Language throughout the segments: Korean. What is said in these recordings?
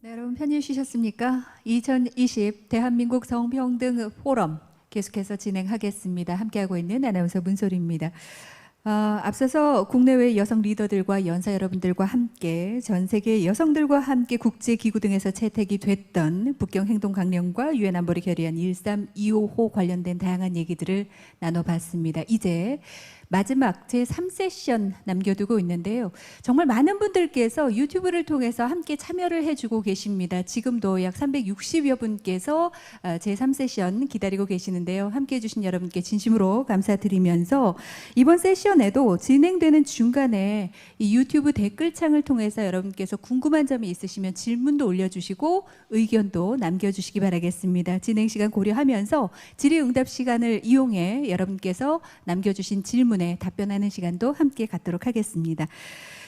네, 여러분 편히 쉬셨습니까? 2020 대한민국 성평등 포럼 계속해서 진행하겠습니다. 함께하고 있는 아나운서 문소리입니다. 앞서서 국내외 여성 리더들과 연사 여러분들과 함께 전 세계 여성들과 함께 국제기구 등에서 채택이 됐던 북경행동 강령과 유엔 안보리 결의안 1325호 관련된 다양한 얘기들을 나눠봤습니다. 이제 마지막 제3세션 남겨두고 있는데요. 정말 많은 분들께서 유튜브를 통해서 함께 참여를 해주고 계십니다. 지금도 약 360여 분께서 제3세션 기다리고 계시는데요. 함께 해주신 여러분께 진심으로 감사드리면서 이번 세션에도 진행되는 중간에 이 유튜브 댓글창을 통해서 여러분께서 궁금한 점이 있으시면 질문도 올려주시고 의견도 남겨주시기 바라겠습니다. 진행 시간 고려하면서 질의응답 시간을 이용해 여러분께서 남겨주신 질문 답변하는 시간도 함께 갖도록 하겠습니다.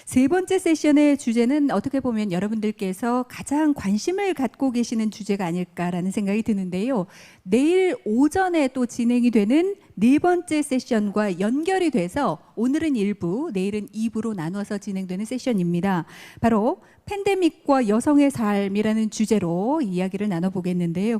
세 번째 세션의 주제는 어떻게 보면 여러분들께서 가장 관심을 갖고 계시는 주제가 아닐까라는 생각이 드는데요. 내일 오전에 또 진행이 되는 네 번째 세션과 연결이 돼서 오늘은 1부, 내일은 2부로 나눠서 진행되는 세션입니다. 바로 팬데믹과 여성의 삶이라는 주제로 이야기를 나눠보겠는데요.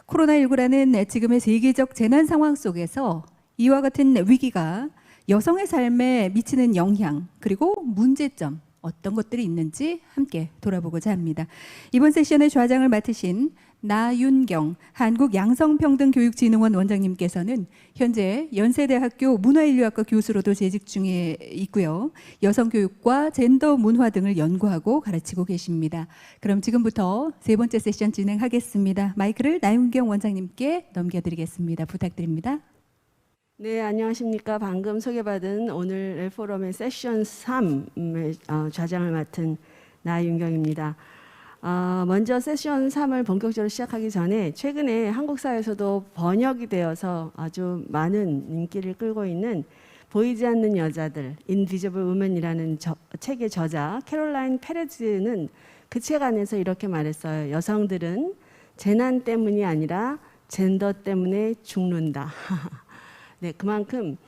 코로나19라는 지금의 세계적 재난 상황 속에서 이와 같은 위기가 여성의 삶에 미치는 영향 그리고 문제점 어떤 것들이 있는지 함께 돌아보고자 합니다. 이번 세션의 좌장을 맡으신 나윤경 한국양성평등교육진흥원 원장님께서는 현재 연세대학교 문화인류학과 교수로도 재직 중에 있고요. 여성교육과 젠더 문화 등을 연구하고 가르치고 계십니다. 그럼 지금부터 세 번째 세션 진행하겠습니다. 마이크를 나윤경 원장님께 넘겨드리겠습니다. 부탁드립니다. 네, 안녕하십니까. 방금 소개받은 오늘 랩포럼의 세션 3의 좌장을 맡은 나윤경입니다. 먼저 세션 3을 본격적으로 시작하기 전에 최근에 한국 사회에서도 번역이 되어서 아주 많은 인기를 끌고 있는 보이지 않는 여자들, Invisible Women이라는 책의 저자 캐롤라인 페레즈는 그 책 안에서 이렇게 말했어요. 여성들은 재난 때문이 아니라 젠더 때문에 죽는다. 네, 그만큼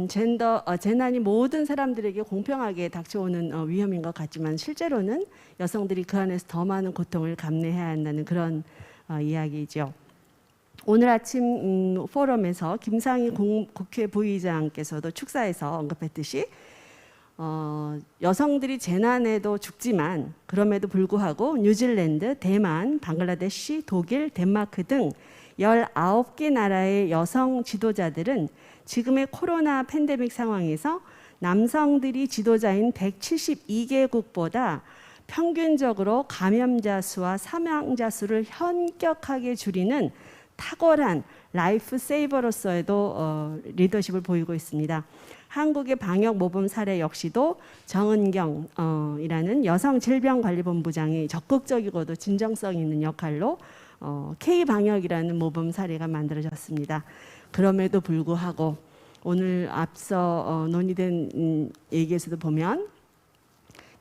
재난이 모든 사람들에게 공평하게 닥쳐오는 위험인 것 같지만 실제로는 여성들이 그 안에서 더 많은 고통을 감내해야 한다는 그런 이야기죠. 오늘 아침 포럼에서 김상희 국회 부의장께서도 축사에서 언급했듯이 여성들이 재난에도 죽지만 그럼에도 불구하고 뉴질랜드, 대만, 방글라데시, 독일, 덴마크 등 19개 나라의 여성 지도자들은 지금의 코로나 팬데믹 상황에서 남성들이 지도자인 172개국보다 평균적으로 감염자 수와 사망자 수를 현격하게 줄이는 탁월한 라이프 세이버로서에도 리더십을 보이고 있습니다. 한국의 방역 모범 사례 역시도 정은경이라는 여성 질병관리본부장이 적극적이고도 진정성 있는 역할로 K방역이라는 모범 사례가 만들어졌습니다. 그럼에도 불구하고 오늘 앞서 논의된 얘기에서도 보면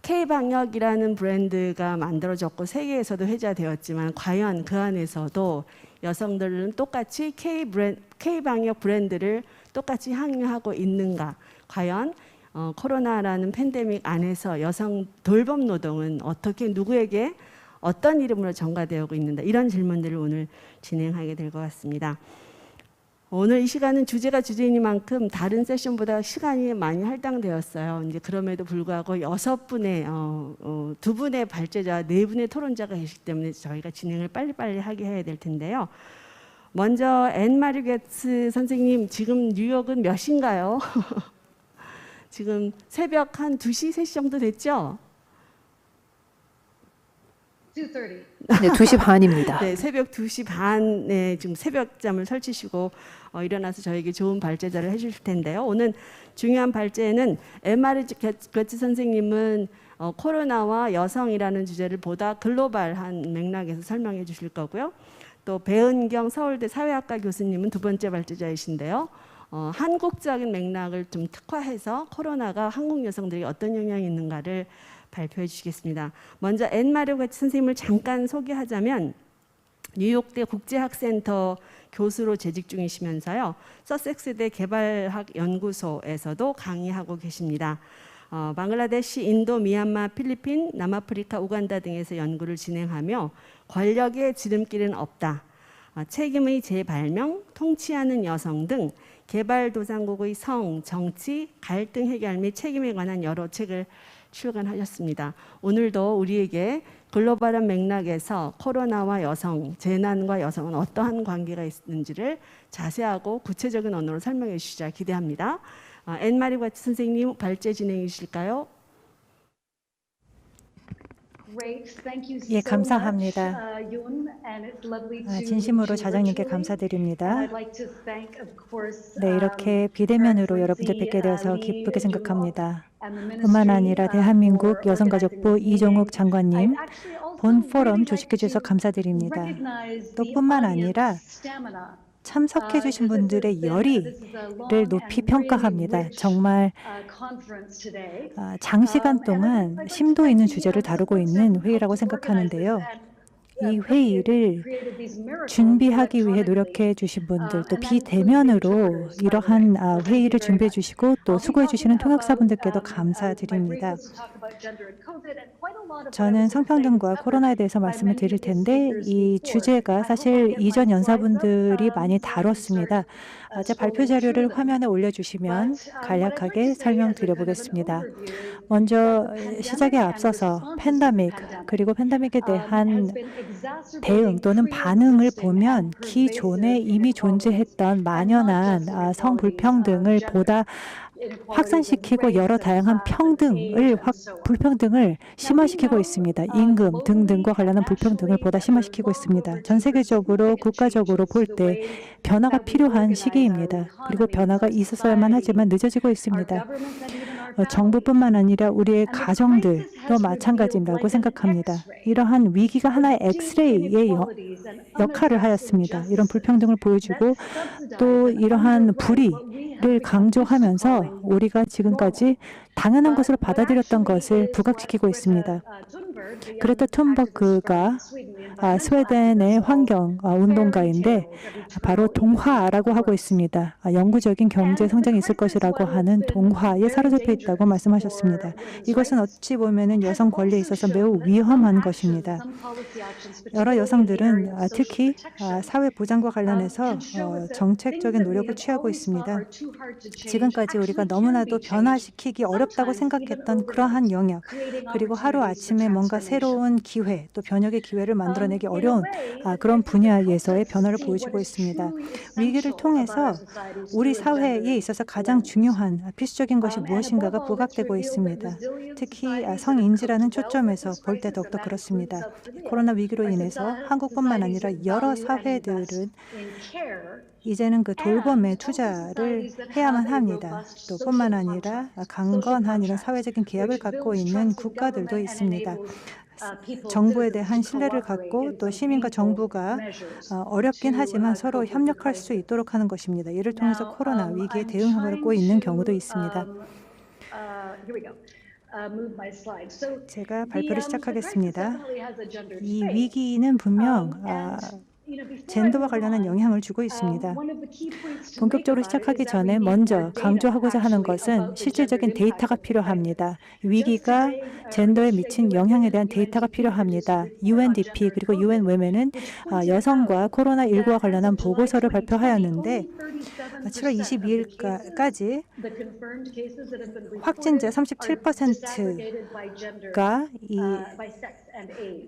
K방역이라는 브랜드가 만들어졌고 세계에서도 회자되었지만 과연 그 안에서도 여성들은 똑같이 K방역 브랜드를 똑같이 향유하고 있는가? 과연 코로나라는 팬데믹 안에서 여성 돌봄 노동은 어떻게 누구에게 어떤 이름으로 전가되고 있는가? 이런 질문들을 오늘 진행하게 될 것 같습니다. 오늘 이 시간은 주제가 주제이니만큼 다른 세션보다 시간이 많이 할당되었어요. 이제 그럼에도 불구하고 6분의 2분의 발제자, 4분의 토론자가 계시기 때문에 저희가 진행을 빨리빨리 하게 해야 될 텐데요. 먼저 앤 마리 게츠 선생님, 지금 뉴욕은 몇 시인가요? 지금 새벽 한 2시, 3시 정도 됐죠? 2:30. 네, 2시 반입니다. 네, 새벽 2시 반에 지금 새벽잠을 설치시고 일어나서 저에게 좋은 발제자를 해주실 텐데요. 오늘 중요한 발제는 앤마리 게츠 선생님은 코로나와 여성이라는 주제를 보다 글로벌한 맥락에서 설명해 주실 거고요. 또 배은경 서울대 사회학과 교수님은 두 번째 발제자이신데요. 한국적인 맥락을 좀 특화해서 코로나가 한국 여성들에게 어떤 영향이 있는가를 발표해 주시겠습니다. 먼저 앤 마리 게츠 선생님을 잠깐 소개하자면 뉴욕대 국제학센터 교수로 재직 중이시면서요. 서섹스대 개발학 연구소에서도 강의하고 계십니다. 방글라데시, 인도, 미얀마, 필리핀, 남아프리카, 우간다 등에서 연구를 진행하며 권력의 지름길은 없다. 책임의 재발명, 통치하는 여성 등 개발도상국의 성, 정치, 갈등 해결 및 책임에 관한 여러 책을 출간하셨습니다. 오늘도 우리에게 글로벌한 맥락에서 코로나와 여성, 재난과 여성은 어떠한 관계가 있는지를 자세하고 구체적인 언어로 설명해 주시자 기대합니다. 앤마리 과트 선생님 발제 진행해 주실까요? 예, 감사합니다. 진심으로 자장님께 감사드립니다. 네, 이렇게 비대면으로 여러분들 뵙게 되어서 기쁘게 생각합니다. 뿐만 아니라 대한민국 여성가족부 이종욱 장관님 본 포럼 주식해 주셔서 감사드립니다. 또 뿐만 아니라 참석해 주신 분들의 열의를 높이 평가합니다. 정말 장시간 동안 심도 있는 주제를 다루고 있는 회의라고 생각하는데요. 이 회의를 준비하기 위해 노력해 주신 분들, 또 비대면으로 이러한 회의를 준비해 주시고 또 수고해 주시는 통역사분들께도 감사드립니다. 저는 성평등과 코로나에 대해서 말씀을 드릴 텐데 이 주제가 사실 이전 연사분들이 많이 다뤘습니다. 제 발표 자료를 화면에 올려주시면 간략하게 설명드려보겠습니다. 먼저 시작에 앞서서 팬데믹 그리고 팬데믹에 대한 대응 또는 반응을 보면 기존에 이미 존재했던 만연한 성불평등을 보다 확산시키고 여러 다양한 불평등을 심화시키고 있습니다. 임금 등등과 관련한 불평등을 보다 심화시키고 있습니다. 전 세계적으로 국가적으로 볼 때 변화가 필요한 시기입니다. 그리고 변화가 있었어야만 하지만 늦어지고 있습니다. 정부뿐만 아니라 우리의 가정들도 마찬가지라고 생각합니다. 이러한 위기가 하나의 엑스레이의 역할을 하였습니다. 이런 불평등을 보여주고 또 이러한 불의를 강조하면서 우리가 지금까지 당연한 것으로 받아들였던 것을 부각시키고 있습니다. 그레타 툰버그가 스웨덴의 환경 운동가인데 바로 동화라고 하고 있습니다. 영구적인 경제 성장이 있을 것이라고 하는 동화에 사로잡혀 있다고 말씀하셨습니다. 이것은 어찌 보면 여성 권리에 있어서 매우 위험한 것입니다. 여러 여성들은 특히 사회 보장과 관련해서 정책적인 노력을 취하고 있습니다. 지금까지 우리가 너무나도 변화시키기 어렵다고 생각했던 그러한 영역, 그리고 하루아침에 뭔가 새로운 기회, 또 변혁의 기회를 만들어내기 어려운 그런 분야에서의 변화를 보여주고 있습니다. 위기를 통해서 우리 사회에 있어서 가장 중요한 필수적인 것이 무엇인가가 부각되고 있습니다. 특히 성인지라는 초점에서 볼 때 더욱더 그렇습니다. 코로나 위기로 인해서 한국뿐만 아니라 여러 사회들은 이제는 그 돌봄에 투자를 해야만 합니다. 또 뿐만 아니라 강건한 이런 사회적인 계약을 갖고 있는 국가들도 있습니다. 정부에 대한 신뢰를 갖고 또 시민과 정부가 어렵긴 하지만 서로 협력할 수 있도록 하는 것입니다. 이를 통해서 코로나 위기에 대응하고 있는 경우도 있습니다. 제가 발표를 시작하겠습니다. 이 위기는 분명 젠더와 관련한 영향을 주고 있습니다. 본격적으로 시작하기 전에 먼저 강조하고자 하는 것은 실질적인 데이터가 필요합니다. 위기가 젠더에 미친 영향에 대한 데이터가 필요합니다. UNDP 그리고 UN Women은 여성과 코로나19와 관련한 보고서를 발표하였는데 7월 22일까지 확진자 37%가 이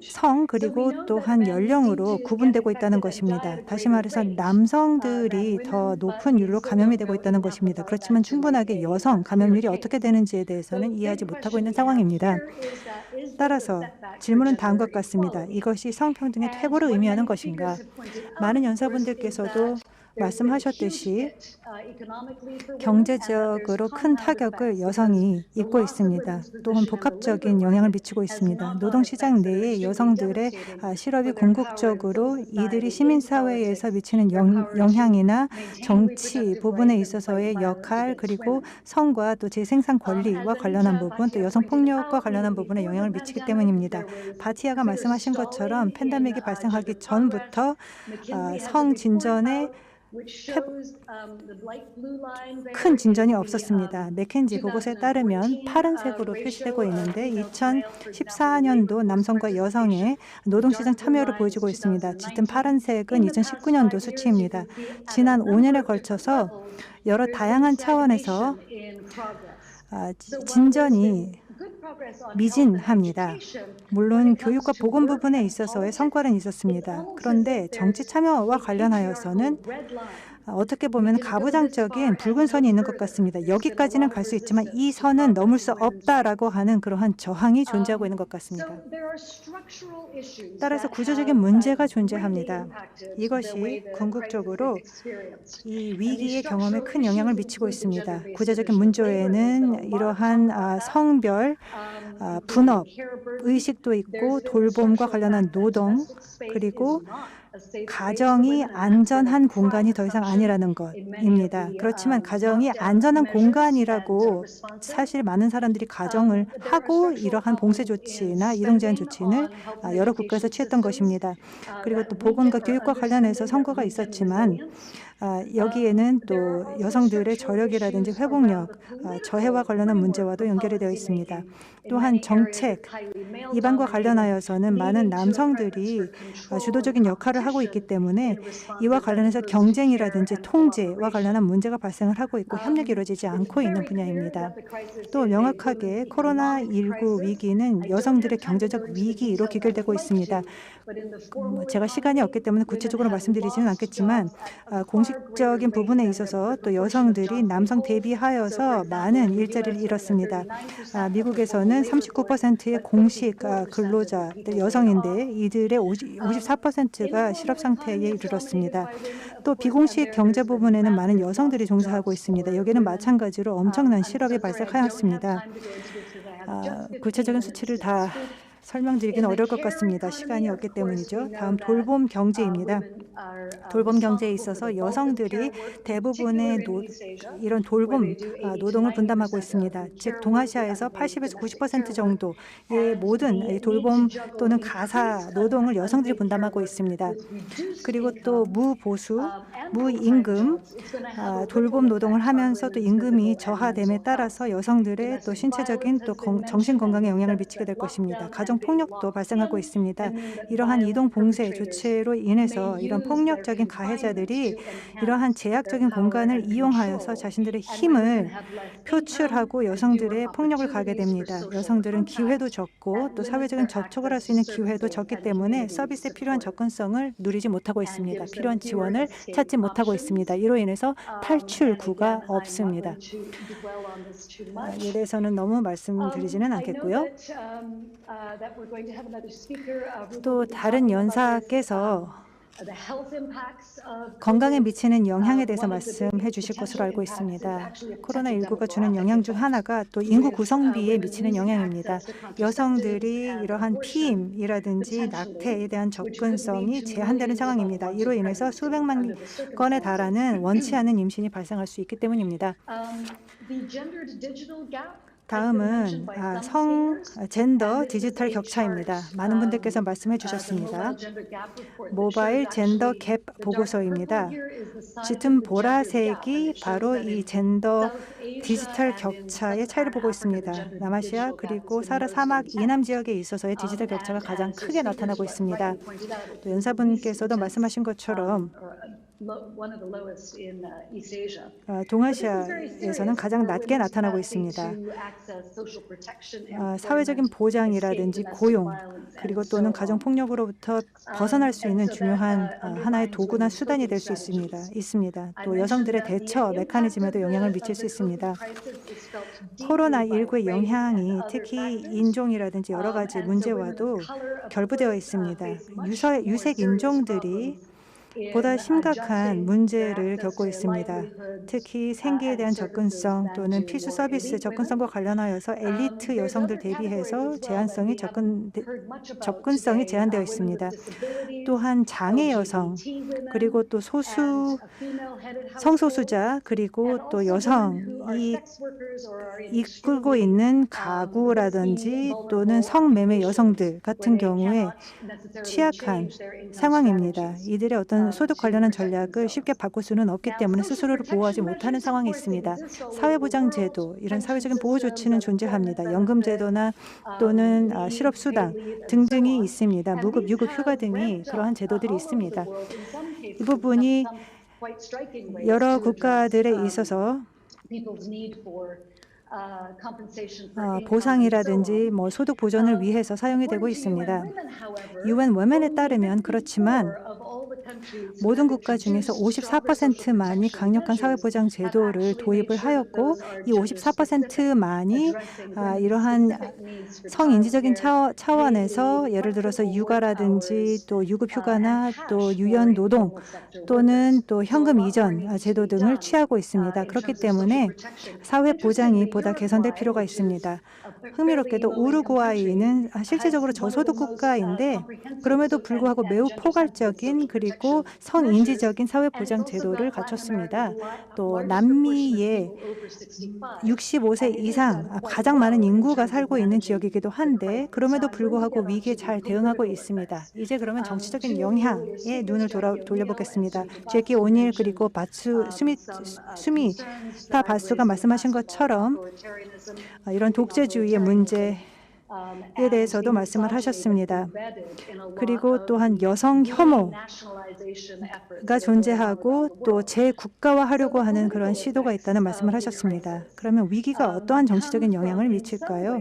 성 그리고 또한 연령으로 구분되고 있다는 것입니다. 다시 말해서 남성들이 더 높은 율로 감염이 되고 있다는 것입니다. 그렇지만 충분하게 여성 감염률이 어떻게 되는지에 대해서는 이해하지 못하고 있는 상황입니다. 따라서 질문은 다음과 같습니다. 이것이 성평등의 퇴보를 의미하는 것인가? 많은 연사분들께서도 말씀하셨듯이 경제적으로 큰 타격을 여성이 입고 있습니다. 또한 복합적인 영향을 미치고 있습니다. 노동시장 내에 여성들의 실업이 궁극적으로 이들이 시민사회에서 미치는 영향이나 정치 부분에 있어서의 역할, 그리고 성과 또 재생산 권리와 관련한 부분, 또 여성폭력과 관련한 부분에 영향을 미치기 때문입니다. 바티아가 말씀하신 것처럼 팬데믹이 발생하기 전부터 성진전의 큰 진전이 없었습니다. 맥켄지 보고서에 따르면 파란색으로 표시되고 있는데 2014년도 남성과 여성의 노동시장 참여를 보여주고 있습니다. 짙은 파란색은 2019년도 수치입니다. 지난 5년에 걸쳐서 여러 다양한 차원에서 진전이 미진합니다. 물론 교육과 보건 부분에 있어서의 성과는 있었습니다. 그런데 정치 참여와 관련하여서는 어떻게 보면 가부장적인 붉은 선이 있는 것 같습니다. 여기까지는 갈 수 있지만 이 선은 넘을 수 없다라고 하는 그러한 저항이 존재하고 있는 것 같습니다. 따라서 구조적인 문제가 존재합니다. 이것이 궁극적으로 이 위기의 경험에 큰 영향을 미치고 있습니다. 구조적인 문제에는 이러한 성별, 분업, 의식도 있고 돌봄과 관련한 노동, 그리고 가정이 안전한 공간이 더 이상 아니라는 것입니다. 그렇지만 가정이 안전한 공간이라고 사실 많은 사람들이 가정을 하고 이러한 봉쇄 조치나 이동 제한 조치를 여러 국가에서 취했던 것입니다. 그리고 또 보건과 교육과 관련해서 성과가 있었지만 여기에는 또 여성들의 저력이라든지 회복력, 저해와 관련한 문제와도 연결이 되어 있습니다. 또한 정책, 입안과 관련하여서는 많은 남성들이 주도적인 역할을 하고 있기 때문에 이와 관련해서 경쟁이라든지 통제와 관련한 문제가 발생을 하고 있고 협력이 이루어지지 않고 있는 분야입니다. 또 명확하게 코로나19 위기는 여성들의 경제적 위기로 귀결되고 있습니다. 제가 시간이 없기 때문에 구체적으로 말씀드리지는 않겠지만 공식적인 부분에 있어서 또 여성들이 남성 대비하여서 많은 일자리를 잃었습니다. 미국에서는 39%의 공식 근로자들 여성인데 이들의 54%가 실업 상태에 이르렀습니다. 또 비공식 경제 부분에는 많은 여성들이 종사하고 있습니다. 여기는 마찬가지로 엄청난 실업이 발생하였습니다. 구체적인 수치를 다 설명드리기는 어려울 것 같습니다. 시간이 없기 때문이죠. 다음 돌봄 경제입니다. 돌봄 경제에 있어서 여성들이 대부분의 이런 돌봄 노동을 분담하고 있습니다. 즉 동아시아에서 80에서 90% 정도의 모든 돌봄 또는 가사 노동을 여성들이 분담하고 있습니다. 그리고 또 무보수, 무임금 돌봄 노동을 하면서 또 임금이 저하됨에 따라서 여성들의 또 신체적인 또 정신 건강에 영향을 미치게 될 것입니다. 가정 폭력도 발생하고 있습니다. 이러한 이동 봉쇄 조치로 인해서 이런 폭력적인 가해자들이 이러한 제약적인 공간을 이용하여서 자신들의 힘을 표출하고 여성들의 폭력을 가하게 됩니다. 여성들은 기회도 적고 또 사회적인 접촉을 할 수 있는 기회도 적기 때문에 서비스에 필요한 접근성을 누리지 못하고 있습니다. 필요한 지원을 찾지 못하고 있습니다. 이로 인해서 탈출구가 없습니다. 이에 대해서는 너무 말씀드리지는 않겠고요. 또 다른 연사께서 건강에 미치는 영향에 대해서 말씀해 주실 것으로 알고 있습니다. 코로나19가 주는 영향 중 하나가 또 인구 구성비에 미치는 영향입니다. 여성들이 이러한 피임이라든지 낙태에 대한 접근성이 제한되는 상황입니다. 이로 인해서 수백만 건에 달하는 원치 않은 임신이 발생할 수 있기 때문입니다. 다음은 젠더 디지털 격차입니다. 많은 분들께서 말씀해 주셨습니다. 모바일 젠더 갭 보고서입니다. 짙은 보라색이 바로 이 젠더 디지털 격차의 차이를 보고 있습니다. 남아시아 그리고 사하라 사막 이남 지역에 있어서의 디지털 격차가 가장 크게 나타나고 있습니다. 또 연사분께서도 말씀하신 것처럼 동아시아에서는 가장 낮게 나타나고 있습니다. 사회적인 보장이라든지 고용 그리고 또는 가정폭력으로부터 벗어날 수 있는 중요한 하나의 도구나 수단이 될 수 있습니다. 또 여성들의 대처 메커니즘에도 영향을 미칠 수 있습니다. 코로나19의 영향이 특히 인종이라든지 여러 가지 문제와도 결부되어 있습니다. 유색 인종들이 보다 심각한 문제를 겪고 있습니다. 특히 생계에 대한 접근성 또는 필수 서비스 접근성과 관련하여서 엘리트 여성들 대비해서 접근성이 제한되어 있습니다. 또한 장애 여성 그리고 또 성소수자 그리고 또 여성이 이끌고 있는 가구라든지 또는 성매매 여성들 같은 경우에 취약한 상황입니다. 이들의 어떤 이런 소득 관련한 전략을 쉽게 바꿀 수는 없기 때문에 스스로를 보호하지 못하는 상황이 있습니다. 사회보장제도, 이런 사회적인 보호 조치는 존재합니다. 연금제도나 또는 실업수당 등등이 있습니다. 무급, 유급 휴가 등이 그러한 제도들이 있습니다. 이 부분이 여러 국가들에 있어서 보상이라든지 소득 보전을 위해서 사용이 되고 있습니다. UN Women에 따르면 그렇지만 모든 국가 중에서 54%만이 강력한 사회보장 제도를 도입을 하였고 이 54%만이 이러한 성인지적인 차원에서 예를 들어서 육아라든지 또 유급휴가나 또 유연노동 또는 또 현금 이전 제도 등을 취하고 있습니다. 그렇기 때문에 사회보장이 보다 개선될 필요가 있습니다. 흥미롭게도 우루과이는 실질적으로 저소득 국가인데 그럼에도 불구하고 매우 포괄적인 그리고 성인지적인 사회보장 제도를 갖췄습니다. 또 남미의 65세 이상 가장 많은 인구가 살고 있는 지역이기도 한데 그럼에도 불구하고 위기에 잘 대응하고 있습니다. 이제 그러면 정치적인 영향에 눈을 돌려보겠습니다. 제키 오닐 그리고 수미타 바수가 말씀하신 것처럼 이런 독재주의의 문제에 대해서도 말씀을 하셨습니다. 그리고 또한 여성 혐오가 존재하고 또 재국가화하려고 하는 그런 시도가 있다는 말씀을 하셨습니다. 그러면 위기가 어떠한 정치적인 영향을 미칠까요?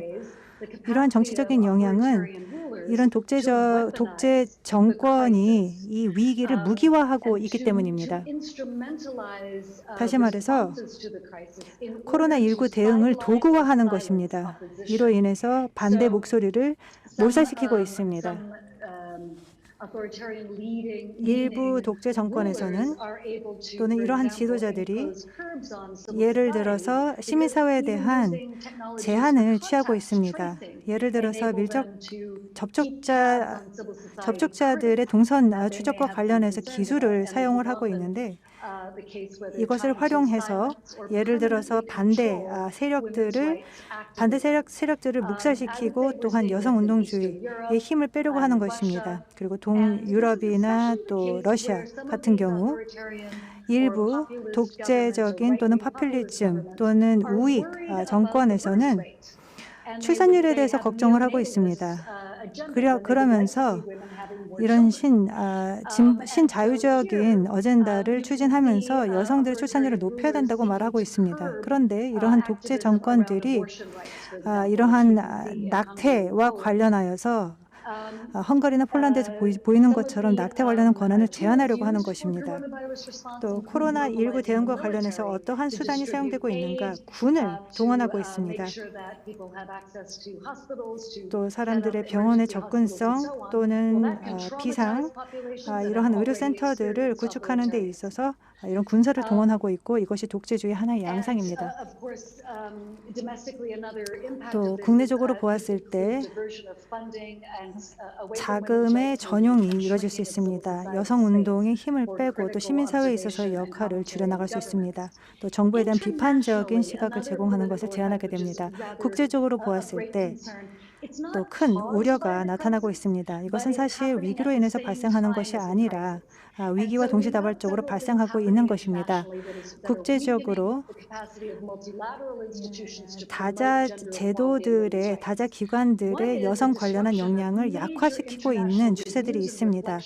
이러한 정치적인 영향은 이런 독재 정권이 이 위기를 무기화하고 있기 때문입니다. 다시 말해서 코로나19 대응을 도구화하는 것입니다. 이로 인해서 반대 목소리를 몰살시키고 있습니다. 일부 독재 정권에서는 또는 이러한 지도자들이 예를 들어서 시민사회에 대한 제한을 취하고 있습니다. 예를 들어서 밀접 접촉자들의 동선 추적과 관련해서 기술을 사용을 하고 있는데 이것을 활용해서 예를 들어서 반대 세력들을 묵살시키고 또한 여성운동주의의 힘을 빼려고 하는 것입니다. 그리고 동유럽이나 또 러시아 같은 경우 일부 독재적인 또는 파퓰리즘 또는 우익 정권에서는 출산율에 대해서 걱정을 하고 있습니다. 그러면서 이런 신자유적인 어젠다를 추진하면서 여성들의 출산율을 높여야 된다고 말하고 있습니다. 그런데 이러한 독재 정권들이 이러한 낙태와 관련하여서 헝가리나 폴란드에서 보이는 것처럼 낙태 관련한 권한을 제한하려고 하는 것입니다. 또 코로나19 대응과 관련해서 어떠한 수단이 사용되고 있는가? 군을 동원하고 있습니다. 또 사람들의 병원의 접근성 또는 비상 이러한 의료센터들을 구축하는 데 있어서 이런 군사를 동원하고 있고 이것이 독재주의 하나의 양상입니다. 또 국내적으로 보았을 때 자금의 전용이 이루어질 수 있습니다. 여성운동의 힘을 빼고 또 시민사회에 있어서의 역할을 줄여나갈 수 있습니다. 또 정부에 대한 비판적인 시각을 제공하는 것을 제한하게 됩니다. 국제적으로 보았을 때 또 큰 우려가 나타나고 있습니다. 이것은 사실 위기로 인해서 발생하는 것이 아니라 위기와 동시다발적으로 발생하고 있는 것입니다. 국제적으로 다자 제도들의 다자 기관들의 여성 관련한 역량을 약화시키고 있는 추세들이 있습니다.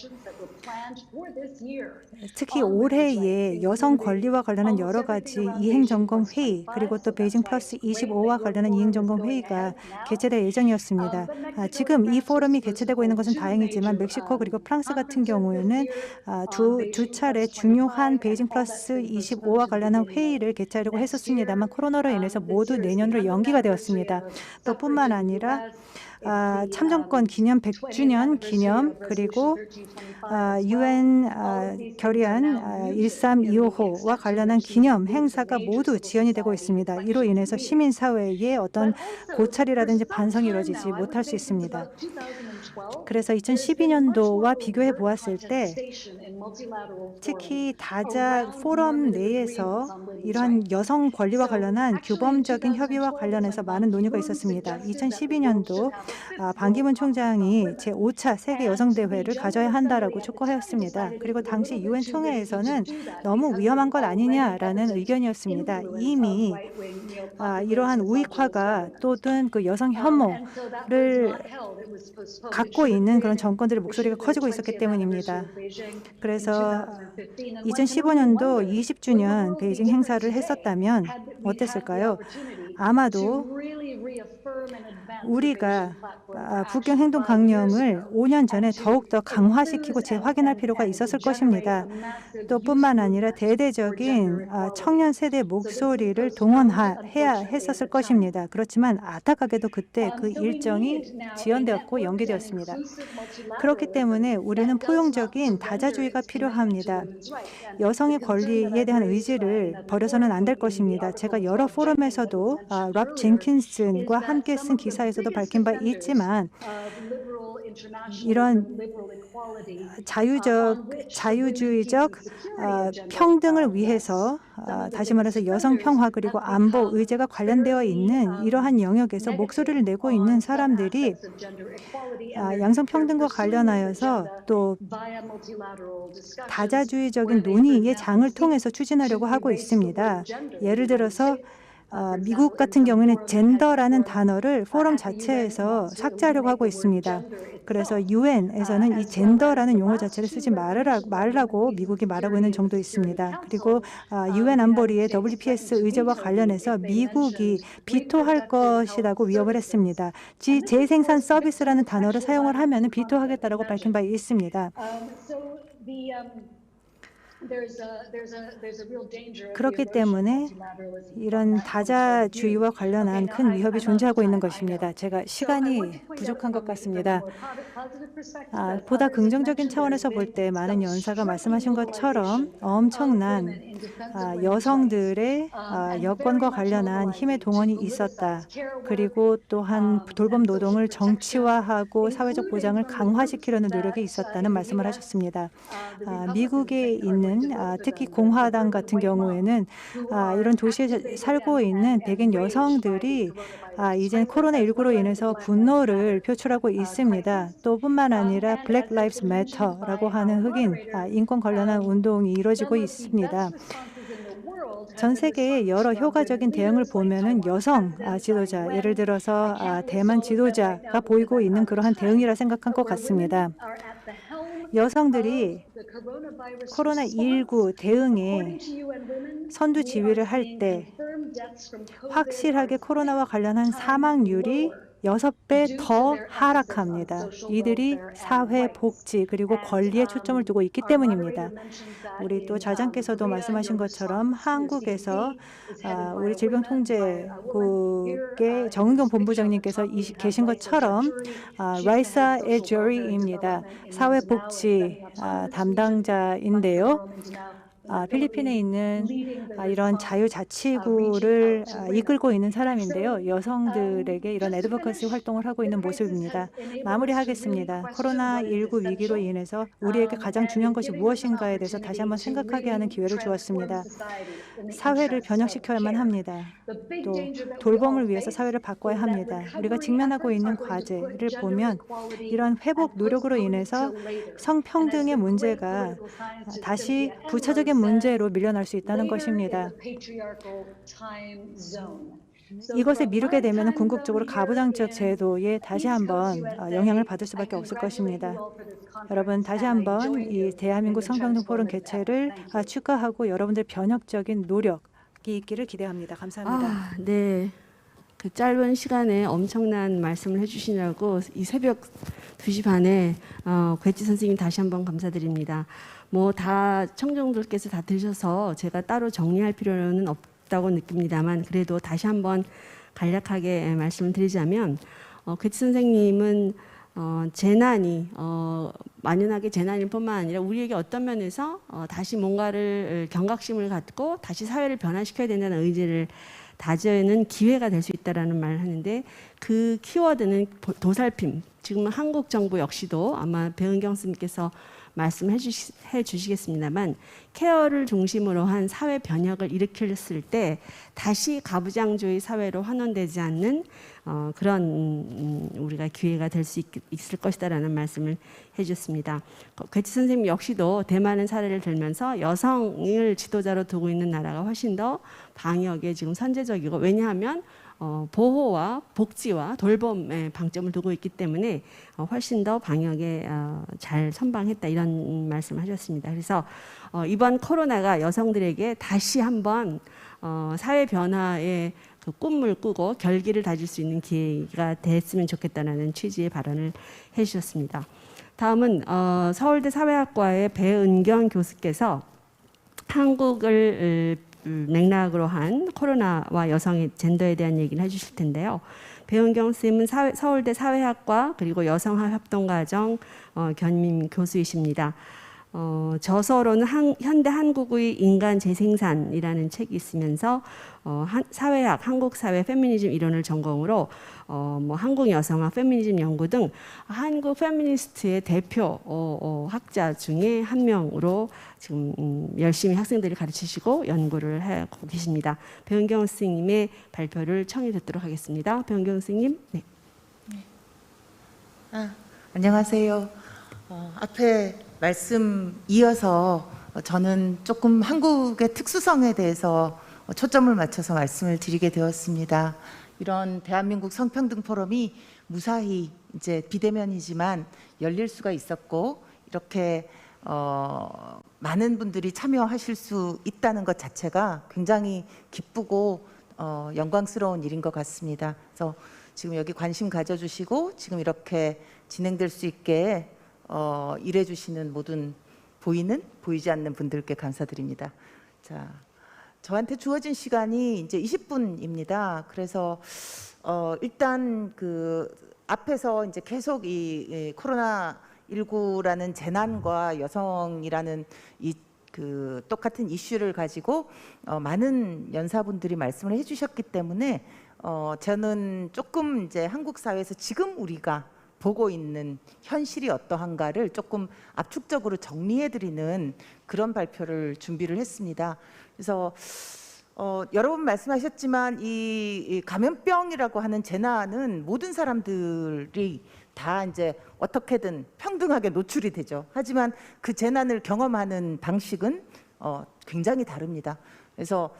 특히 올해에 여성 권리와 관련한 여러 가지 이행점검 회의 그리고 또 베이징 플러스 25와 관련한 이행점검 회의가 개최될 예정이었습니다. 지금 이 포럼이 개최되고 있는 것은 다행이지만 멕시코 그리고 프랑스 같은 경우에는 두 차례 중요한 베이징 플러스 25와 관련한 회의를 개최하려고 했었습니다만 코로나로 인해서 모두 내년으로 연기가 되었습니다. 또 뿐만 아니라 참정권 기념 100주년 기념 그리고 UN 결의안 13255와 관련한 기념 행사가 모두 지연이 되고 있습니다. 이로 인해서 시민사회의 어떤 고찰이라든지 반성이 이루어지지 못할 수 있습니다. 그래서 2012년도와 비교해 보았을 때 특히 다자 포럼 내에서 이러한 여성 권리와 관련한 규범적인 협의와 관련해서 많은 논의가 있었습니다. 2012년도 반기문 총장이 제5차 세계 여성대회를 가져야 한다라고 촉구하였습니다. 그리고 당시 유엔 총회에서는 너무 위험한 것 아니냐라는 의견이었습니다. 이미 이러한 우익화가 또는 그 여성 혐오를 갖고 있는 그런 정권들의 목소리가 커지고 있었기 때문입니다. 그래서 2015년도 20주년 베이징 행사를 했었다면 어땠을까요? 아마도 우리가 북경 행동 강령을 5년 전에 더욱더 강화시키고 재확인할 필요가 있었을 것입니다. 또 뿐만 아니라 대대적인 청년 세대 목소리를 동원해야 했었을 것입니다. 그렇지만 안타깝게도 그때 그 일정이 지연되었고 연기되었습니다. 그렇기 때문에 우리는 포용적인 다자주의가 필요합니다. 여성의 권리에 대한 의지를 버려서는 안 될 것입니다. 제가 여러 포럼에서도 랍 젠킨슨과 함께 쓴 기사에서도 밝힌 바 있지만 이런 자유주의적 평등을 위해서 다시 말해서 여성 평화 그리고 안보 의제가 관련되어 있는 이러한 영역에서 목소리를 내고 있는 사람들이 양성평등과 관련하여서 또 다자주의적인 논의의 장을 통해서 추진하려고 하고 있습니다. 예를 들어서 미국 같은 경우에는 젠더라는 단어를 포럼 자체에서 삭제하려고 하고 있습니다. 그래서 유엔에서는 이 젠더라는 용어 자체를 쓰지 말라고 미국이 말하고 있는 정도 있습니다. 그리고 유엔 안보리의 WPS 의제와 관련해서 미국이 비토할 것이라고 위협을 했습니다. 재생산 서비스라는 단어를 사용을 하면 비토하겠다라고 밝힌 바 있습니다. 그렇기 때문에 이런 다자주의와 관련한 큰 위협이 존재하고 있는 것입니다. 제가 시간이 부족한 것 같습니다. 보다 긍정적인 차원에서 볼 때 많은 연사가 말씀하신 것처럼 엄청난 여성들의 여권과 관련한 힘의 동원이 있었다. 그리고 또한 돌봄 노동을 정치화하고 사회적 보장을 강화시키려는 노력이 있었다는 말씀을 하셨습니다. 미국에 있는 특히 공화당 같은 경우에는 이런 도시에 살고 있는 백인 여성들이 이제 코로나19로 인해서 분노를 표출하고 있습니다. 또 뿐만 아니라 Black Lives Matter라고 하는 흑인 인권 관련한 운동이 이루어지고 있습니다. 전 세계의 여러 효과적인 대응을 보면은 여성 지도자, 예를 들어서 대만 지도자가 보이고 있는 그러한 대응이라 생각한 것 같습니다. 여성들이 코로나19 대응에 선두 지휘를 할 때 확실하게 코로나와 관련한 사망률이 6배 더 하락합니다. 이들이 사회, 복지 그리고 권리에 초점을 두고 있기 때문입니다. 우리 또 좌장께서도 말씀하신 것처럼 한국에서 우리 질병통제국의 정은경 본부장님께서 계신 것처럼 라이사 에저리입니다. 사회복지 담당자인데요. 필리핀에 있는 이런 자유자치구를 이끌고 있는 사람인데요. 여성들에게 이런 애드버커시 활동을 하고 있는 모습입니다. 마무리하겠습니다. 코로나19 위기로 인해서 우리에게 가장 중요한 것이 무엇인가에 대해서 다시 한번 생각하게 하는 기회를 주었습니다. 사회를 변혁시켜야만 합니다. 또 돌봄을 위해서 사회를 바꿔야 합니다. 우리가 직면하고 있는 과제를 보면 이런 회복 노력으로 인해서 성평등의 문제가 다시 부차적인 문제로 밀려날 수 있다는 것입니다. 이것을 미루게 되면 궁극적으로 가부장적 제도에 다시 한번 영향을 받을 수밖에 없을 것입니다. 여러분 다시 한번 이 대한민국 성평등 포럼 개최를 축하하고 여러분들 변혁적인 노력이 있기를 기대합니다. 감사합니다. 네. 그 짧은 시간에 엄청난 말씀을 해주시냐고 이 새벽 2시 반에 괴치 선생님 다시 한번 감사드립니다. 뭐 다 청중들께서 다 들으셔서 제가 따로 정리할 필요는 없다고 느낍니다만 그래도 다시 한번 간략하게 말씀을 드리자면 괴치 선생님은 재난이 만연하게 재난일 뿐만 아니라 우리에게 어떤 면에서 다시 뭔가를 경각심을 갖고 다시 사회를 변화시켜야 된다는 의지를 다져내는 기회가 될 수 있다라는 말을 하는데 그 키워드는 도살핌. 지금 한국 정부 역시도 아마 배은경 스님께서 말씀해 주시겠습니다만 케어를 중심으로 한 사회 변혁을 일으켰을 때 다시 가부장주의 사회로 환원되지 않는 그런 우리가 기회가 될 수 있을 것이다라는 말씀을 해주셨습니다. 괴치 선생님 역시도 대만의 사례를 들면서 여성을 지도자로 두고 있는 나라가 훨씬 더 방역에 지금 선제적이고 왜냐하면 보호와 복지와 돌봄에 방점을 두고 있기 때문에 훨씬 더 방역에 잘 선방했다 이런 말씀을 하셨습니다. 그래서 이번 코로나가 여성들에게 다시 한번 사회 변화의 그 꿈을 꾸고 결기를 다질 수 있는 기회가 됐으면 좋겠다는 취지의 발언을 해주셨습니다. 다음은 서울대 사회학과의 배은경 교수께서 한국을 맥락으로 한 코로나와 여성의 젠더에 대한 얘기를 해주실 텐데요. 배은경 쌤은 서울대 사회학과 그리고 여성합동가정 겸임 교수이십니다. 저서로는 현대 한국의 인간 재생산이라는 책이 있으면서 사회학, 한국사회 페미니즘 이론을 전공으로 한국 여성학 페미니즘 연구 등 한국 페미니스트의 대표 학자 중에 한 명으로 지금 열심히 학생들을 가르치시고 연구를 하고 계십니다. 배은경 선생님의 발표를 청해 듣도록 하겠습니다. 배은경 선생님. 네. 안녕하세요. 앞에 말씀 이어서 저는 조금 한국의 특수성에 대해서 초점을 맞춰서 말씀을 드리게 되었습니다. 이런 대한민국 성평등 포럼이 무사히 이제 비대면이지만 열릴 수가 있었고 이렇게 많은 분들이 참여하실 수 있다는 것 자체가 굉장히 기쁘고 영광스러운 일인 것 같습니다. 그래서 지금 여기 관심 가져주시고 지금 이렇게 진행될 수 있게 일해주시는 모든 보이는 보이지 않는 분들께 감사드립니다. 자, 저한테 주어진 시간이 이제 20분입니다. 그래서 일단 그 앞에서 이제 계속 이 코로나 19라는 재난과 여성이라는 이 그 똑같은 이슈를 가지고 많은 연사분들이 말씀을 해주셨기 때문에 저는 조금 이제 한국 사회에서 지금 우리가 보고 있는 현실이 어떠한가를 조금 압축적으로 정리해드리는 그런 발표를 준비를 했습니다. 그래서 여러 번 말씀하셨지만 이 감염병이라고 하는 재난은 모든 사람들이 다 이제 어떻게든 평등하게 노출이 되죠. 하지만 그 재난을 경험하는 방식은 굉장히 다릅니다. 그래서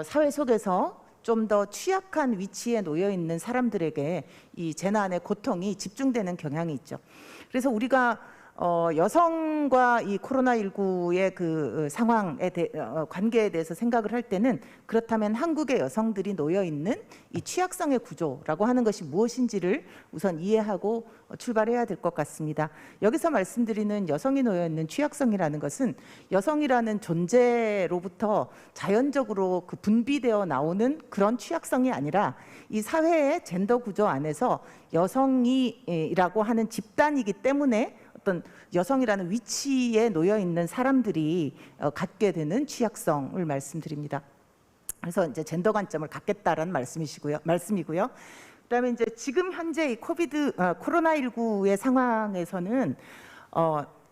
사회 속에서 좀 더 취약한 위치에 놓여 있는 사람들에게 이 재난의 고통이 집중되는 경향이 있죠. 그래서 우리가 여성과 이 코로나19의 그 상황에 관계에 대해서 생각을 할 때는 그렇다면 한국의 여성들이 놓여 있는 이 취약성의 구조라고 하는 것이 무엇인지를 우선 이해하고 출발해야 될 것 같습니다. 여기서 말씀드리는 여성이 놓여 있는 취약성이라는 것은 여성이라는 존재로부터 자연적으로 그 분비되어 나오는 그런 취약성이 아니라 이 사회의 젠더 구조 안에서 여성이라고 하는 집단이기 때문에 어떤 여성이라는 위치에 놓여 있는 사람들이 갖게 되는 취약성을 말씀드립니다. 그래서 이제 젠더 관점을 갖겠다라는 말씀이고요. 그다음에 이제 지금 현재 이 코로나19의 상황에서는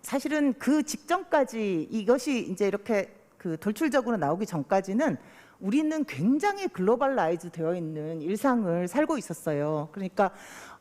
사실은 그 직전까지 이것이 이제 이렇게 그 돌출적으로 나오기 전까지는 우리는 굉장히 글로벌라이즈 되어 있는 일상을 살고 있었어요. 그러니까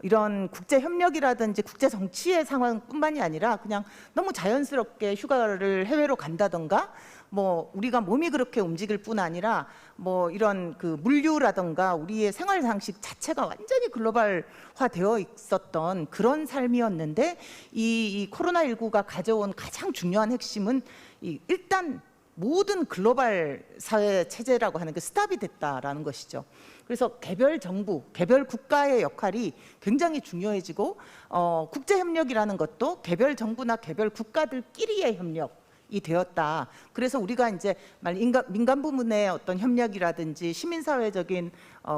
이런 국제 협력이라든지 국제 정치의 상황뿐만이 아니라 그냥 너무 자연스럽게 휴가를 해외로 간다던가 뭐 우리가 몸이 그렇게 움직일 뿐 아니라 뭐 이런 그 물류라던가 우리의 생활 방식 자체가 완전히 글로벌화 되어 있었던 그런 삶이었는데 이 코로나19가 가져온 가장 중요한 핵심은 일단 모든 글로벌 사회 체제라고 하는 게 스탑이 됐다라는 것이죠. 그래서 개별 정부, 개별 국가의 역할이 굉장히 중요해지고 국제 협력이라는 것도 개별 정부나 개별 국가들끼리의 협력이 되었다. 그래서 우리가 이제 민간 부문의 어떤 협력이라든지 시민사회적인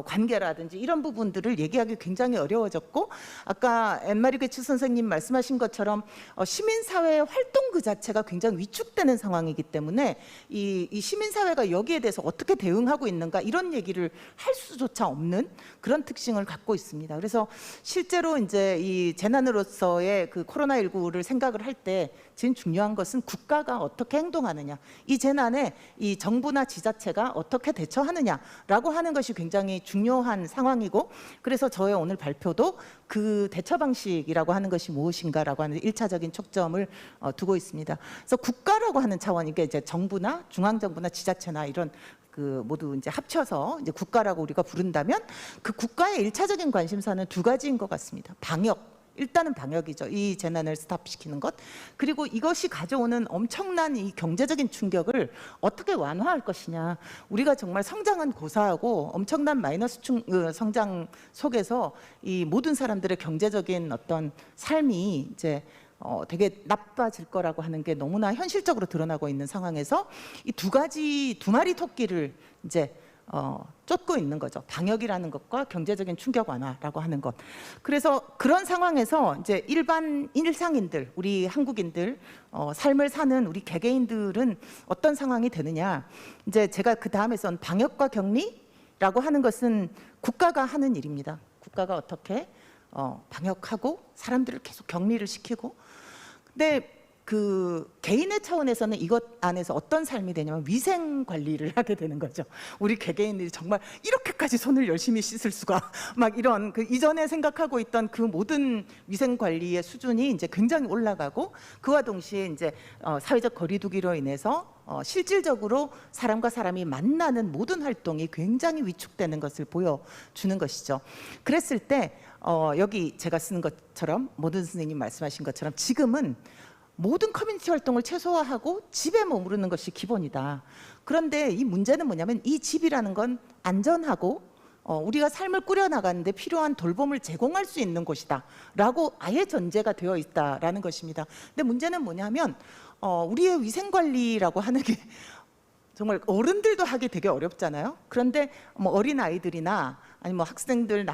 관계라든지 이런 부분들을 얘기하기 굉장히 어려워졌고, 아까 앤마리 괴츠 선생님 말씀하신 것처럼 시민사회의 활동 그 자체가 굉장히 위축되는 상황이기 때문에 이 시민사회가 여기에 대해서 어떻게 대응하고 있는가 이런 얘기를 할 수조차 없는 그런 특징을 갖고 있습니다. 그래서 실제로 이제 이 재난으로서의 그 코로나19를 생각을 할 때 제일 중요한 것은 국가가 어떻게 행동하느냐, 이 재난에 이 정부나 지자체가 어떻게 대처하느냐라고 하는 것이 굉장히 중요한 상황이고, 그래서 저의 오늘 발표도 그 대처 방식이라고 하는 것이 무엇인가라고 하는 1차적인 초점을 두고 있습니다. 그래서 국가라고 하는 차원이 이제 정부나 중앙정부나 지자체나 이런 그 모두 이제 합쳐서 이제 국가라고 우리가 부른다면, 그 국가의 1차적인 관심사는 두 가지인 것 같습니다. 방역. 일단은 방역이죠. 이 재난을 스탑시키는 것. 그리고 이것이 가져오는 엄청난 이 경제적인 충격을 어떻게 완화할 것이냐. 우리가 정말 성장은 고사하고 엄청난 마이너스 성장 속에서 이 모든 사람들의 경제적인 어떤 삶이 이제 되게 나빠질 거라고 하는 게 너무나 현실적으로 드러나고 있는 상황에서 이 두 마리 토끼를 이제 쫓고 있는 거죠. 방역이라는 것과 경제적인 충격 완화라고 하는 것. 그래서 그런 상황에서 이제 일상인들, 우리 한국인들, 삶을 사는 우리 개개인들은 어떤 상황이 되느냐. 이제 제가 그 다음에 쓴 방역과 격리라고 하는 것은 국가가 하는 일입니다. 국가가 어떻게 방역하고 사람들을 계속 격리를 시키고. 근데 그 개인의 차원에서는 이것 안에서 어떤 삶이 되냐면 위생 관리를 하게 되는 거죠. 우리 개개인들이 정말 이렇게까지 손을 열심히 씻을 수가, 막 이런 그 이전에 생각하고 있던 그 모든 위생 관리의 수준이 이제 굉장히 올라가고, 그와 동시에 이제 사회적 거리두기로 인해서 실질적으로 사람과 사람이 만나는 모든 활동이 굉장히 위축되는 것을 보여주는 것이죠. 그랬을 때 여기 제가 쓰는 것처럼, 모든 선생님 말씀하신 것처럼 지금은 모든 커뮤니티 활동을 최소화하고 집에 머무르는 것이 기본이다. 그런데 이 문제는 뭐냐면, 이 집이라는 건 안전하고 우리가 삶을 꾸려나가는데 필요한 돌봄을 제공할 수 있는 곳이다 라고 아예 전제가 되어 있다라는 것입니다. 근데 문제는 뭐냐면 우리의 위생관리라고 하는 게 정말 어른들도 하기 되게 어렵잖아요. 그런데 뭐 어린 아이들이나 아니 뭐 학생들,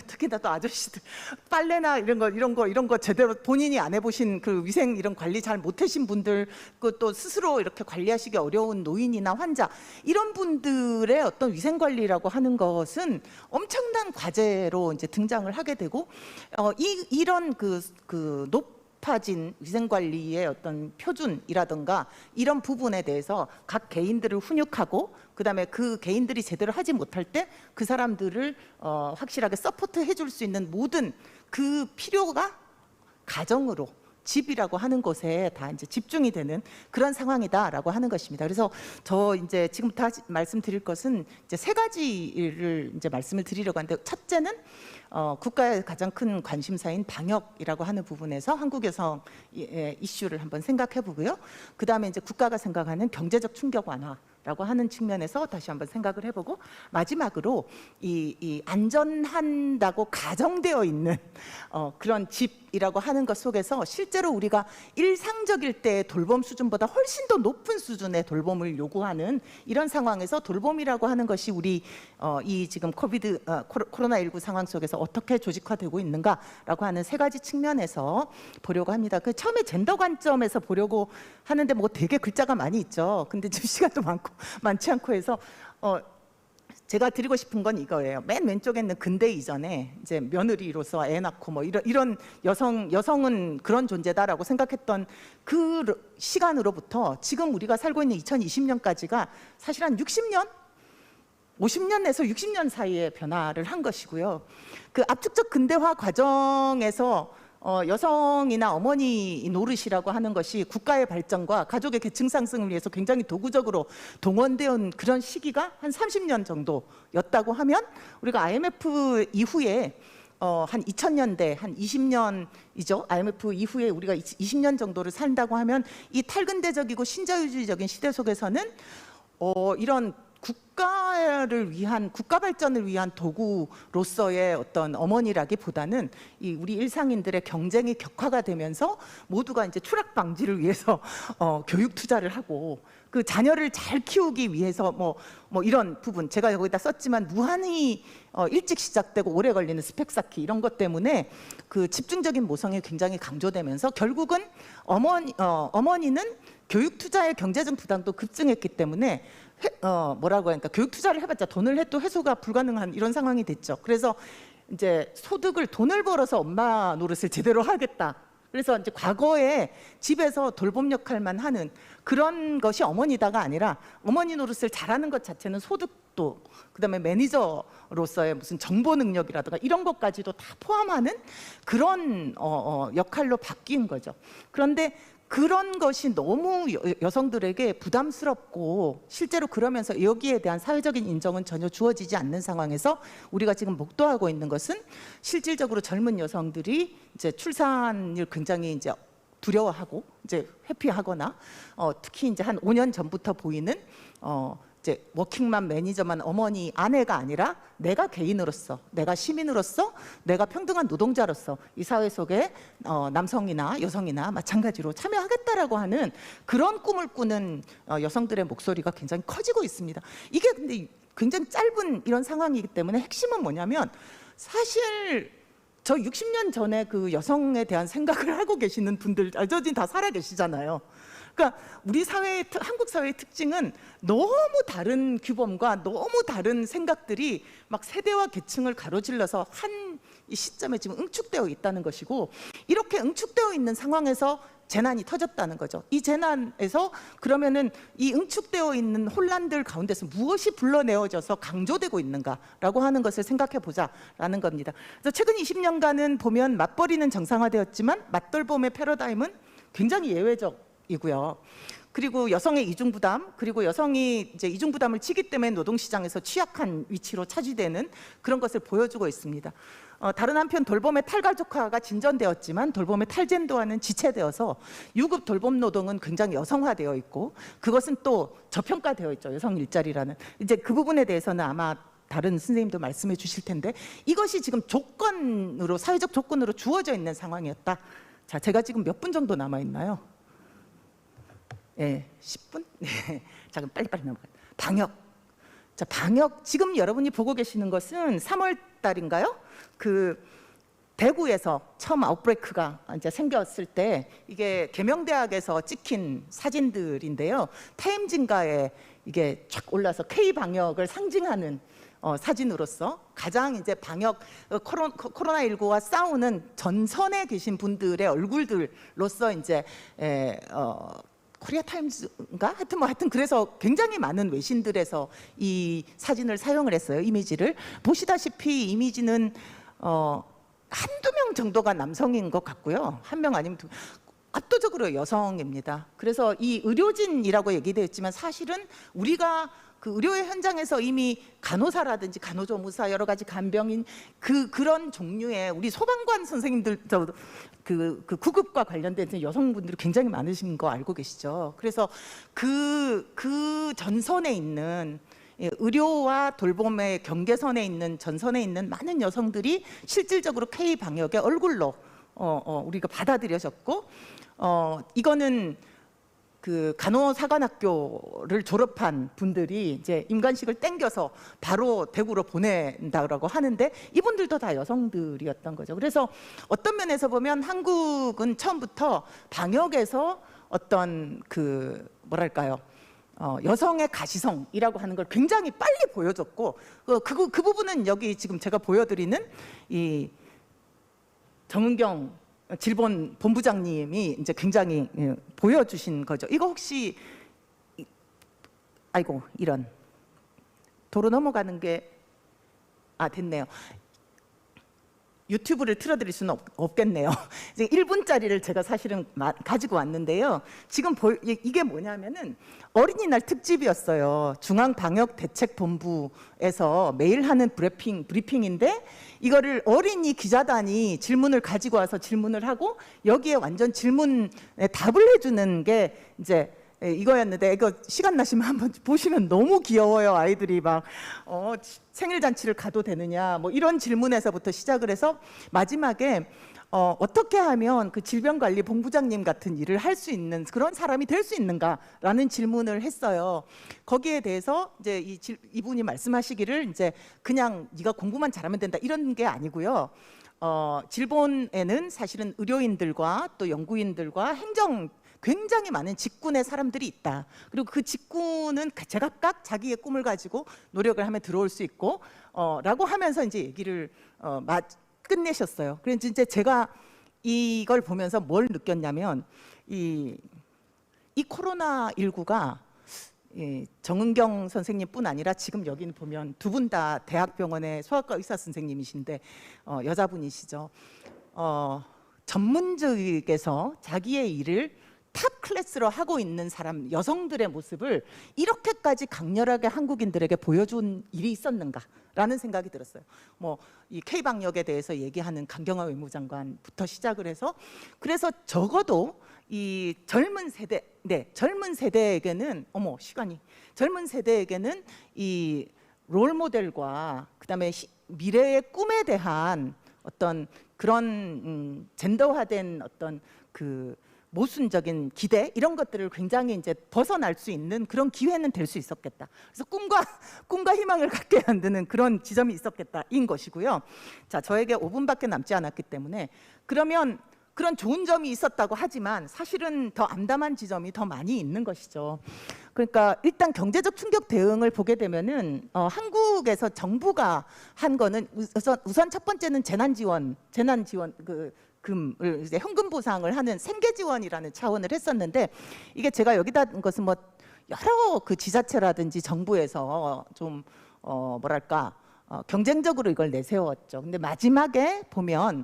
특히나 또 아저씨들 빨래나 이런 거 제대로 본인이 안 해보신 그 위생 이런 관리 잘 못하신 분들, 그 또 스스로 이렇게 관리하시기 어려운 노인이나 환자, 이런 분들의 어떤 위생 관리라고 하는 것은 엄청난 과제로 이제 등장을 하게 되고, 이런 높아진 위생관리의 어떤 표준이라든가 이런 부분에 대해서 각 개인들을 훈육하고, 그다음에 그 개인들이 제대로 하지 못할 때 그 사람들을 확실하게 서포트 해줄 수 있는 모든 그 필요가 가정으로, 집이라고 하는 곳에 다 이제 집중이 되는 그런 상황이다라고 하는 것입니다. 그래서 저 이제 지금부터 말씀드릴 것은 이제 세 가지를 이제 말씀을 드리려고 하는데, 첫째는 국가의 가장 큰 관심사인 방역이라고 하는 부분에서 한국 여성 이슈를 한번 생각해 보고요. 그 다음에 이제 국가가 생각하는 경제적 충격 완화라고 하는 측면에서 다시 한번 생각을 해보고, 마지막으로 이 안전한다고 가정되어 있는 그런 집이라고 하는 것 속에서 실제로 우리가 일상적일 때의 돌봄 수준보다 훨씬 더 높은 수준의 돌봄을 요구하는 이런 상황에서 돌봄이라고 하는 것이 우리 이 지금 코로나19 상황 속에서 어떻게 조직화되고 있는가라고 하는 세 가지 측면에서 보려고 합니다. 그 처음에 젠더 관점에서 보려고 하는데 뭐 되게 글자가 많이 있죠. 근데 지금 시간도 많지 않고 해서 제가 드리고 싶은 건 이거예요. 맨 왼쪽에 있는 근대 이전에 이제 며느리로서 애 낳고 뭐 이런 여성은 그런 존재다라고 생각했던 그 시간으로부터 지금 우리가 살고 있는 2020년까지가 사실 한 60년? 50년에서 60년 사이의 변화를 한 것이고요. 그 압축적 근대화 과정에서 여성이나 어머니 노릇이라고 하는 것이 국가의 발전과 가족의 계층 상승을 위해서 굉장히 도구적으로 동원되어 온 그런 시기가 한 30년 정도였다고 하면, 우리가 IMF 이후에 한 2000년대 한 20년이죠. IMF 이후에 우리가 20년 정도를 산다고 하면, 이 탈근대적이고 신자유주의적인 시대 속에서는 이런 국가를 위한 국가 발전을 위한 도구로서의 어떤 어머니라기보다는 이 우리 일상인들의 경쟁이 격화가 되면서 모두가 이제 추락 방지를 위해서 교육 투자를 하고 그 자녀를 잘 키우기 위해서 뭐 이런 부분 제가 여기다 썼지만 무한히 일찍 시작되고 오래 걸리는 스펙 쌓기 이런 것 때문에 그 집중적인 모성이 굉장히 강조되면서 결국은 어머니는 교육 투자의 경제적 부담도 급증했기 때문에 뭐라고 하니까 교육 투자를 해봤자 돈을 해도 회수가 불가능한 이런 상황이 됐죠. 그래서 이제 돈을 벌어서 엄마 노릇을 제대로 하겠다. 그래서 이제 과거에 집에서 돌봄 역할만 하는 그런 것이 어머니다가 아니라 어머니 노릇을 잘하는 것 자체는 소득도 그다음에 매니저로서의 무슨 정보 능력이라든가 이런 것까지도 다 포함하는 그런 역할로 바뀐 거죠. 그런데 그런 것이 너무 여성들에게 부담스럽고 실제로 그러면서 여기에 대한 사회적인 인정은 전혀 주어지지 않는 상황에서 우리가 지금 목도하고 있는 것은 실질적으로 젊은 여성들이 이제 출산을 굉장히 이제 두려워하고 이제 회피하거나 특히 이제 한 5년 전부터 보이는 이제 워킹맘 매니저만 어머니 아내가 아니라 내가 개인으로서 내가 시민으로서 내가 평등한 노동자로서 이 사회 속에 남성이나 여성이나 마찬가지로 참여하겠다라고 하는 그런 꿈을 꾸는 여성들의 목소리가 굉장히 커지고 있습니다. 이게 근데 굉장히 짧은 이런 상황이기 때문에 핵심은 뭐냐면 사실 저 60년 전에 그 여성에 대한 생각을 하고 계시는 분들 저진 다 살아 계시잖아요. 그러니까 우리 한국 사회의 특징은 너무 다른 규범과 너무 다른 생각들이 막 세대와 계층을 가로질러서 한 이 시점에 지금 응축되어 있다는 것이고 이렇게 응축되어 있는 상황에서 재난이 터졌다는 거죠. 이 재난에서 그러면은 이 응축되어 있는 혼란들 가운데서 무엇이 불러내어져서 강조되고 있는가라고 하는 것을 생각해 보자라는 겁니다. 그래서 최근 20년간은 보면 맞벌이는 정상화되었지만 맞돌봄의 패러다임은 굉장히 예외적이고요. 그리고 여성의 이중 부담, 그리고 여성이 이제 이중 부담을 지기 때문에 노동시장에서 취약한 위치로 차지되는 그런 것을 보여주고 있습니다. 다른 한편 돌봄의 탈가족화가 진전되었지만 돌봄의 탈젠도화는 지체되어서 유급 돌봄 노동은 굉장히 여성화되어 있고 그것은 또 저평가되어 있죠. 여성 일자리라는. 이제 그 부분에 대해서는 아마 다른 선생님도 말씀해 주실 텐데 이것이 지금 조건으로 사회적 조건으로 주어져 있는 상황이었다. 자, 제가 지금 몇 분 정도 남아 있나요? 네, 10분? 네. 자, 그럼 빨리빨리 넘어가요. 방역. 자, 방역 지금 여러분이 보고 계시는 것은 3월 달인가요? 그 대구에서 처음 아웃브레이크가 이제 생겼을 때 이게 계명대학에서 찍힌 사진들인데요. 타임진가에 이게 쫙 올라서 K 방역을 상징하는 사진으로서 가장 이제 방역 코로나19와 싸우는 전선에 계신 분들의 얼굴들로서 이제 코리아 타임즈인가 하여튼 그래서 굉장히 많은 외신들에서 이 사진을 사용을 했어요. 이미지를 보시다시피 이미지는 한두 명 정도가 남성인 것 같고요. 한 명 아니면 압도적으로 여성입니다. 그래서 이 의료진이라고 얘기되어 있지만 사실은 우리가 그 의료의 현장에서 이미 간호사라든지 간호조무사 여러 가지 간병인 그런 종류의 우리 소방관 선생님들 그 구급과 관련된 여성분들이 굉장히 많으신 거 알고 계시죠? 그래서 그 전선에 있는 의료와 돌봄의 경계선에 있는 전선에 있는 많은 여성들이 실질적으로 K 방역의 얼굴로 우리가 받아들여졌고 이거는 그 간호사관학교를 졸업한 분들이 이제 임관식을 땡겨서 바로 대구로 보낸다고 하는데 이분들도 다 여성들이었던 거죠. 그래서 어떤 면에서 보면 한국은 처음부터 방역에서 어떤 그 뭐랄까요? 여성의 가시성이라고 하는 걸 굉장히 빨리 보여줬고 그 부분은 여기 지금 제가 보여드리는 이 정은경 질본 본부장님이 이제 굉장히 보여주신 거죠. 이거 혹시 아이고 이런 도로 넘어가는 게 됐네요. 유튜브를 틀어드릴 수는 없겠네요. 이제 1분짜리를 제가 사실은 가지고 왔는데요. 지금 이게 뭐냐면은 어린이날 특집이었어요. 중앙방역대책본부에서 매일 하는 브리핑인데 이거를 어린이 기자단이 질문을 가지고 와서 질문을 하고 여기에 완전 질문에 답을 해주는 게 이제 예, 이거였는데 이거 시간 나시면 한번 보시면 너무 귀여워요. 아이들이 막 생일 잔치를 가도 되느냐 뭐 이런 질문에서부터 시작을 해서 마지막에 어떻게 하면 그 질병관리본부장님 같은 일을 할 수 있는 그런 사람이 될 수 있는가라는 질문을 했어요. 거기에 대해서 이제 이분이 말씀하시기를 이제 그냥 네가 공부만 잘하면 된다 이런 게 아니고요. 질본에는 사실은 의료인들과 또 연구인들과 행정 굉장히 많은 직군의 사람들이 있다. 그리고 그 직군은 제각각 자기의 꿈을 가지고 노력을 하면 들어올 수 있고 라고 하면서 이제 얘기를 끝내셨어요. 그래서 이제 제가 이걸 보면서 뭘 느꼈냐면 이 코로나19가 정은경 선생님뿐 아니라 지금 여기는 보면 두 분 다 대학병원의 소아과 의사 선생님이신데 여자분이시죠. 전문직에서 자기의 일을 탑 클래스로 하고 있는 사람 여성들의 모습을 이렇게까지 강렬하게 한국인들에게 보여준 일이 있었는가라는 생각이 들었어요. 뭐 이 K방역에 대해서 얘기하는 강경화 외무장관부터 시작을 해서 그래서 적어도 이 젊은 세대에게는 젊은 세대에게는 이 롤 모델과 그다음에 미래의 꿈에 대한 어떤 그런 젠더화된 어떤 그 모순적인 기대 이런 것들을 굉장히 이제 벗어날 수 있는 그런 기회는 될 수 있었겠다. 그래서 꿈과 희망을 갖게 만드는 그런 지점이 있었겠다인 것이고요. 자, 저에게 5분밖에 남지 않았기 때문에 그러면 그런 좋은 점이 있었다고 하지만 사실은 더 암담한 지점이 더 많이 있는 것이죠. 그러니까 일단 경제적 충격 대응을 보게 되면은 한국에서 정부가 한 거는 우선 첫 번째는 재난지원 금을 이제 현금 보상을 하는 생계 지원이라는 차원을 했었는데 이게 제가 여기다 한 것은 뭐 여러 그 지자체라든지 정부에서 좀 경쟁적으로 이걸 내세웠죠. 근데 마지막에 보면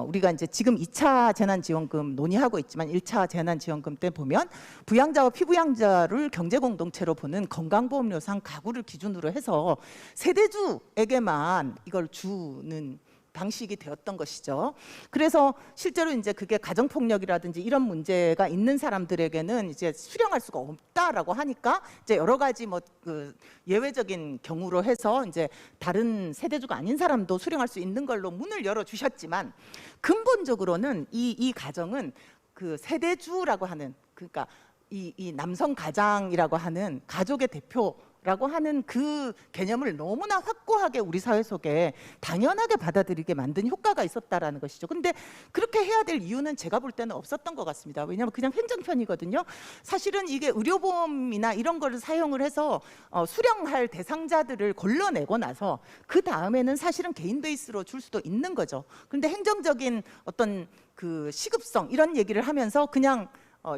우리가 이제 지금 2차 재난지원금 논의하고 있지만 1차 재난지원금 때 보면 부양자와 피부양자를 경제공동체로 보는 건강보험료상 가구를 기준으로 해서 세대주에게만 이걸 주는 방식이 되었던 것이죠. 그래서 실제로 이제 그게 가정폭력이라든지 이런 문제가 있는 사람들에게는 이제 수령할 수가 없다라고 하니까 이제 여러 가지 뭐 그 예외적인 경우로 해서 이제 다른 세대주가 아닌 사람도 수령할 수 있는 걸로 문을 열어 주셨지만 근본적으로는 이 가정은 그 세대주라고 하는 그러니까 이 남성 가장이라고 하는 가족의 대표라고 하는 그 개념을 너무나 확고하게 우리 사회 속에 당연하게 받아들이게 만든 효과가 있었다라는 것이죠. 근데 그렇게 해야 될 이유는 제가 볼 때는 없었던 것 같습니다. 왜냐하면 그냥 행정편이거든요. 사실은 이게 의료보험이나 이런 거를 사용을 해서 수령할 대상자들을 걸러내고 나서 그 다음에는 사실은 개인 베이스로 줄 수도 있는 거죠. 그런데 행정적인 어떤 그 시급성 이런 얘기를 하면서 그냥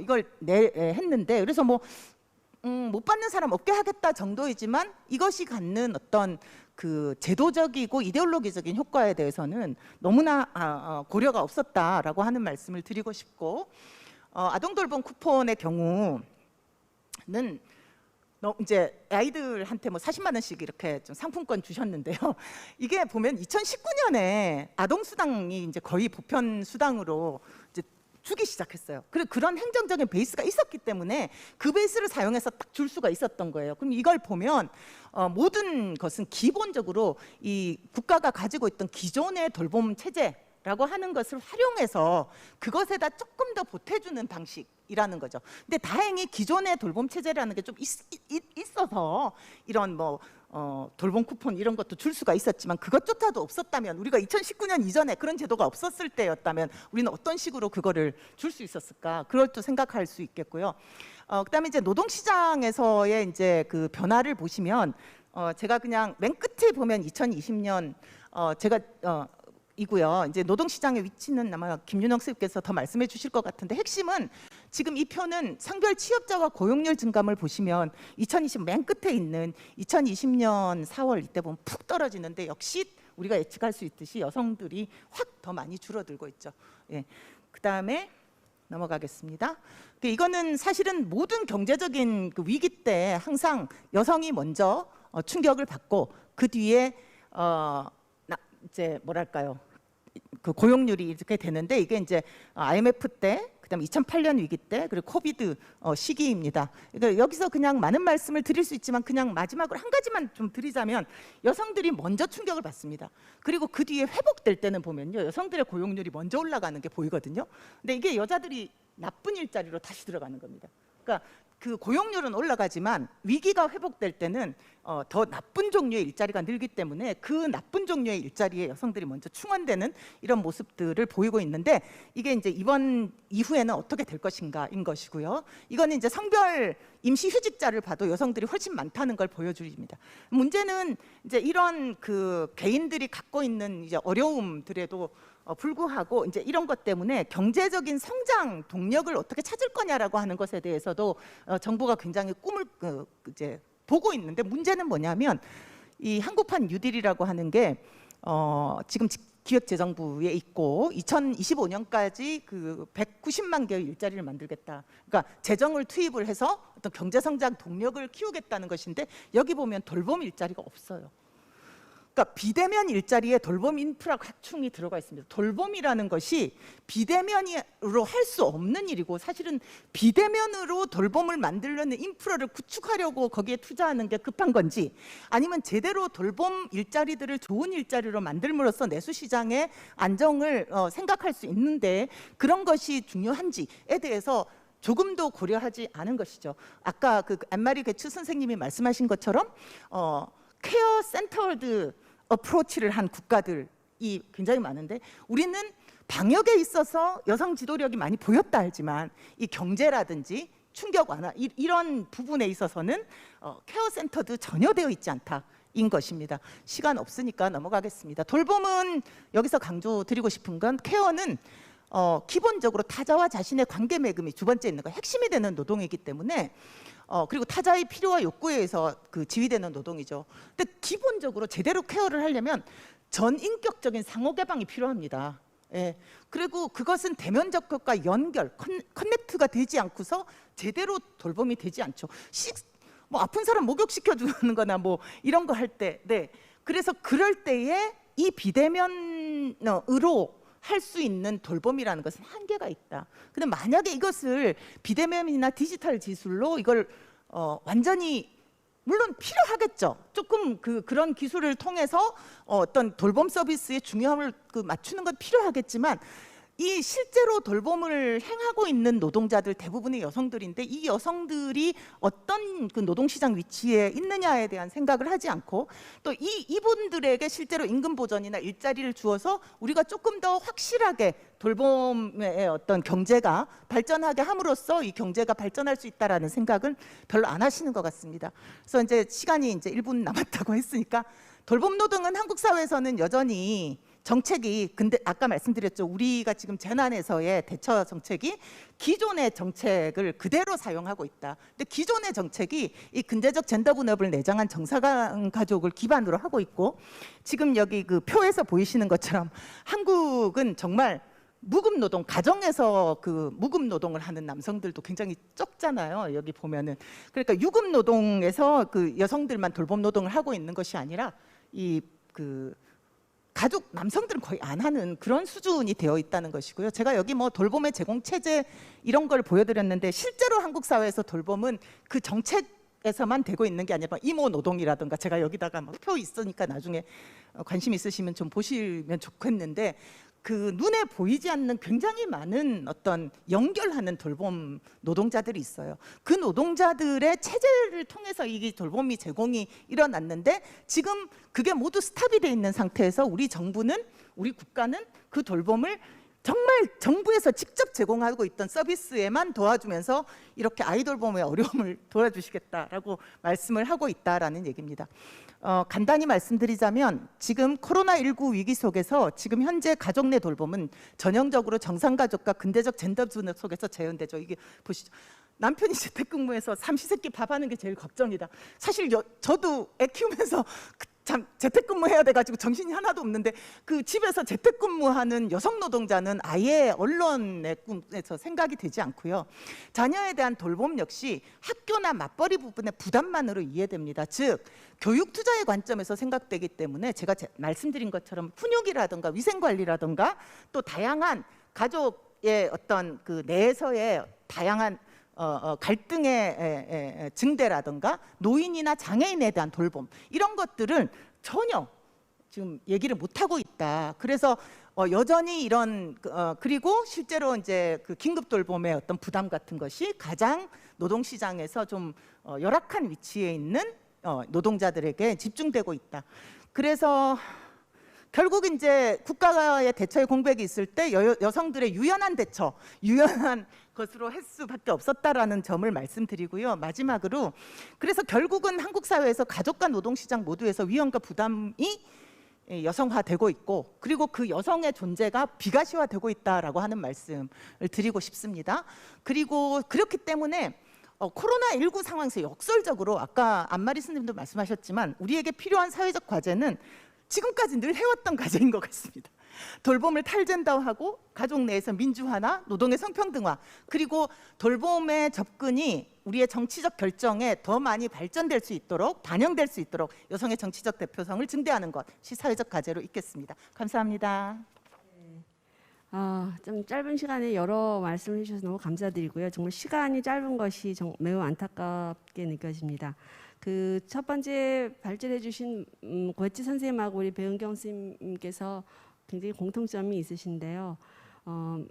이걸 했는데 그래서 뭐 못 받는 사람 없게 하겠다 정도이지만 이것이 갖는 어떤 그 제도적이고 이데올로기적인 효과에 대해서는 너무나 고려가 없었다라고 하는 말씀을 드리고 싶고 아동돌봄 쿠폰의 경우는 이제 아이들한테 뭐 40만 원씩 이렇게 좀 상품권 주셨는데요. 이게 보면 2019년에 아동수당이 이제 거의 보편 수당으로 이제 주기 시작했어요. 그런 행정적인 베이스가 있었기 때문에 그 베이스를 사용해서 딱 줄 수가 있었던 거예요. 그럼 이걸 보면 모든 것은 기본적으로 이 국가가 가지고 있던 기존의 돌봄 체제라고 하는 것을 활용해서 그것에다 조금 더 보태주는 방식이라는 거죠. 근데 다행히 기존의 돌봄 체제라는 게 좀 있어서 이런 뭐 돌봄 쿠폰 이런 것도 줄 수가 있었지만 그것조차도 없었다면 우리가 2019년 이전에 그런 제도가 없었을 때였다면 우리는 어떤 식으로 그거를 줄 수 있었을까? 그걸 또 생각할 수 있겠고요. 그다음에 이제 노동시장에서의 이제 그 변화를 보시면 제가 그냥 맨 끝에 보면 2020년 제가 이고요. 이제 노동시장의 위치는 아마 김윤영 선생님께서 더 말씀해 주실 것 같은데 핵심은 지금 이 표는 성별 취업자와 고용률 증감을 보시면 2020 맨 끝에 있는 2020년 4월 이때 보면 푹 떨어지는데 역시 우리가 예측할 수 있듯이 여성들이 확 더 많이 줄어들고 있죠. 예. 그다음에 넘어가겠습니다. 이거는 사실은 모든 경제적인 그 위기 때 항상 여성이 먼저 충격을 받고 그 뒤에 이제 뭐랄까요? 그 고용률이 이렇게 되는데 이게 이제 IMF 때 그다음에 2008년 위기 때 그리고 코비드 시기입니다. 그러니까 여기서 그냥 많은 말씀을 드릴 수 있지만 그냥 마지막으로 한 가지만 좀 드리자면 여성들이 먼저 충격을 받습니다. 그리고 그 뒤에 회복될 때는 보면요 여성들의 고용률이 먼저 올라가는 게 보이거든요. 근데 이게 여자들이 나쁜 일자리로 다시 들어가는 겁니다. 그러니까 그 고용률은 올라가지만 위기가 회복될 때는 더 나쁜 종류의 일자리가 늘기 때문에 그 나쁜 종류의 일자리에 여성들이 먼저 충원되는 이런 모습들을 보이고 있는데 이게 이제 이번 이후에는 어떻게 될 것인가인 것이고요. 이거는 이제 성별 임시휴직자를 봐도 여성들이 훨씬 많다는 걸 보여줍니다. 문제는 이제 이런 그 개인들이 갖고 있는 이제 어려움들에도 불구하고 이제 이런 것 때문에 경제적인 성장 동력을 어떻게 찾을 거냐라고 하는 것에 대해서도 정부가 굉장히 꿈을 이제 보고 있는데 문제는 뭐냐면 이 한국판 뉴딜이라고 하는 게 지금 기획재정부에 있고 2025년까지 그 190만 개의 일자리를 만들겠다. 그러니까 재정을 투입을 해서 어떤 경제 성장 동력을 키우겠다는 것인데 여기 보면 돌봄 일자리가 없어요. 그러니까 비대면 일자리에 돌봄 인프라 확충이 들어가 있습니다. 돌봄이라는 것이 비대면으로 할 수 없는 일이고 사실은 비대면으로 돌봄을 만들려는 인프라를 구축하려고 거기에 투자하는 게 급한 건지 아니면 제대로 돌봄 일자리들을 좋은 일자리로 만들므로써 내수시장의 안정을 생각할 수 있는데 그런 것이 중요한지에 대해서 조금도 고려하지 않은 것이죠. 아까 그 안마리 개추 선생님이 말씀하신 것처럼 케어 센터드 어프로치를 한 국가들이 굉장히 많은데 우리는 방역에 있어서 여성 지도력이 많이 보였다 하지만 이 경제라든지 충격 완화 이런 부분에 있어서는 케어 센터도 전혀 되어 있지 않다인 것입니다. 시간 없으니까 넘어가겠습니다. 돌봄은 여기서 강조드리고 싶은 건 케어는 기본적으로 타자와 자신의 관계 맺음이 두 번째 있는 거 핵심이 되는 노동이기 때문에 그리고 타자의 필요와 욕구에 의해서 그 지휘되는 노동이죠. 근데 기본적으로 제대로 케어를 하려면 전인격적인 상호 개방이 필요합니다. 예. 그리고 그것은 대면 접촉과 연결, 커넥트가 되지 않고서 제대로 돌봄이 되지 않죠. 뭐 아픈 사람 목욕시켜 주는 거나 뭐 이런 거 할 때, 네. 그래서 그럴 때에 이 비대면으로 할 수 있는 돌봄이라는 것은 한계가 있다. 근데 만약에 이것을 비대면이나 디지털 기술로 이걸 완전히 물론 필요하겠죠. 조금 그런 기술을 통해서 어떤 돌봄 서비스의 중요함을 맞추는 건 필요하겠지만 이 실제로 돌봄을 행하고 있는 노동자들 대부분의 여성들인데 이 여성들이 어떤 그 노동시장 위치에 있느냐에 대한 생각을 하지 않고 또 이분들에게 실제로 임금 보전이나 일자리를 주어서 우리가 조금 더 확실하게 돌봄의 어떤 경제가 발전하게 함으로써 이 경제가 발전할 수 있다라는 생각은 별로 안 하시는 것 같습니다. 그래서 이제 시간이 이제 1분 남았다고 했으니까 돌봄 노동은 한국 사회에서는 여전히 정책이 근데 아까 말씀드렸죠. 우리가 지금 재난에서의 대처 정책이 기존의 정책을 그대로 사용하고 있다. 근데 기존의 정책이 이 근대적 젠더 분업을 내장한 정사각 가족을 기반으로 하고 있고 지금 여기 그 표에서 보이시는 것처럼 한국은 정말 무급 노동, 가정에서 그 무급 노동을 하는 남성들도 굉장히 적잖아요. 여기 보면은 그러니까 유급 노동에서 그 여성들만 돌봄 노동을 하고 있는 것이 아니라 이 그 가족 남성들은 거의 안 하는 그런 수준이 되어 있다는 것이고요. 제가 여기 뭐 돌봄의 제공 체제 이런 걸 보여드렸는데 실제로 한국 사회에서 돌봄은 그 정책에서만 되고 있는 게 아니라 이모 노동이라든가 제가 여기다가 뭐 표 있으니까 나중에 관심 있으시면 좀 보시면 좋겠는데 그 눈에 보이지 않는 굉장히 많은 어떤 연결하는 돌봄 노동자들이 있어요. 그 노동자들의 체제를 통해서 이 돌봄이 제공이 일어났는데 지금 그게 모두 스탑이 돼 있는 상태에서 우리 정부는 우리 국가는 그 돌봄을 정말 정부에서 직접 제공하고 있던 서비스에만 도와주면서 이렇게 아이돌봄의 어려움을 도와주시겠다라고 말씀을 하고 있다라는 얘기입니다. 간단히 말씀드리자면 지금 코로나19 위기 속에서 지금 현재 가족 내 돌봄은 전형적으로 정상가족과 근대적 젠더 분업 속에서 재현되죠. 이게 보시죠. 남편이 재택근무해서 삼시세끼 밥하는 게 제일 걱정이다. 사실 저도 애 키우면서 참 재택근무해야 돼가지고 정신이 하나도 없는데 그 집에서 재택근무하는 여성 노동자는 아예 언론의 꿈에서 생각이 되지 않고요. 자녀에 대한 돌봄 역시 학교나 맞벌이 부분의 부담만으로 이해됩니다. 즉 교육 투자의 관점에서 생각되기 때문에 제가 말씀드린 것처럼 훈육이라든가 위생관리라든가 또 다양한 가족 가족의 어떤 그 내에서의 다양한 갈등의 증대라든가 노인이나 장애인에 대한 돌봄 이런 것들은 전혀 지금 얘기를 못 하고 있다. 그래서 여전히 이런 그리고 실제로 이제 그 긴급 돌봄의 어떤 부담 같은 것이 가장 노동 시장에서 좀 열악한 위치에 있는 노동자들에게 집중되고 있다. 그래서 결국 이제 국가의 대처의 공백이 있을 때 여성들의 유연한 대처, 유연한 것으로 할 수밖에 없었다라는 점을 말씀드리고요. 마지막으로 그래서 결국은 한국 사회에서 가족과 노동시장 모두에서 위험과 부담이 여성화되고 있고 그리고 그 여성의 존재가 비가시화되고 있다라고 하는 말씀을 드리고 싶습니다. 그리고 그렇기 때문에 코로나19 상황에서 역설적으로 아까 안마리 스님도 말씀하셨지만 우리에게 필요한 사회적 과제는 지금까지 늘 해왔던 과제인 것 같습니다. 돌봄을 탈젠더하고 가족 내에서 민주화나 노동의 성평등화 그리고 돌봄의 접근이 우리의 정치적 결정에 더 많이 발전될 수 있도록 반영될 수 있도록 여성의 정치적 대표성을 증대하는 것이 사회적 과제로 있겠습니다. 감사합니다. 좀 짧은 시간에 여러 말씀을 해주셔서 너무 감사드리고요. 정말 시간이 짧은 것이 매우 안타깝게 느껴집니다. 그 첫 번째 발제해 주신 고혜지 선생님하고 우리 배은경 선생님께서 굉장히 공통점이 있으신데요.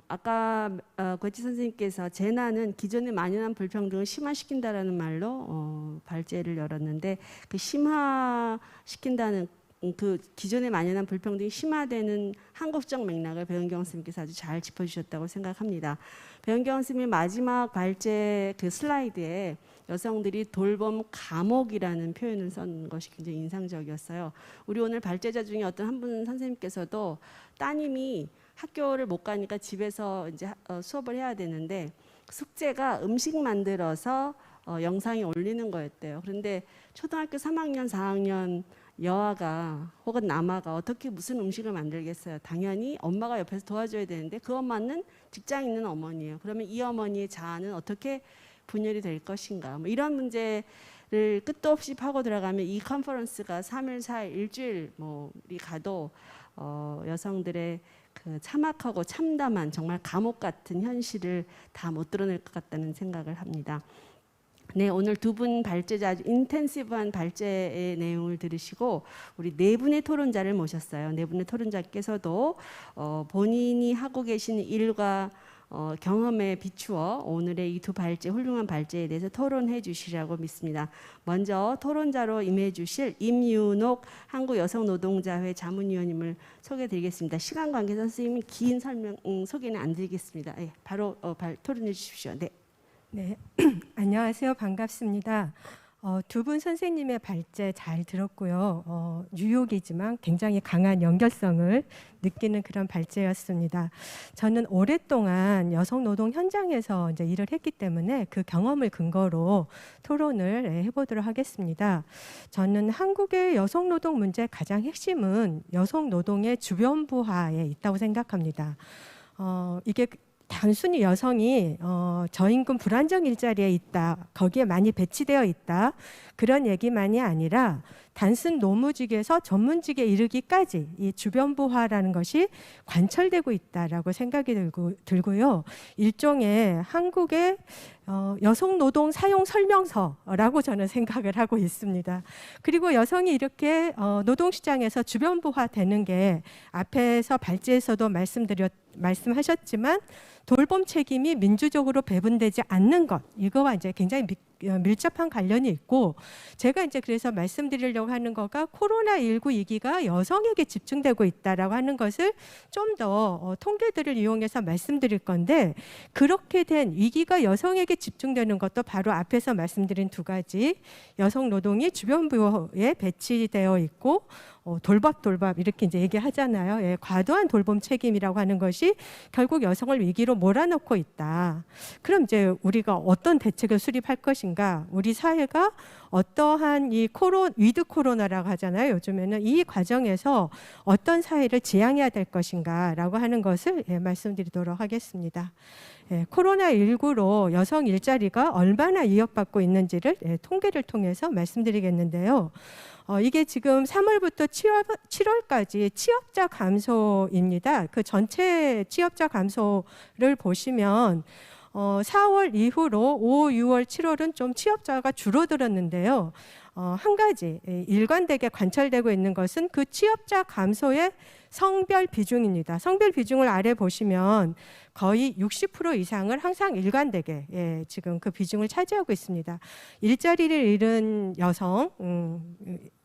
아까 고혜지 선생님께서 재난은 기존의 만연한 불평등을 심화시킨다라는 말로 발제를 열었는데 그 심화시킨다는 그 기존에 만연한 불평등이 심화되는 한국적 맥락을 배은경 선생님께서 아주 잘 짚어주셨다고 생각합니다. 배은경 선생님의 마지막 발제 그 슬라이드에 여성들이 돌봄 감옥이라는 표현을 쓴 것이 굉장히 인상적이었어요. 우리 오늘 발제자 중에 어떤 한 분 선생님께서도 따님이 학교를 못 가니까 집에서 이제 수업을 해야 되는데 숙제가 음식 만들어서 영상에 올리는 거였대요. 그런데 초등학교 3학년, 4학년 여아가 혹은 남아가 어떻게 무슨 음식을 만들겠어요. 당연히 엄마가 옆에서 도와줘야 되는데 그 엄마는 직장 있는 어머니예요. 그러면 이 어머니의 자아는 어떻게 분열이 될 것인가. 뭐 이런 문제를 끝도 없이 파고 들어가면 이 컨퍼런스가 3일, 4일, 일주일이 가도 여성들의 그 참악하고 참담한 정말 감옥 같은 현실을 다 못 드러낼 것 같다는 생각을 합니다. 네, 오늘 두 분 발제자 아주 인텐시브한 발제의 내용을 들으시고 우리 네 분의 토론자를 모셨어요. 네 분의 토론자께서도 본인이 하고 계신 일과 경험에 비추어 오늘의 이 두 발제, 훌륭한 발제에 대해서 토론해 주시라고 믿습니다. 먼저 토론자로 임해 주실 임윤옥 한국여성노동자회 자문위원님을 소개해 드리겠습니다. 시간 관계상 선생님은 긴 소개는 안 드리겠습니다. 네, 바로 토론해 주십시오. 네. 네, 안녕하세요. 반갑습니다. 두 분 선생님의 발제 잘 들었고요. 뉴욕이지만 굉장히 강한 연결성을 느끼는 그런 발제였습니다. 저는 오랫동안 여성 노동 현장에서 이제 일을 했기 때문에 그 경험을 근거로 토론을 해보도록 하겠습니다. 저는 한국의 여성 노동 문제의 가장 핵심은 여성 노동의 주변부하에 있다고 생각합니다. 이게 단순히 여성이 저임금 불안정 일자리에 있다, 거기에 많이 배치되어 있다, 그런 얘기만이 아니라 단순 노무직에서 전문직에 이르기까지 이 주변부화라는 것이 관철되고 있다라고 생각이 들고요. 일종의 한국의 여성 노동 사용 설명서라고 저는 생각을 하고 있습니다. 그리고 여성이 이렇게 노동시장에서 주변부화 되는 게 앞에서 발제에서도 말씀하셨지만 돌봄 책임이 민주적으로 배분되지 않는 것, 이거와 이제 굉장히 밀접한 관련이 있고, 제가 이제 그래서 말씀드리려고 하는 거가 코로나19 위기가 여성에게 집중되고 있다라고 하는 것을 좀 더 통계들을 이용해서 말씀드릴 건데, 그렇게 된 위기가 여성에게 집중되는 것도 바로 앞에서 말씀드린 두 가지, 여성 노동이 주변부에 배치되어 있고 돌밥 이렇게 이제 얘기하잖아요. 예, 과도한 돌봄 책임이라고 하는 것이 결국 여성을 위기로 몰아넣고 있다. 그럼 이제 우리가 어떤 대책을 수립할 것인가? 우리 사회가 어떠한 이 위드 코로나라고 하잖아요. 요즘에는 이 과정에서 어떤 사회를 지향해야 될 것인가라고 하는 것을 말씀드리도록 하겠습니다. 코로나19로 여성 일자리가 얼마나 위협받고 있는지를 통계를 통해서 말씀드리겠는데요. 이게 지금 3월부터 7월까지 취업자 감소입니다. 그 전체 취업자 감소를 보시면 4월 이후로 5, 6월, 7월은 좀 취업자가 줄어들었는데요. 한 가지 일관되게 관찰되고 있는 것은 그 취업자 감소의 성별 비중입니다. 성별 비중을 아래 보시면 거의 60% 이상을 항상 일관되게 지금 그 비중을 차지하고 있습니다. 일자리를 잃은 여성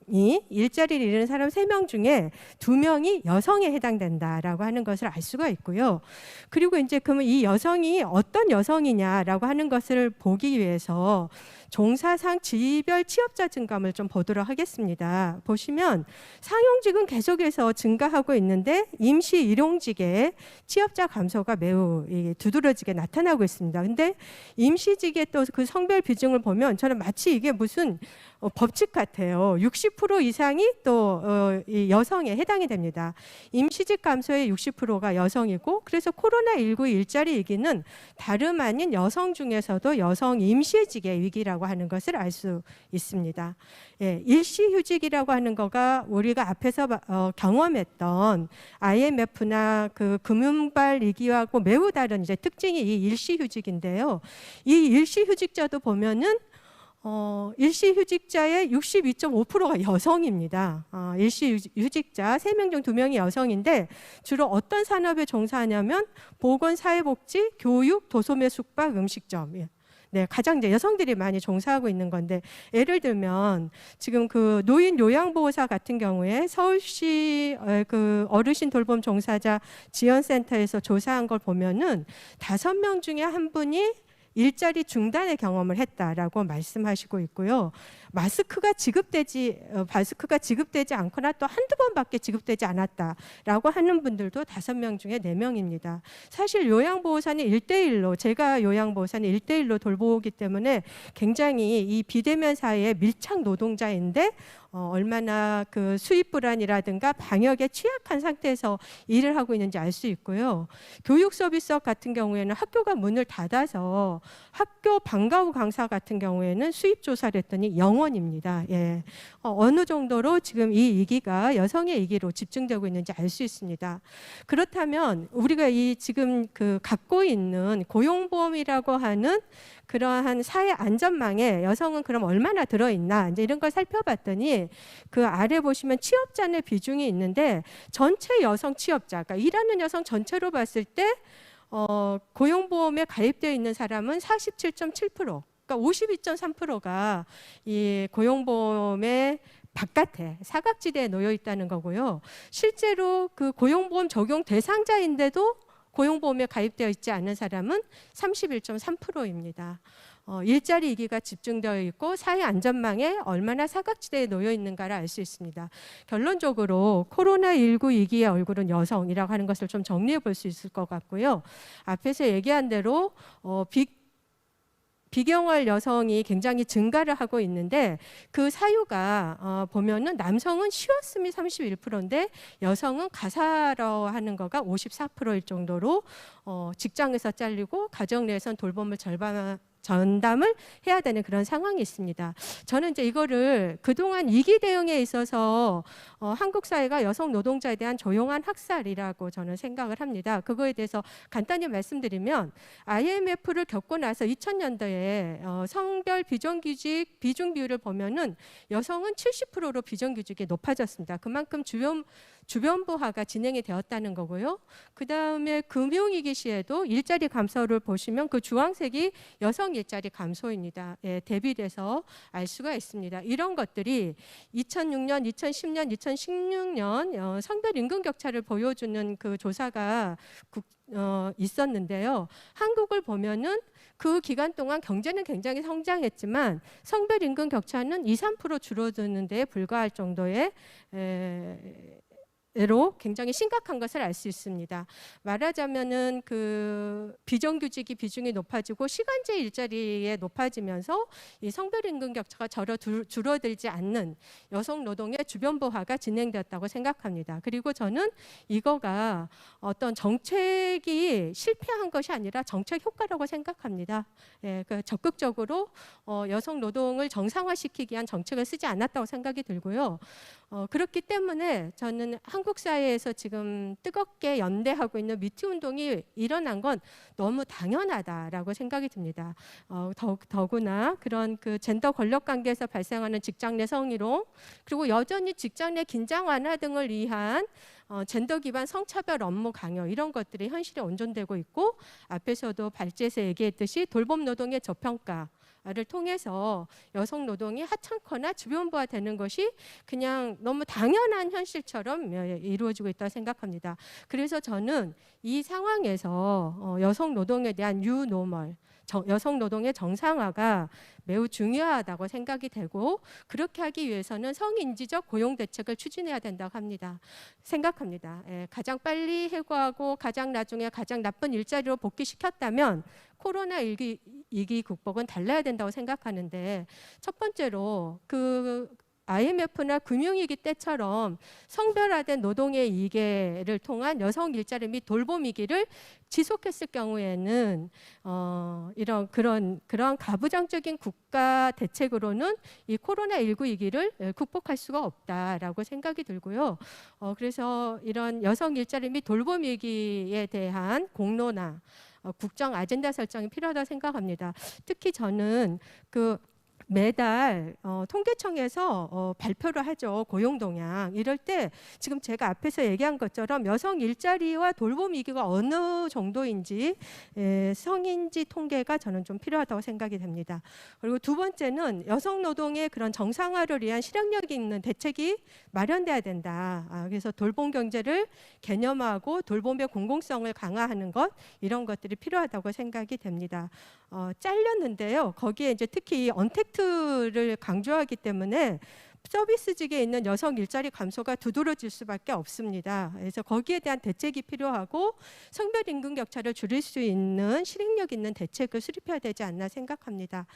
일자리를 잃은 사람 3명 중에 2명이 여성에 해당된다라고 하는 것을 알 수가 있고요. 그리고 이제 그러면 이 여성이 어떤 여성이냐라고 하는 것을 보기 위해서 종사상 지별 취업자 증감을 좀 보도록 하겠습니다. 보시면 상용직은 계속해서 증가하고 있는데 임시 일용직의 취업자 감소가 매우 두드러지게 나타나고 있습니다. 근데 임시직의 또 그 성별 비중을 보면 저는 마치 이게 무슨 법칙 같아요. 60% 이상이 또 여성에 해당이 됩니다. 임시직 감소의 60%가 여성이고, 그래서 코로나19 일자리 위기는 다름 아닌 여성 중에서도 여성 임시직의 위기라고 하는 것을 알 수 있습니다. 일시휴직이라고 하는 거가 우리가 앞에서 경험했던 IMF나 그 금융발 위기하고 매우 다른 이제 특징이 이 일시휴직인데요. 이 일시휴직자도 보면은 일시휴직자의 62.5%가 여성입니다. 일시휴직자 3명 중 2명이 여성인데 주로 어떤 산업에 종사하냐면 보건사회복지, 교육, 도소매, 숙박, 음식점. 가장 이제 여성들이 많이 종사하고 있는 건데, 예를 들면 지금 그 노인 요양보호사 같은 경우에 서울시 그 어르신 돌봄 종사자 지원센터에서 조사한 걸 보면은 5명 중에 한 분이 일자리 중단의 경험을 했다라고 말씀하시고 있고요. 마스크가 지급되지 않거나 또 한두 번밖에 지급되지 않았다라고 하는 분들도 5명 중에 4명입니다. 사실 요양보호사는 1대1로, 제가 요양보호사는 1대1로 돌보기 때문에 굉장히 이 비대면 사회의 밀착 노동자인데 얼마나 그 수입 불안이라든가 방역에 취약한 상태에서 일을 하고 있는지 알 수 있고요. 교육 서비스업 같은 경우에는 학교가 문을 닫아서 학교 방과 후 강사 같은 경우에는 수입 조사를 했더니 0원입니다. 어느 정도로 지금 이 위기가 여성의 위기로 집중되고 있는지 알 수 있습니다. 그렇다면 우리가 이 지금 그 갖고 있는 고용보험이라고 하는 그러한 사회 안전망에 여성은 그럼 얼마나 들어있나, 이제 이런 걸 살펴봤더니 그 아래 보시면 취업자 의 비중이 있는데 전체 여성 취업자, 그러니까 일하는 여성 전체로 봤을 때 고용보험에 가입되어 있는 사람은 47.7%, 그러니까 52.3%가 이 고용보험의 바깥에 사각지대에 놓여 있다는 거고요. 실제로 그 고용보험 적용 대상자인데도 고용보험에 가입되어 있지 않은 사람은 31.3%입니다. 일자리 위기가 집중되어 있고 사회 안전망에 얼마나 사각지대에 놓여 있는가를 알 수 있습니다. 결론적으로 코로나19 위기의 얼굴은 여성이라고 하는 것을 좀 정리해 볼 수 있을 것 같고요. 앞에서 얘기한 대로 비경월 여성이 굉장히 증가를 하고 있는데 그 사유가 보면은 남성은 쉬었음이 31%인데 여성은 가사로 하는 거가 54%일 정도로 직장에서 잘리고 가정 내에선 돌봄을 전담을 해야 되는 그런 상황이 있습니다. 저는 이제 이거를 그동안 위기 대응에 있어서 한국 사회가 여성 노동자에 대한 조용한 학살이라고 저는 생각을 합니다. 그거에 대해서 간단히 말씀드리면 IMF를 겪고 나서 2000년도에 성별 비정규직 비중 비율을 보면은 여성은 70%로 비정규직이 높아졌습니다. 그만큼 주변부화가 진행이 되었다는 거고요. 그 다음에 금융위기 시에도 일자리 감소를 보시면 그 주황색이 여성 일자리 감소입니다. 대비돼서 알 수가 있습니다. 이런 것들이 2006년, 2010년, 2016년 성별 임금 격차를 보여주는 그 조사가 있었는데요. 한국을 보면은 그 기간 동안 경제는 굉장히 성장했지만 성별 임금 격차는 2, 3% 줄어드는 데 불과할 정도의 로 굉장히 심각한 것을 알 수 있습니다. 말하자면은 그 비정규직이 비중이 높아지고 시간제 일자리에 높아지면서 이 성별 임금 격차가 전혀 줄어들지 않는 여성 노동의 주변부화가 진행되었다고 생각합니다. 그리고 저는 이거가 어떤 정책이 실패한 것이 아니라 정책 효과라고 생각합니다. 예, 그 적극적으로 여성 노동을 정상화시키기 위한 정책을 쓰지 않았다고 생각이 들고요. 그렇기 때문에 저는 한국 사회에서 지금 뜨겁게 연대하고 있는 미투 운동이 일어난 건 너무 당연하다라고 생각이 듭니다. 더구나 그런 그 젠더 권력 관계에서 발생하는 직장 내 성희롱, 그리고 여전히 직장 내 긴장 완화 등을 위한 젠더 기반 성차별 업무 강요, 이런 것들이 현실에 온전되고 있고, 앞에서도 발제에서 얘기했듯이 돌봄 노동의 저평가를 통해서 여성 노동이 하찮거나 주변부화되는 것이 그냥 너무 당연한 현실처럼 이루어지고 있다고 생각합니다. 그래서 저는 이 상황에서 여성 노동에 대한 뉴노멀, 여성 노동의 정상화가 매우 중요하다고 생각이 되고, 그렇게 하기 위해서는 성인지적 고용 대책을 추진해야 된다고 생각합니다. 예, 가장 빨리 해고하고 가장 나중에 가장 나쁜 일자리로 복귀시켰다면 코로나 위기 극복은 달라야 된다고 생각하는데, 첫 번째로 그 IMF나 금융위기 때처럼 성별화된 노동의 이계를 통한 여성 일자리 및 돌봄 위기를 지속했을 경우에는 그런 가부장적인 국가 대책으로는 이 코로나19 위기를 극복할 수가 없다라고 생각이 들고요. 그래서 이런 여성 일자리 및 돌봄 위기에 대한 공론화, 국정 아젠다 설정이 필요하다고 생각합니다. 특히 저는 매달 통계청에서 발표를 하죠. 고용 동향. 이럴 때 지금 제가 앞에서 얘기한 것처럼 여성 일자리와 돌봄 위기가 어느 정도인지 성인지 통계가 저는 좀 필요하다고 생각이 됩니다. 그리고 두 번째는 여성 노동의 그런 정상화를 위한 실행력 있는 대책이 마련돼야 된다. 그래서 돌봄 경제를 개념화하고 돌봄의 공공성을 강화하는 것, 이런 것들이 필요하다고 생각이 됩니다. 잘렸는데요. 거기에 이제 특히 언택트를 강조하기 때문에 서비스직에 있는 여성 일자리 감소가 두드러질 수밖에 없습니다. 그래서 거기에 대한 대책이 필요하고 성별 임금 격차를 줄일 수 있는 실행력 있는 대책을 수립해야 되지 않나 생각합니다.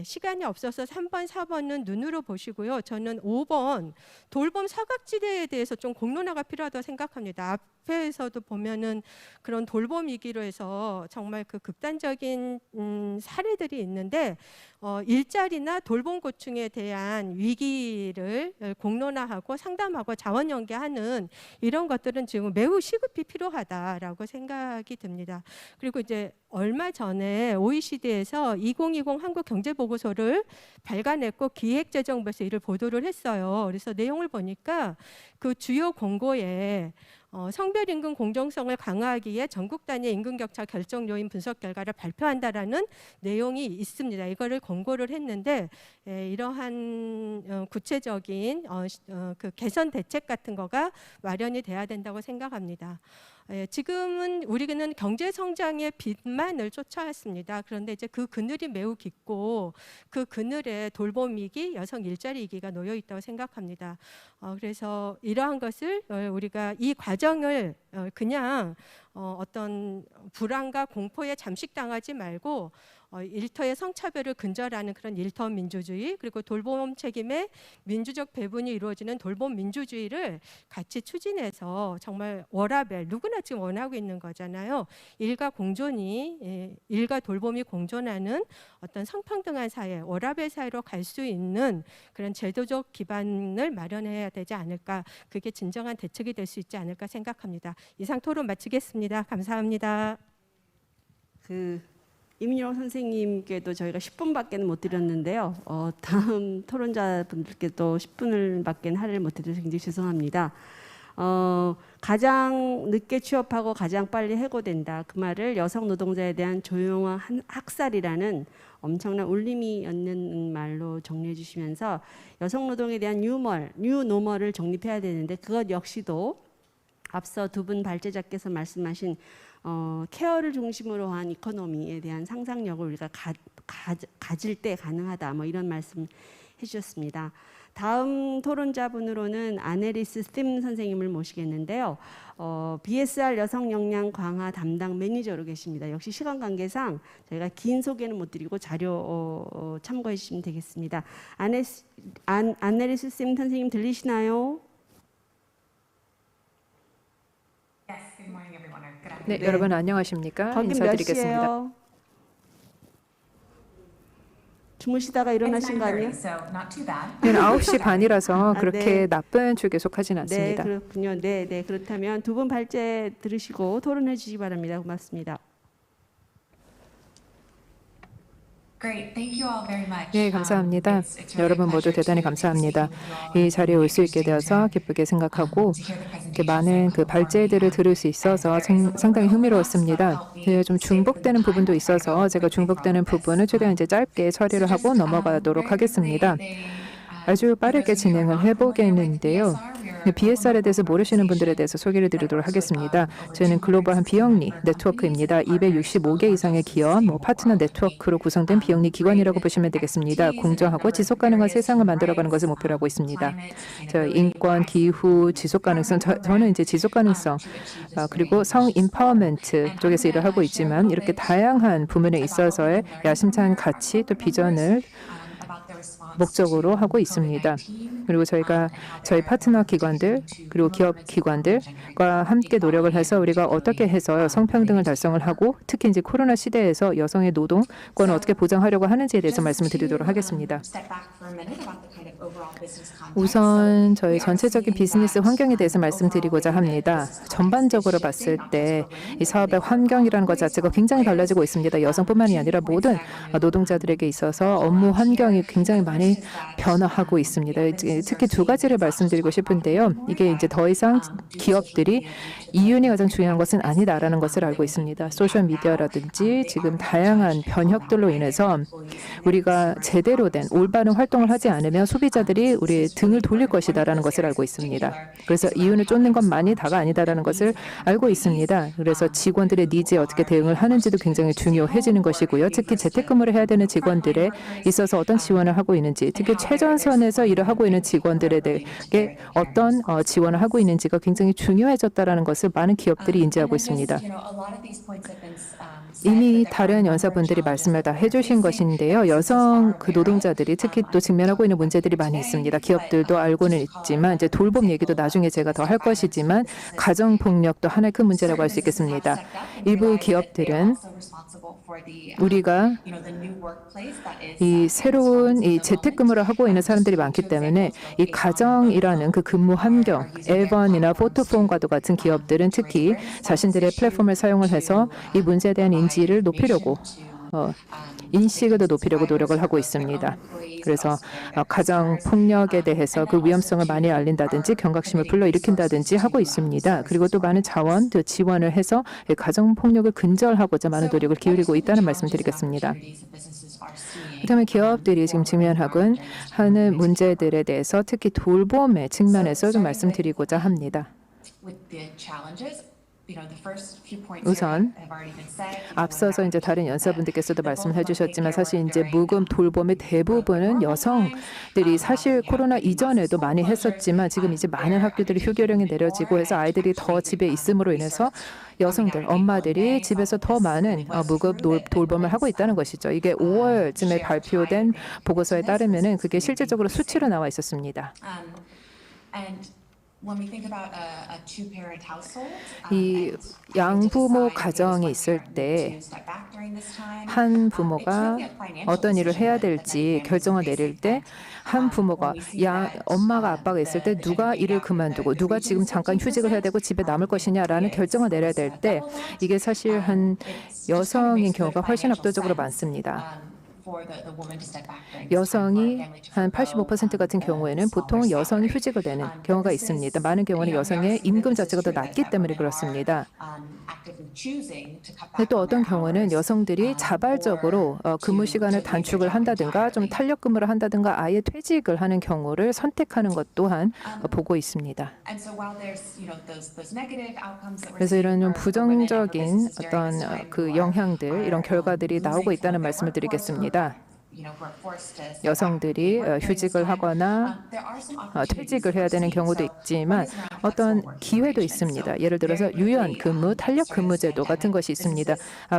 시간이 없어서 3번, 4번은 눈으로 보시고요. 저는 5번 돌봄 사각지대에 대해서 좀 공론화가 필요하다고 생각합니다. 앞에서도 보면은 그런 돌봄 위기로 해서 정말 그 극단적인 사례들이 있는데, 일자리나 돌봄 고충에 대한 위기를 공론화하고 상담하고 자원 연계하는 이런 것들은 지금 매우 시급히 필요하다라고 생각이 듭니다. 그리고 이제 얼마 전에 OECD에서 2020 한국 경제 보고서를 발간했고 기획재정부에서 이를 보도를 했어요. 그래서 내용을 보니까 그 주요 공고에 성별 임금 공정성을 강화하기 위해 전국 단위 임금 격차 결정 요인 분석 결과를 발표한다라는 내용이 있습니다. 이거를 권고를 했는데 이러한 구체적인 그 개선 대책 같은 거가 마련이 돼야 된다고 생각합니다. 지금은 우리는 경제 성장의 빛만을 쫓아왔습니다. 그런데 이제 그 그늘이 매우 깊고 그 그늘에 돌봄 위기, 여성 일자리 위기가 놓여 있다고 생각합니다. 그래서 이러한 것을 우리가 이 과정을 그냥 어떤 불안과 공포에 잠식당하지 말고 일터의 성차별을 근절하는 그런 일터 민주주의, 그리고 돌봄 책임의 민주적 배분이 이루어지는 돌봄 민주주의를 같이 추진해서 정말 워라밸, 누구나 지금 원하고 있는 거잖아요. 일과 돌봄이 공존하는 어떤 성평등한 사회, 워라밸 사회로 갈 수 있는 그런 제도적 기반을 마련해야 되지 않을까, 그게 진정한 대책이 될 수 있지 않을까 생각합니다. 이상 토론 마치겠습니다. 감사합니다. 이민영 선생님께도 저희가 10분밖에 못 드렸는데요. 다음 토론자분들께도 10분을밖에 할애를 못 해드려서 굉장히 죄송합니다. 가장 늦게 취업하고 가장 빨리 해고된다. 그 말을 여성 노동자에 대한 조용한 학살이라는 엄청난 울림이 얻는 말로 정리해 주시면서 여성 노동에 대한 뉴노멀을 정립해야 되는데, 그것 역시도 앞서 두 분 발제자께서 말씀하신 케어를 중심으로 한 이코노미에 대한 상상력을 우리가 가질 때 가능하다, 뭐 이런 말씀 해주셨습니다. 다음 토론자분으로는 아네리스 스팀 선생님을 모시겠는데요. BSR 여성 역량 강화 담당 매니저로 계십니다. 역시 시간 관계상 저희가 긴 소개는 못 드리고 자료 참고해 주시면 되겠습니다. 아네리스 스팀 선생님 들리시나요? 네, 네. 여러분 안녕하십니까? 거긴 몇 인사드리겠습니다. 시예요? 주무시다가 일어나신 거 아니에요? 네, 9시 반이라서 아, 그렇게 네. 나쁜 줄 계속하진 네, 않습니다. 그렇군요. 네, 네. 그렇다면 두 분 발제 들으시고 토론해 주시기 바랍니다. 고맙습니다. 네, 감사합니다. 여러분 모두 대단히 감사합니다. 이 자리에 올 수 있게 되어서 기쁘게 생각하고 이렇게 많은 그 발제들을 들을 수 있어서 상당히 흥미로웠습니다. 좀 중복되는 부분도 있어서 제가 중복되는 부분을 최대한 이제 짧게 처리를 하고 넘어가도록 하겠습니다. 아주 빠르게 진행을 해보겠는데요. BSR에 대해서 모르시는 분들에 대해서 소개를 드리도록 하겠습니다. 저희는 글로벌한 비영리 네트워크입니다. 265개 이상의 기업, 파트너 네트워크로 구성된 비영리 기관이라고 보시면 되겠습니다. 공정하고 지속가능한 세상을 만들어가는 것을 목표로 하고 있습니다. 인권, 기후, 지속가능성, 저는 이제 지속가능성 그리고 성 인파워먼트 쪽에서 일을 하고 있지만 이렇게 다양한 부문에 있어서의 야심찬 가치 또 비전을 목적으로 하고 있습니다. 그리고 저희가 저희 파트너 기관들 그리고 기업 기관들과 함께 노력을 해서 우리가 어떻게 해서 성평등을 달성을 하고 특히 이제 코로나 시대에서 여성의 노동권을 어떻게 보장하려고 하는지에 대해서 말씀을 드리도록 하겠습니다. 우선 저희 전체적인 비즈니스 환경에 대해서 말씀드리고자 합니다. 전반적으로 봤을 때 이 사업의 환경이라는 것 자체가 굉장히 달라지고 있습니다. 여성뿐만이 아니라 모든 노동자들에게 있어서 업무 환경이 굉장히 많이 변화하고 있습니다. 특히 두 가지를 말씀드리고 싶은데요. 이게 이제 더 이상 기업들이 이윤이 가장 중요한 것은 아니다라는 것을 알고 있습니다. 소셜 미디어라든지 지금 다양한 변혁들로 인해서 우리가 제대로 된 올바른 활동을 하지 않으면 소비자들이 우리의 등을 돌릴 것이다라는 것을 알고 있습니다. 그래서 이윤을 쫓는 것만이 다가 아니다라는 것을 알고 있습니다. 그래서 직원들의 니즈에 어떻게 대응을 하는지도 굉장히 중요해지는 것이고요. 특히 재택근무를 해야 되는 직원들에 있어서 어떤 지원을 하고 있는지, 특히 최전선에서 일을 하고 있는 직원들에게 어떤 지원을 하고 있는지가 굉장히 중요해졌다라는 것을 많은 기업들이 인지하고 있습니다. 이미 다른 연사분들이 말씀을 다 해주신 것인데요. 여성 노동자들이 특히 또 직면하고 있는 문제들이 많이 있습니다. 기업들도 알고는 있지만 이제 돌봄 얘기도 나중에 제가 더 할 것이지만 가정 폭력도 하나의 큰 문제라고 할 수 있겠습니다. 일부 기업들은 우리가 이 새로운 이 재택근무를 하고 있는 사람들이 많기 때문에 이 가정이라는 그 근무 환경, 에번이나 포토폰과도 같은 기업들은 특히 자신들의 플랫폼을 사용을 해서 이 문제에 대한 인지를 높이려고 인식을 더 높이려고 노력을 하고 있습니다. 그래서 가정 폭력에 대해서 그 위험성을 많이 알린다든지 경각심을 불러일으킨다든지 하고 있습니다. 그리고 또 많은 자원, 지원을 해서 가정 폭력을 근절하고자 많은 노력을 기울이고 있다는 말씀드리겠습니다. 그다음에 기업들이 지금 직면하고 하는 문제들에 대해서 특히 돌봄의 측면에서 좀 말씀드리고자 합니다. 우선 앞서서 이제 다른 연사분들께서도 말씀을 해주셨지만 사실 이제 묵음 돌봄의 대부분은 여성들이 사실 코로나 이전에도 많이 했었지만 지금 이제 많은 학교들이 휴교령이 내려지고 해서 아이들이 더 집에 있음으로 인해서 여성들, 엄마들이 집에서 더 많은 묵음 돌봄을 하고 있다는 것이죠. 이게 5월쯤에 발표된 보고서에 따르면은 그게 실질적으로 수치로 나와 있었습니다. 이 양부모 가정이 있을 때 한 부모가 어떤 일을 해야 될지 결정을 내릴 때 한 부모가 엄마가 아빠가 있을 때 누가 일을 그만두고 누가 지금 잠깐 휴직을 해야 되고 집에 남을 것이냐라는 결정을 내려야 될 때 이게 사실 한 여성인 경우가 훨씬 압도적으로 많습니다. 여성이 한 85% 같은 경우에는 보통 여성이 휴직을 내는 경우가 있습니다. 많은 경우는 여성의 임금 자체가 더 낮기 때문에 그렇습니다. 또 어떤 경우는 여성들이 자발적으로 근무 시간을 단축을 한다든가 좀 탄력 근무를 한다든가 아예 퇴직을 하는 경우를 선택하는 것 또한 보고 있습니다. 그래서 이런 좀 부정적인 어떤 그 영향들, 이런 결과들이 나오고 있다는 말씀을 드리겠습니다. 여성들이 휴직을 하거나 퇴직을 해야 되는 경우도 있지만 어떤 기회도 있습니다. 예를 들어서 유연 근무, 탄력 근무 제도 같은 것이 있습니다.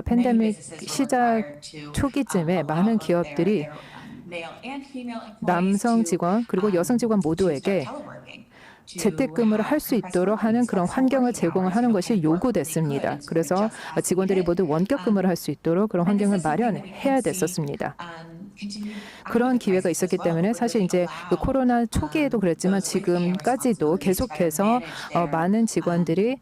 팬데믹 시작 초기쯤에 많은 기업들이 남성 직원 그리고 여성 직원 모두에게 재택근무를 할 수 있도록 하는 그런 환경을 제공을 하는 것이 요구됐습니다. 그래서 직원들이 모두 원격 근무를 할 수 있도록 그런 환경을 마련해야 됐었습니다. 그런 기회가 있었기 때문에 사실 이제 그 코로나 초기에도 그랬지만 지금까지도 계속해서 많은 직원들이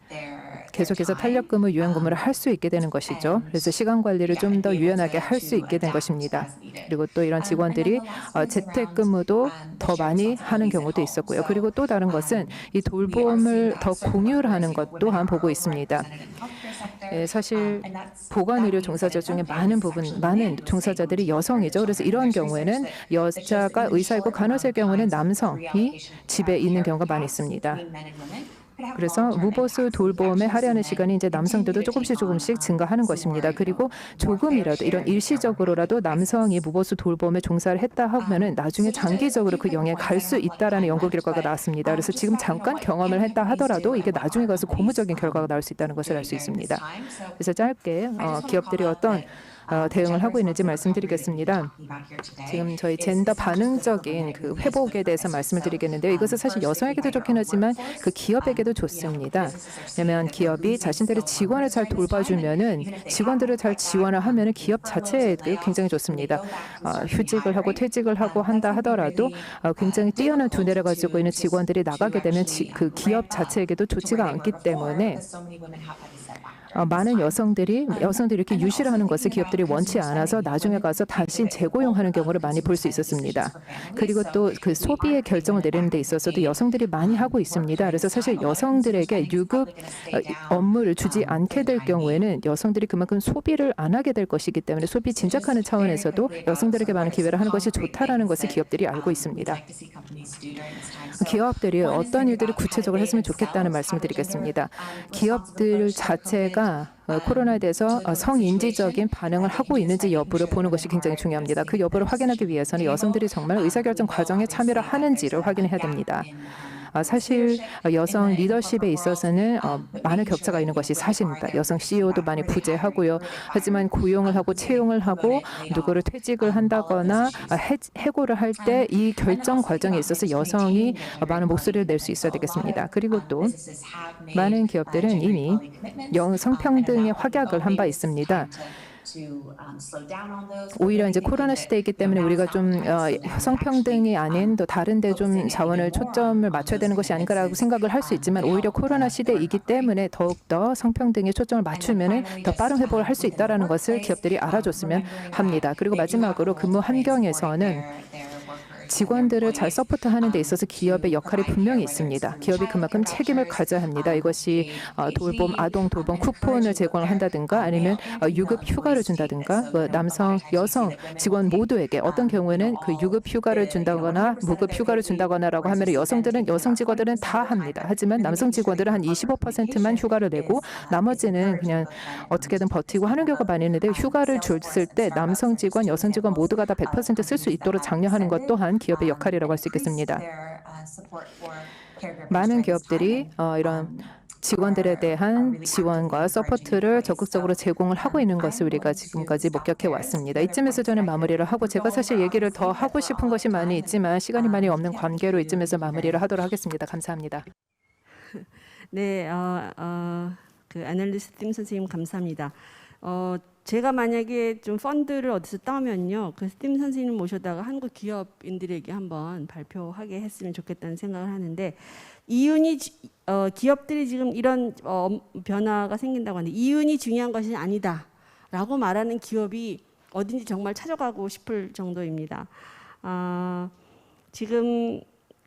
계속해서 탄력근무, 유연근무를 할 수 있게 되는 것이죠. 그래서 시간 관리를 좀 더 유연하게 할 수 있게 된 것입니다. 그리고 또 이런 직원들이 재택근무도 더 많이 하는 경우도 있었고요. 그리고 또 다른 것은 이 돌봄을 더 공유하는 것 또한 보고 있습니다. 사실 보건의료 종사자 중에 많은 종사자들이 여성이죠. 그래서 이런 경우에는 여자가 의사이고 간호사의 경우는 남성이 집에 있는 경우가 많이 있습니다. 그래서 무보수 돌봄에 하려는 시간이 이제 남성들도 조금씩 증가하는 것입니다. 그리고 조금이라도 이런 일시적으로라도 남성이 무보수 돌봄에 종사를 했다 하면은 나중에 장기적으로 그 영역에 갈 수 있다라는 연구 결과가 나왔습니다. 그래서 지금 잠깐 경험을 했다 하더라도 이게 나중에 가서 고무적인 결과가 나올 수 있다는 것을 알 수 있습니다. 그래서 짧게 기업들이 어떤 대응을 하고 있는지 말씀드리겠습니다. 지금 저희 젠더 반응적인 그 회복에 대해서 말씀을 드리겠는데요. 이것은 사실 여성에게도 좋긴 하지만 그 기업에게도 좋습니다. 왜냐하면 기업이 자신들의 직원을 잘 돌봐주면은 직원들을 잘 지원을 하면은 기업 자체에도 굉장히 좋습니다. 휴직을 하고 퇴직을 하고 한다 하더라도 굉장히 뛰어난 두뇌를 가지고 있는 직원들이 나가게 되면 그 기업 자체에게도 좋지가 않기 때문에 많은 여성들이 이렇게 유시를 하는 것을 기업들이 원치 않아서 나중에 가서 다시 재고용하는 경우를 많이 볼 수 있었습니다. 그리고 또 그 소비의 결정을 내리는 데 있어서도 여성들이 많이 하고 있습니다. 그래서 사실 여성들에게 유급 업무를 주지 않게 될 경우에는 여성들이 그만큼 소비를 안 하게 될 것이기 때문에 소비 진작하는 차원에서도 여성들에게 많은 기회를 하는 것이 좋다라는 것을 기업들이 알고 있습니다. 기업들이 어떤 일들을 구체적으로 했으면 좋겠다는 말씀을 드리겠습니다. 기업들 자체가 코로나에 대해서 성인지적인 반응을 하고 있는지 여부를 보는 것이 굉장히 중요합니다. 그 여부를 확인하기 위해서는 여성들이 정말 의사결정 과정에 참여를 하는지를 확인해야 됩니다. 사실 여성 리더십에 있어서는 많은 격차가 있는 것이 사실입니다. 여성 CEO도 많이 부재하고요. 하지만 고용을 하고 채용을 하고 누구를 퇴직을 한다거나 해고를 할 때 이 결정 과정에 있어서 여성이 많은 목소리를 낼 수 있어야 되겠습니다. 그리고 또 많은 기업들은 이미 성평등의 확약을 한 바 있습니다. 오히려 이제 코로나 시대이기 때문에 우리가 좀 성평등이 아닌 또 다른 데 좀 자원을 초점을 맞춰야 되는 것이 아닌가라고 생각을 할 수 있지만 오히려 코로나 시대이기 때문에 더욱더 성평등에 초점을 맞추면 더 빠른 회복을 할 수 있다는 것을 기업들이 알아줬으면 합니다. 그리고 마지막으로 근무 환경에서는 직원들을 잘 서포트하는 데 있어서 기업의 역할이 분명히 있습니다. 기업이 그만큼 책임을 가져야 합니다. 이것이 아동 돌봄 쿠폰을 제공을 한다든가 아니면 유급 휴가를 준다든가 남성, 여성 직원 모두에게 어떤 경우에는 그 유급 휴가를 준다거나 무급 휴가를 준다거나라고 하면 여성 직원들은 다 합니다. 하지만 남성 직원들은 한 25%만 휴가를 내고 나머지는 그냥 어떻게든 버티고 하는 경우가 많이 있는데 휴가를 줬을 때 남성 직원, 여성 직원 모두가 다 100% 쓸 수 있도록 장려하는 것 또한 기업의 역할이라고 할 수 있겠습니다. 많은 기업들이 이런 직원들에 대한 지원과 서포트를 적극적으로 제공을 하고 있는 것을 우리가 지금까지 목격해 왔습니다. 이쯤에서 저는 마무리를 하고 제가 사실 얘기를 더 하고 싶은 것이 많이 있지만 시간이 많이 없는 관계로 이쯤에서 마무리를 하도록 하겠습니다. 감사합니다. 네, 그 애널리스트 팀 선생님 감사합니다. 제가 만약에 좀 펀드를 어디서 따면요, 그 스팀 선생님 모셔다가 한국 기업인들에게 한번 발표하게 했으면 좋겠다는 생각을 하는데 이윤이 기업들이 지금 이런 변화가 생긴다고 하는데 이윤이 중요한 것이 아니다라고 말하는 기업이 어딘지 정말 찾아가고 싶을 정도입니다. 지금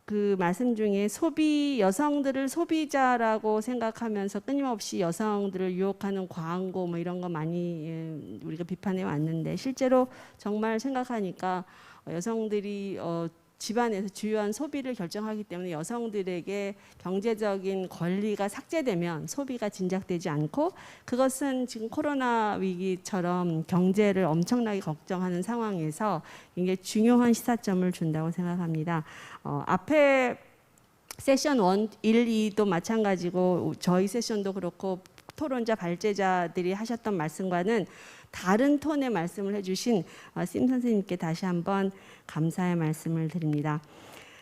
그 말씀 중에 여성들을 소비자라고 생각하면서 끊임없이 여성들을 유혹하는 광고 뭐 이런 거 많이 우리가 비판해 왔는데 실제로 정말 생각하니까 여성들이 집안에서 주요한 소비를 결정하기 때문에 여성들에게 경제적인 권리가 삭제되면 소비가 진작되지 않고, 그것은 지금 코로나 위기처럼 경제를 엄청나게 걱정하는 상황에서 굉장히 중요한 시사점을 준다고 생각합니다. 앞에 세션 1, 2도 마찬가지고 저희 세션도 그렇고 토론자 발제자들이 하셨던 말씀과는 다른 톤의 말씀을 해주신 심 선생님께 다시 한번 감사의 말씀을 드립니다.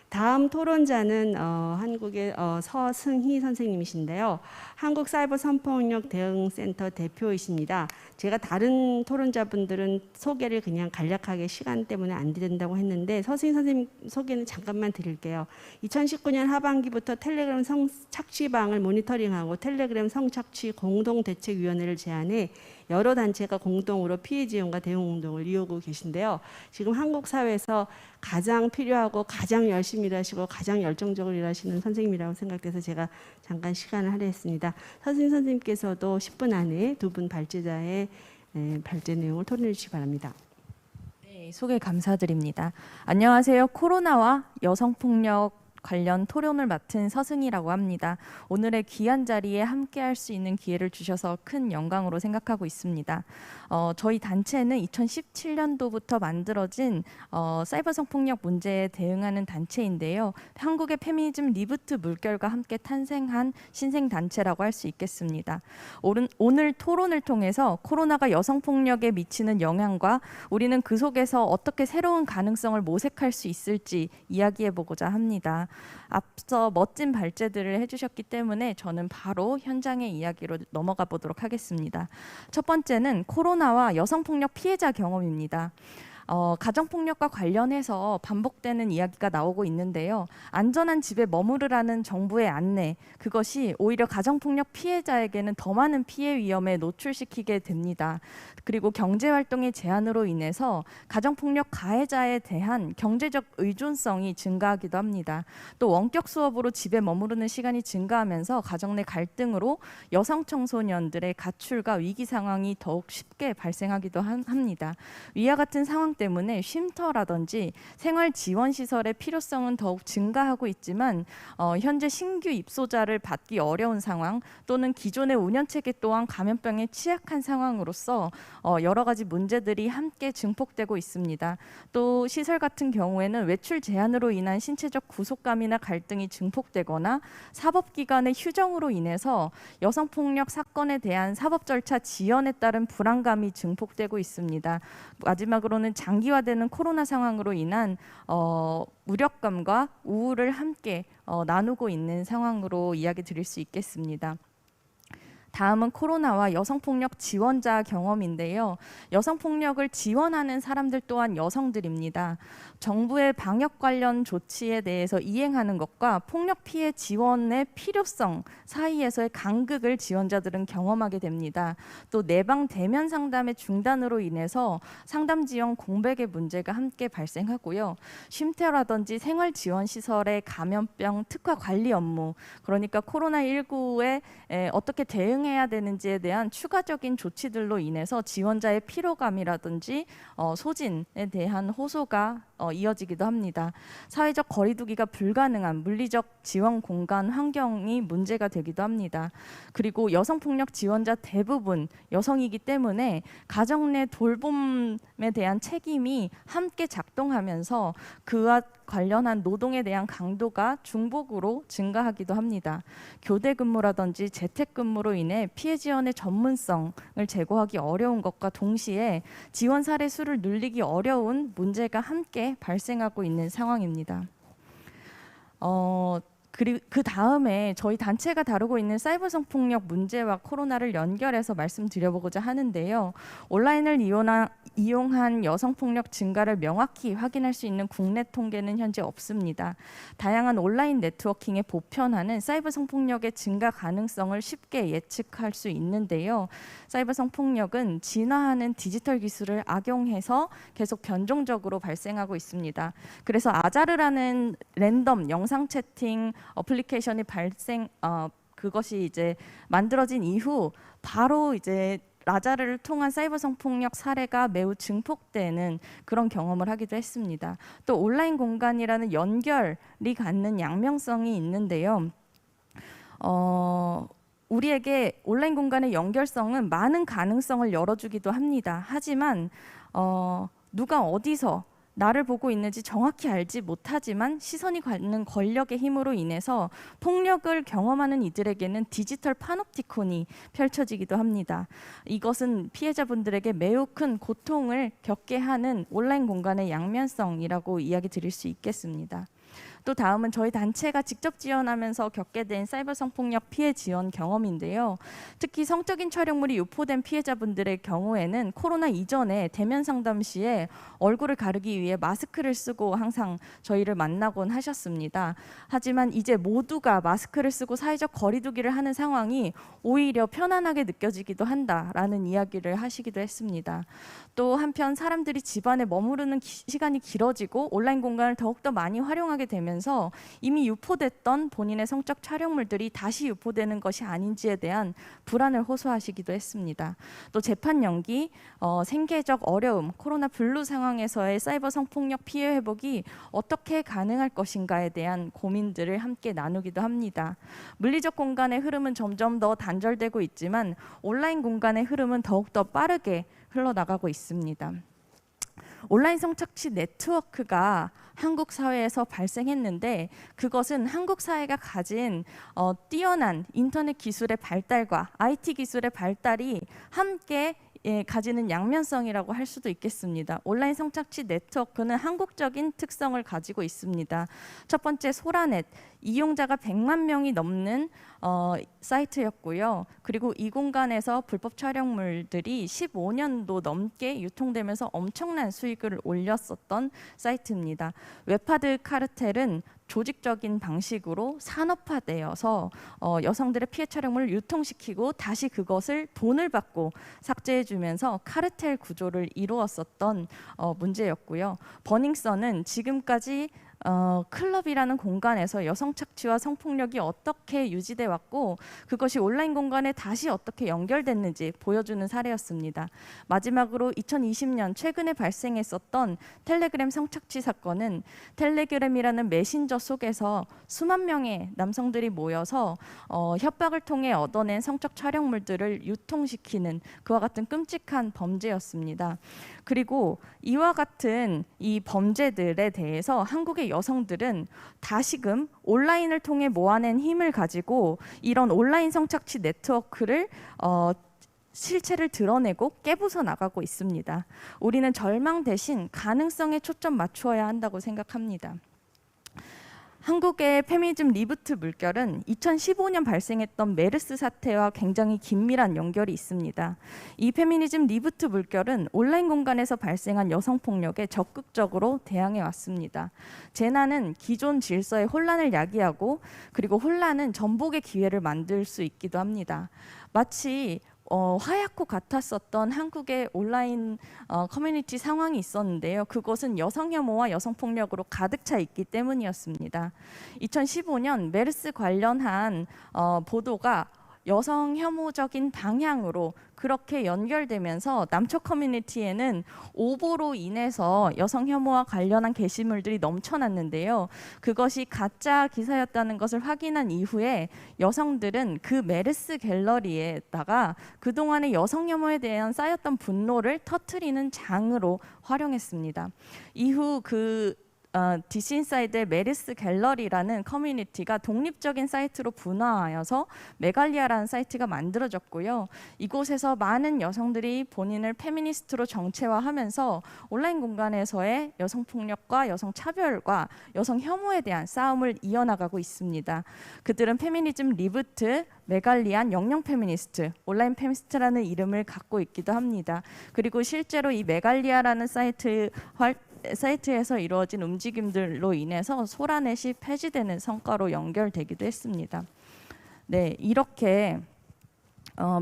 다음 토론자는 한국의 서승희 선생님이신데요. 한국사이버성폭력대응센터 대표이십니다. 제가 다른 토론자분들은 소개를 그냥 간략하게 시간 때문에 안 드린다고 했는데 서승희 선생님 소개는 잠깐만 드릴게요. 2019년 하반기부터 텔레그램 성착취방을 모니터링하고 텔레그램 성착취 공동대책위원회를 제안해 여러 단체가 공동으로 피해 지원과 대응 운동을 이어오고 계신데요. 지금 한국 사회에서 가장 필요하고 가장 열심히 일하시고 가장 열정적으로 일하시는 선생님이라고 생각돼서 제가 잠깐 시간을 할애했습니다. 서승희 선생님께서도 10분 안에 두 분 발제자의 발제 내용을 토론해 주시기 바랍니다. 네, 소개 감사드립니다. 안녕하세요. 코로나와 여성폭력 관련 토론을 맡은 서승희라고 합니다. 오늘의 귀한 자리에 함께할 수 있는 기회를 주셔서 큰 영광으로 생각하고 있습니다. 저희 단체는 2017년도부터 만들어진 사이버 성폭력 문제에 대응하는 단체인데요. 한국의 페미니즘 리부트 물결과 함께 탄생한 신생 단체라고 할 수 있겠습니다. 오늘 토론을 통해서 코로나가 여성폭력에 미치는 영향과 우리는 그 속에서 어떻게 새로운 가능성을 모색할 수 있을지 이야기해보고자 합니다. 앞서 멋진 발제들을 해주셨기 때문에 저는 바로 현장의 이야기로 넘어가 보도록 하겠습니다. 첫 번째는 코로나와 여성폭력 피해자 경험입니다. 가정폭력과 관련해서 반복되는 이야기가 나오고 있는데요. 안전한 집에 머무르라는 정부의 안내, 그것이 오히려 가정폭력 피해자에게는 더 많은 피해 위험에 노출시키게 됩니다. 그리고 경제활동의 제한으로 인해서 가정폭력 가해자에 대한 경제적 의존성이 증가하기도 합니다. 또 원격 수업으로 집에 머무르는 시간이 증가하면서 가정 내 갈등으로 여성 청소년들의 가출과 위기 상황이 더욱 쉽게 발생하기도 합니다. 위와 같은 상황 때문에 쉼터라든지 생활 지원 시설의 필요성은 더욱 증가하고 있지만 현재 신규 입소자를 받기 어려운 상황, 또는 기존의 운영 체계 또한 감염병에 취약한 상황으로서 여러 가지 문제들이 함께 증폭되고 있습니다. 또 시설 같은 경우에는 외출 제한으로 인한 신체적 구속감이나 갈등이 증폭되거나 사법기관의 휴정으로 인해서 여성폭력 사건에 대한 사법 절차 지연에 따른 불안감이 증폭되고 있습니다. 마지막으로는 장기화되는 코로나 상황으로 인한 무력감과 우울을 함께 나누고 있는 상황으로 이야기 드릴 수 있겠습니다. 다음은 코로나와 여성폭력 지원자 경험인데요. 여성폭력을 지원하는 사람들 또한 여성들입니다. 정부의 방역 관련 조치에 대해서 이행하는 것과 폭력 피해 지원의 필요성 사이에서의 간극을 지원자들은 경험하게 됩니다. 또 내방 대면 상담의 중단으로 인해서 상담 지원 공백의 문제가 함께 발생하고요. 쉼터라든지 생활 지원 시설의 감염병 특화 관리 업무, 그러니까 코로나19에 어떻게 대응해야 되는지에 대한 추가적인 조치들로 인해서 지원자의 피로감이라든지 소진에 대한 호소가 이어지기도 합니다. 사회적 거리두기가 불가능한 물리적 지원 공간 환경이 문제가 되기도 합니다. 그리고 여성폭력 지원자 대부분 여성이기 때문에 가정 내 돌봄에 대한 책임이 함께 작동하면서 그와 관련한 노동에 대한 강도가 중복으로 증가하기도 합니다. 교대 근무라든지 재택 근무로 인해 피해 지원의 전문성을 제고하기 어려운 것과 동시에 지원 사례 수를 늘리기 어려운 문제가 함께 발생하고 있는 상황입니다. 그리고 그 다음에 저희 단체가 다루고 있는 사이버 성폭력 문제와 코로나를 연결해서 말씀드려보고자 하는데요. 온라인을 이용한 여성폭력 증가를 명확히 확인할 수 있는 국내 통계는 현재 없습니다. 다양한 온라인 네트워킹에 보편화는 사이버 성폭력의 증가 가능성을 쉽게 예측할 수 있는데요. 사이버 성폭력은 진화하는 디지털 기술을 악용해서 계속 변종적으로 발생하고 있습니다. 그래서 아자르라는 랜덤 영상 채팅 어플리케이션이 그것이 이제 만들어진 이후 바로 이제 라자르를 통한 사이버 성폭력 사례가 매우 증폭되는 그런 경험을 하기도 했습니다. 또 온라인 공간이라는 연결이 갖는 양면성이 있는데요. 우리에게 온라인 공간의 연결성은 많은 가능성을 열어주기도 합니다. 하지만 누가 어디서 나를 보고 있는지 정확히 알지 못하지만 시선이 갖는 권력의 힘으로 인해서 폭력을 경험하는 이들에게는 디지털 파놉티콘이 펼쳐지기도 합니다. 이것은 피해자분들에게 매우 큰 고통을 겪게 하는 온라인 공간의 양면성이라고 이야기 드릴 수 있겠습니다. 또 다음은 저희 단체가 직접 지원하면서 겪게 된 사이버 성폭력 피해 지원 경험인데요. 특히 성적인 촬영물이 유포된 피해자분들의 경우에는 코로나 이전에 대면 상담 시에 얼굴을 가리기 위해 마스크를 쓰고 항상 저희를 만나곤 하셨습니다. 하지만 이제 모두가 마스크를 쓰고 사회적 거리두기를 하는 상황이 오히려 편안하게 느껴지기도 한다라는 이야기를 하시기도 했습니다. 또 한편 사람들이 집안에 머무르는 시간이 길어지고 온라인 공간을 더욱더 많이 활용하게 되면서 이미 유포됐던 본인의 성적 촬영물들이 다시 유포되는 것이 아닌지에 대한 불안을 호소하시기도 했습니다. 또 재판 연기, 생계적 어려움, 코로나 블루 상황에서의 사이버 성폭력 피해 회복이 어떻게 가능할 것인가에 대한 고민들을 함께 나누기도 합니다. 물리적 공간의 흐름은 점점 더 단절되고 있지만 온라인 공간의 흐름은 더욱더 빠르게 흘러나가고 있습니다. 온라인 성착취 네트워크가 한국 사회에서 발생했는데 그것은 한국 사회가 가진 뛰어난 인터넷 기술의 발달과 IT 기술의 발달이 함께 가지는 양면성이라고 할 수도 있겠습니다. 온라인 성착취 네트워크는 한국적인 특성을 가지고 있습니다. 첫 번째 소라넷, 이용자가 100만 명이 넘는 사이트였고요. 그리고 이 공간에서 불법 촬영물들이 15년도 넘게 유통되면서 엄청난 수익을 올렸었던 사이트입니다. 웹하드 카르텔은 조직적인 방식으로 산업화되어서 여성들의 피해 촬영물을 유통시키고 다시 그것을 돈을 받고 삭제해주면서 카르텔 구조를 이루었었던 문제였고요. 버닝썬은 지금까지 클럽이라는 공간에서 여성 착취와 성폭력이 어떻게 유지돼 왔고 그것이 온라인 공간에 다시 어떻게 연결됐는지 보여주는 사례였습니다. 마지막으로 2020년 최근에 발생했었던 텔레그램 성착취 사건은 텔레그램이라는 메신저 속에서 수만 명의 남성들이 모여서 협박을 통해 얻어낸 성적 촬영물들을 유통시키는 그와 같은 끔찍한 범죄였습니다. 그리고 이와 같은 이 범죄들에 대해서 한국의 여성들은 다시금 온라인을 통해 모아낸 힘을 가지고 이런 온라인 성착취 네트워크를 실체를 드러내고 깨부숴 나가고 있습니다. 우리는 절망 대신 가능성에 초점 맞추어야 한다고 생각합니다. 한국의 페미니즘 리부트 물결은 2015년 발생했던 메르스 사태와 굉장히 긴밀한 연결이 있습니다. 이 페미니즘 리부트 물결은 온라인 공간에서 발생한 여성폭력에 적극적으로 대항해 왔습니다. 재난은 기존 질서의 혼란을 야기하고 그리고 혼란은 전복의 기회를 만들 수 있기도 합니다. 마치 하얗고 같았었던 한국의 온라인 커뮤니티 상황이 있었는데요. 그것은 여성 혐오와 여성 폭력으로 가득 차 있기 때문이었습니다. 2015년 메르스 관련한 보도가 여성 혐오적인 방향으로 그렇게 연결되면서 남초 커뮤니티에는 오보로 인해서 여성 혐오와 관련한 게시물들이 넘쳐났는데요. 그것이 가짜 기사였다는 것을 확인한 이후에 여성들은 그 메르스 갤러리에다가 그동안의 여성 혐오에 대한 쌓였던 분노를 터트리는 장으로 활용했습니다. 이후 디스인사이드의 메르스 갤러리라는 커뮤니티가 독립적인 사이트로 분화하여서 메갈리아라는 사이트가 만들어졌고요. 이곳에서 많은 여성들이 본인을 페미니스트로 정체화하면서 온라인 공간에서의 여성폭력과 여성차별과 여성 혐오에 대한 싸움을 이어나가고 있습니다. 그들은 페미니즘 리부트, 메갈리안, 영영 페미니스트, 온라인 페미니스트라는 이름을 갖고 있기도 합니다. 그리고 실제로 이 메갈리아라는 사이트에서 이루어진 움직임들로 인해서 소라넷이 폐지되는 성과로 연결되기도 했습니다. 네, 이렇게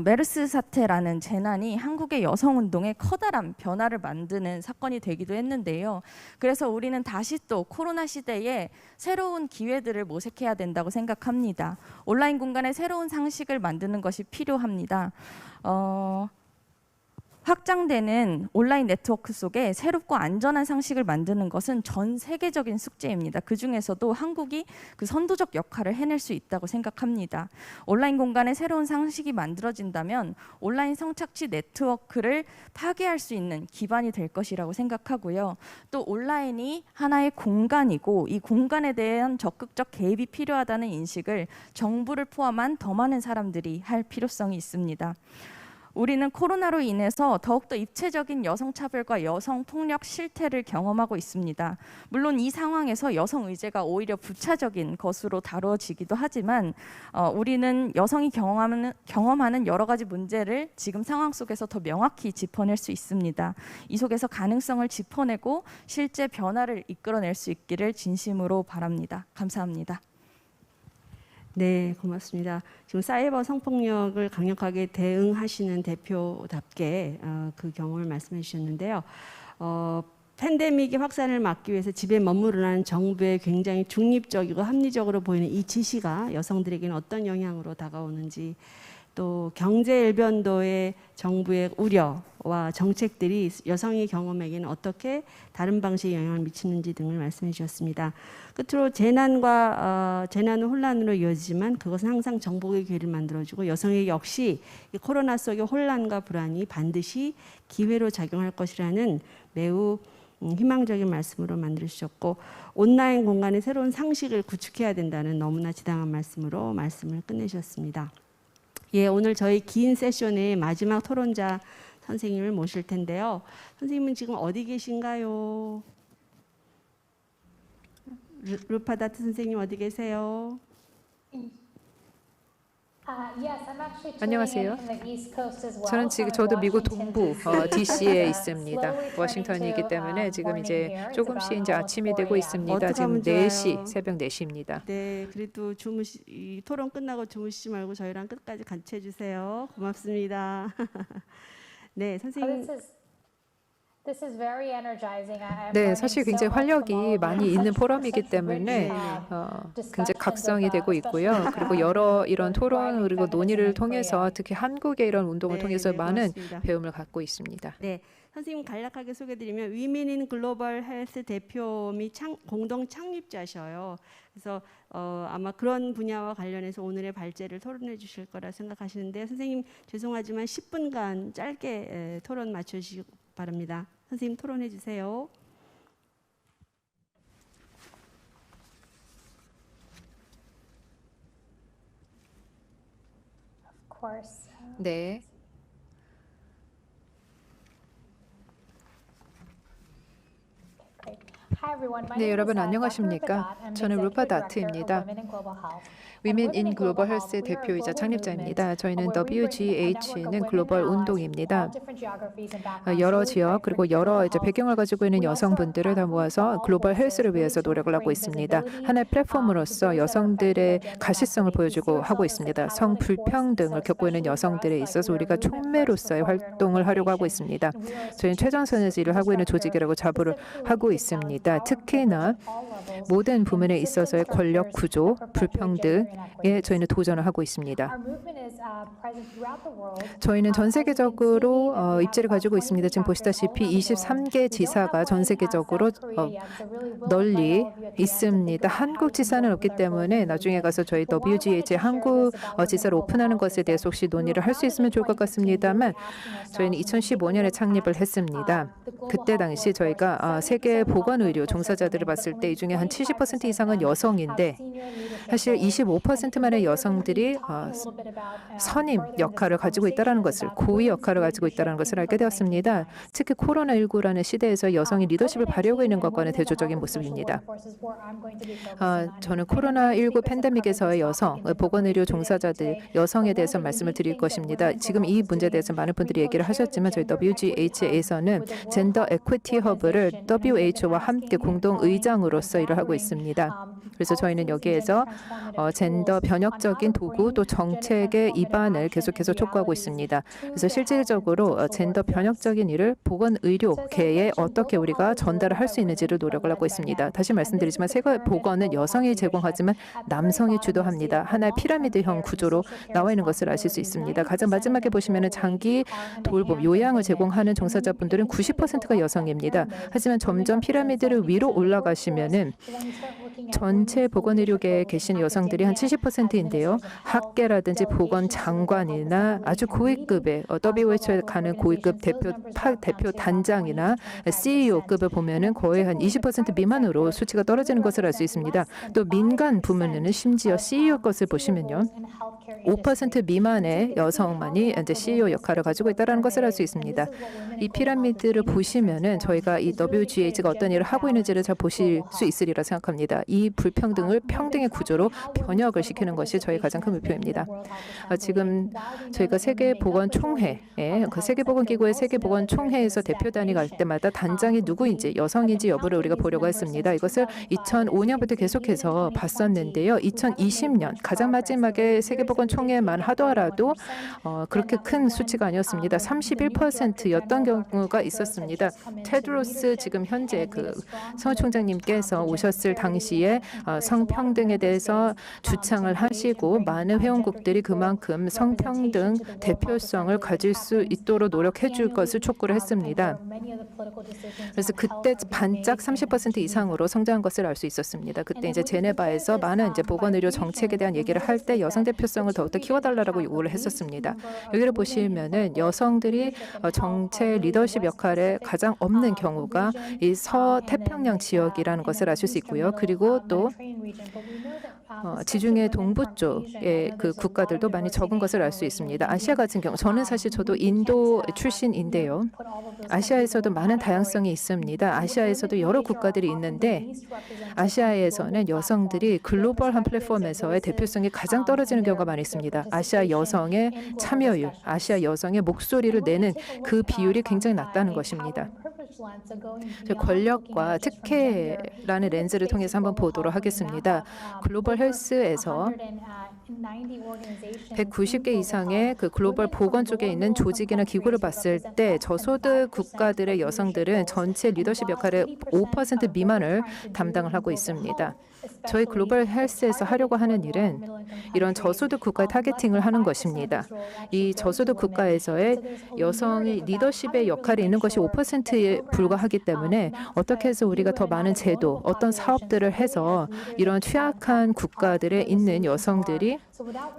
메르스 사태라는 재난이 한국의 여성운동에 커다란 변화를 만드는 사건이 되기도 했는데요. 그래서 우리는 다시 또 코로나 시대에 새로운 기회들을 모색해야 된다고 생각합니다. 온라인 공간에 새로운 상식을 만드는 것이 필요합니다. 확장되는 온라인 네트워크 속에 새롭고 안전한 상식을 만드는 것은 전 세계적인 숙제입니다. 그 중에서도 한국이 그 선도적 역할을 해낼 수 있다고 생각합니다. 온라인 공간에 새로운 상식이 만들어진다면 온라인 성착취 네트워크를 파괴할 수 있는 기반이 될 것이라고 생각하고요. 또 온라인이 하나의 공간이고 이 공간에 대한 적극적 개입이 필요하다는 인식을 정부를 포함한 더 많은 사람들이 할 필요성이 있습니다. 우리는 코로나로 인해서 더욱더 입체적인 여성차별과 여성폭력 실태를 경험하고 있습니다. 물론 이 상황에서 여성 의제가 오히려 부차적인 것으로 다뤄지기도 하지만 우리는 여성이 경험하는 여러 가지 문제를 지금 상황 속에서 더 명확히 짚어낼 수 있습니다. 이 속에서 가능성을 짚어내고 실제 변화를 이끌어낼 수 있기를 진심으로 바랍니다. 감사합니다. 네, 고맙습니다. 지금 사이버 성폭력을 강력하게 대응하시는 대표답게 그 경험을 말씀해 주셨는데요. 팬데믹의 확산을 막기 위해서 집에 머무르라는 정부의 굉장히 중립적이고 합리적으로 보이는 이 지시가 여성들에게는 어떤 영향으로 다가오는지, 또 경제 일변도의 정부의 우려와 정책들이 여성의 경험에게는 어떻게 다른 방식의 영향을 미치는지 등을 말씀해 주셨습니다. 끝으로 재난은 혼란으로 이어지지만 그것은 항상 정복의 기회를 만들어주고 여성에게 역시 이 코로나 속의 혼란과 불안이 반드시 기회로 작용할 것이라는 매우 희망적인 말씀으로 만들어주셨고, 온라인 공간의 새로운 상식을 구축해야 된다는 너무나 지당한 말씀으로 말씀을 끝내셨습니다. 예, 오늘 저희 긴 세션의 마지막 토론자 선생님을 모실 텐데요. 선생님은 지금 어디 계신가요? 루파다트 선생님 어디 계세요? 안녕하세요. 저는 지금 저도 미국 동부 DC에 있습니다. 워싱턴이기 때문에 지금 이제 조금씩 이제 아침이 되고 있습니다. 지금 4시, 새벽 4시입니다. 네, 그래도 이 토론 끝나고 주무시지 말고 저희랑 끝까지 같이 해주세요. 고맙습니다. 네, 선생님. 네, 사실 굉장히 활력이 많이 있는 포럼이기 때문에 굉장히 각성이 되고 있고요. 그리고 여러 이런 토론 그리고 논의를 통해서 특히 한국의 이런 운동을 통해서 많은 고맙습니다. 배움을 갖고 있습니다. 네, 선생님 간략하게 소개드리면 위민 인 글로벌 헬스 대표 및 공동 창립자셔요. 그래서 아마 그런 분야와 관련해서 오늘의 발제를 토론해 주실 거라 생각하시는데, 선생님 죄송하지만 10분간 짧게 토론 맞춰주시기 바랍니다. 선생님 토론해 주세요. 네. 네, 여러분 안녕하십니까? 저는 루파 다트입니다. 위멘 인 글로벌 헬스의 대표이자 창립자입니다. 저희는 WGH는 글로벌 운동입니다. 여러 지역 그리고 여러 이제 배경을 가지고 있는 여성분들을 다 모아서 글로벌 헬스를 위해서 노력을 하고 있습니다. 하나의 플랫폼으로서 여성들의 가시성을 보여주고 하고 있습니다. 성불평등을 겪고 있는 여성들에 있어서 우리가 촉매로서의 활동을 하려고 하고 있습니다. 저희는 최전선에서 일을 하고 있는 조직이라고 자부를 하고 있습니다. 특히나 모든 부문에 있어서의 권력 구조, 불평등에 저희는 도전을 하고 있습니다. 저희는 전 세계적으로 입지를 가지고 있습니다. 지금 보시다시피 23개 지사가 전 세계적으로 널리 있습니다. 한국 지사는 없기 때문에 나중에 가서 저희 WGH 한국 지사를 오픈하는 것에 대해서 혹시 논의를 할 수 있으면 좋을 것 같습니다만, 저희는 2015년에 창립을 했습니다. 그때 당시 저희가 세계 보건의료 종사자들을 봤을 때 이 중에 한 70% 이상은 여성인데 사실 25%만의 여성들이 선임 역할을 가지고 있다는 것을, 고위 역할을 가지고 있다는 것을 알게 되었습니다. 특히 코로나19라는 시대에서 여성이 리더십을 발휘하고 있는 것과는 대조적인 모습입니다. 저는 코로나19 팬데믹에서의 여성, 보건의료 종사자들, 여성에 대해서 말씀을 드릴 것입니다. 지금 이 문제에 대해서 많은 분들이 얘기를 하셨지만 저희 WGH에서는 젠더 에퀴티 허브를 WHO와 함께 공동 의장으로서 일을 하고 있습니다. 그래서 저희는 여기에서 젠더 변혁적인 도구 또 정책의 입안을 계속해서 촉구하고 있습니다. 그래서 실질적으로 젠더 변혁적인 일을 보건의료계에 어떻게 우리가 전달을 할 수 있는지를 노력을 하고 있습니다. 다시 말씀드리지만 세계 보건은 여성이 제공하지만 남성이 주도합니다. 하나의 피라미드형 구조로 나와 있는 것을 아실 수 있습니다. 가장 마지막에 보시면 장기 돌봄, 요양을 제공하는 종사자분들은 90%가 여성입니다. 하지만 점점 피라미드를 위로 올라가시면은 전체 보건의료계에 계신 여성들이 한 70%인데요. 학계라든지 보건장관이나 아주 고위급의 WHO에 가는 고위급 대표 단장이나 CEO급을 보면은 거의 한 20% 미만으로 수치가 떨어지는 것을 알 수 있습니다. 또 민간 부문에는 심지어 CEO 것을 보시면요. 5% 미만의 여성만이 이제 CEO 역할을 가지고 있다는 것을 알 수 있습니다. 이 피라미드를 보시면은 저희가 이 WGH가 어떤 일을 하고 있는지를 잘 보실 수 있으리라 생각합니다. 이 불평등을 평등의 구조로 변혁을 시키는 것이 저희 가장 큰 목표입니다. 지금 저희가 세계보건총회, 그 세계보건기구의 세계보건총회에서 대표단이 갈 때마다 단장이 누구인지 여성인지 여부를 우리가 보려고 했습니다. 이것을 2005년부터 계속해서 봤었는데요. 2020년 가장 마지막에 세계보건총회만 하더라도 그렇게 큰 수치가 아니었습니다. 31%였던 경우가 있었습니다. 테드로스 지금 현재 그 성총장님께서 오셨을 당시에 성평등에 대해서 주창을 하시고 많은 회원국들이 그만큼 성평등 대표성을 가질 수 있도록 노력해 줄 것을 촉구를 했습니다. 그래서 그때 반짝 30% 이상으로 성장한 것을 알 수 있었습니다. 그때 이제 제네바에서 많은 이제 보건의료 정책에 대한 얘기를 할 때 여성 대표성을 더욱더 키워달라고 요구를 했었습니다. 여기를 보시면은 여성들이 정책 리더십 역할에 가장 없는 경우가 이 서태평양 지역이라는 것을 아실 수 있고요. 그리고 또 지중해 동부 쪽의 그 국가들도 많이 적은 것을 알 수 있습니다. 아시아 같은 경우 저는 사실 저도 인도 출신인데요. 아시아에서도 많은 다양성이 있습니다. 아시아에서도 여러 국가들이 있는데 아시아에서는 여성들이 글로벌한 플랫폼에서의 대표성이 가장 떨어지는 경우가 많이 있습니다. 아시아 여성의 참여율, 아시아 여성의 목소리를 내는 그 비율이 굉장히 낮다는 것입니다. 권력과 특혜라는 렌즈를 통해서 한번 보도록 하겠습니다. 글로벌 헬스에서 190개 이상의 그 글로벌 보건 쪽에 있는 조직이나 기구를 봤을 때 저소득 국가들의 여성들은 전체 리더십 역할의 5% 미만을 담당을 하고 있습니다. 저희 글로벌 헬스에서 하려고 하는 일은 이런 저소득 국가의 타겟팅을 하는 것입니다. 이 저소득 국가에서의 여성의 리더십의 역할이 있는 것이 5%에 불과하기 때문에 어떻게 해서 우리가 더 많은 제도, 어떤 사업들을 해서 이런 취약한 국가들에 있는 여성들이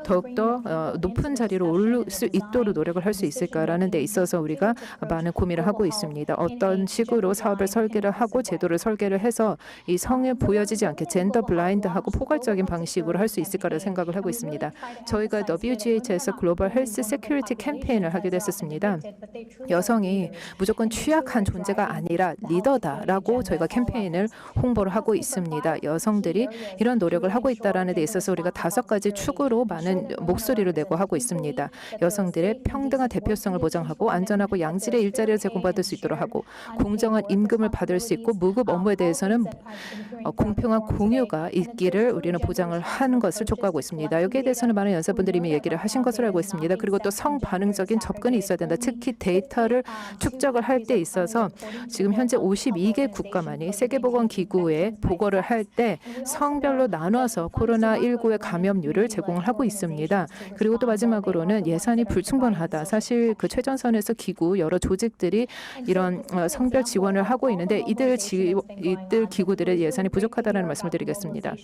더욱더 높은 자리로 오를 수 있도록 노력을 할 수 있을까라는 데 있어서 우리가 많은 고민을 하고 있습니다. 어떤 식으로 사업을 설계를 하고 제도를 설계를 해서 이 성에 보여지지 않게 젠더 블라인드하고 포괄적인 방식으로 할 수 있을까를 생각을 하고 있습니다. 저희가 WGH에서 글로벌 헬스 세큐리티 캠페인을 하게 됐었습니다. 여성이 무조건 취약한 존재가 아니라 리더다라고 저희가 캠페인을 홍보를 하고 있습니다. 여성들이 이런 노력을 하고 있다는 데 있어서 우리가 5가지 축으로 많은 목소리를 내고 하고 있습니다. 여성들의 평등한 대표성을 보장하고 안전하고 양질의 일자리를 제공받을 수 있도록 하고 공정한 임금을 받을 수 있고 무급 업무에 대해서는 공평한 공유가 있기를 우리는 보장을 하는 것을 촉구하고 있습니다. 여기에 대해서는 많은 연사분들이 이미 얘기를 하신 것으로 알고 있습니다. 그리고 또 성반응적인 접근이 있어야 된다. 특히 데이터를 축적을 할 때 있어서 지금 현재 52개 국가만이 세계보건기구에 보고를 할 때 성별로 나눠서 코로나19의 감염률을 제공을 하고 있습니다. 그리고 또 마지막으로는 예산이 불충분하다. 사실 그 최전선에서 기구 여러 조직들이 이런 성별 지원을 하고 있는데 이들 기구들의 예산이 부족하다는 말씀을 드리겠습니다.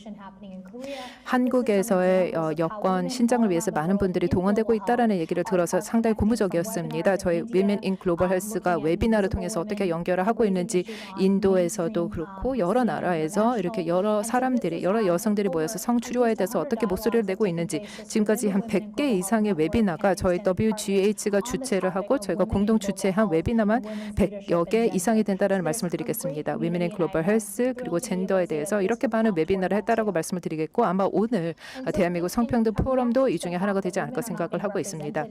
한국에서의 여권 신장을 위해서 많은 분들이 동원되고 있다는 얘기를 들어서 상당히 고무적이었습니다. 저희 Women in Global Health가 웨비나를 통해서 어떻게 연결을 하고 있는지 인도에서도 그렇고 여러 나라에서 이렇게 여러 사람들이 여러 여성들이 모여서 성추료에 대해서 어떻게 목소리를 내고 있는지 지금까지 한 100개 이상의 웨비나가 저희 WGH가 주최를 하고 저희가 공동 주최한 웨비나만 100여 개 이상이 된다는 말씀을 드리겠습니다. Women in Global Health 그리고 젠더에 대해서 이렇게 많은 웨비나를 했다라고 말씀을 드리겠습니다. 있고 아마 오늘 대한민국 성평등 포럼도 이 중에 하나가 되지 않을까 생각을 하고 있습니다.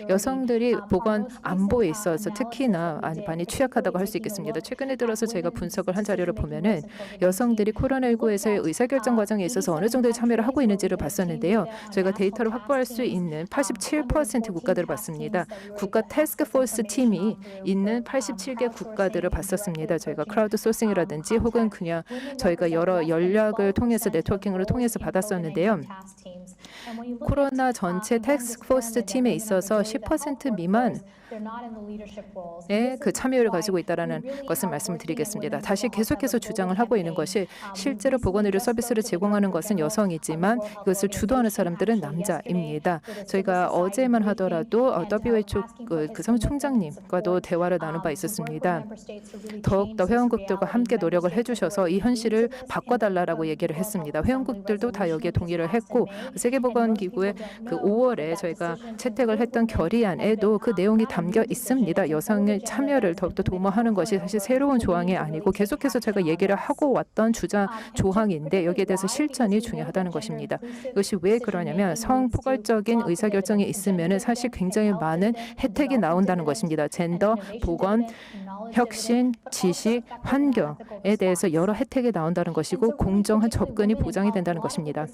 여성들이 보건 안보에 있어서 특히나 많이 취약하다고 할 수 있겠습니다. 최근에 들어서 제가 분석을 한 자료를 보면은 여성들이 코로나19에서의 의사결정 과정에 있어서 어느 정도의 참여를 하고 있는지를 봤었는데요. 저희가 데이터를 확보할 수 있는 87% 국가들을 봤습니다. 국가 태스크포스 팀이 있는 87개 국가들을 봤었습니다. 저희가 크라우드 소싱이라든지 혹은 그냥 저희가 여러 연락을 통해서 네트워킹을 통해서 받았었는데요. 코로나 전체 태스크포스 팀에 있어서 10% 미만의 그 참여를 가지고 있다는 것을 말씀을 드리겠습니다. 다시 계속해서 주장을 하고 있는 것이 실제로 보건의료 서비스를 제공하는 것은 여성이지만 이것을 주도하는 사람들은 남자입니다. 저희가 어제만 하더라도 WHO 그 사무총장님과도 대화를 나눈 바 있었습니다. 더욱더 회원국들과 함께 노력을 해주셔서 이 현실을 바꿔달라고 얘기를 했습니다. 회원국들도 다 여기에 동의를 했고 세계보건기구의 그 5월에 저희가 채택을 했던 결의안에도 그 내용이 담겨 있습니다. 여성의 참여를 더욱더 도모하는 것이 사실 새로운 조항이 아니고 계속해서 제가 얘기를 하고 왔던 조항인데 여기에 대해서 실천이 중요하다는 것입니다. 이것이 왜 그러냐면 성포괄적인 의사결정이 있으면 사실 굉장히 많은 혜택이 나온다는 것입니다. 젠더, 보건, 혁신, 지식, 환경에 대해서 여러 혜택이 나온다는 것이고 공정한 접근이 보장이 된다는 것입니다.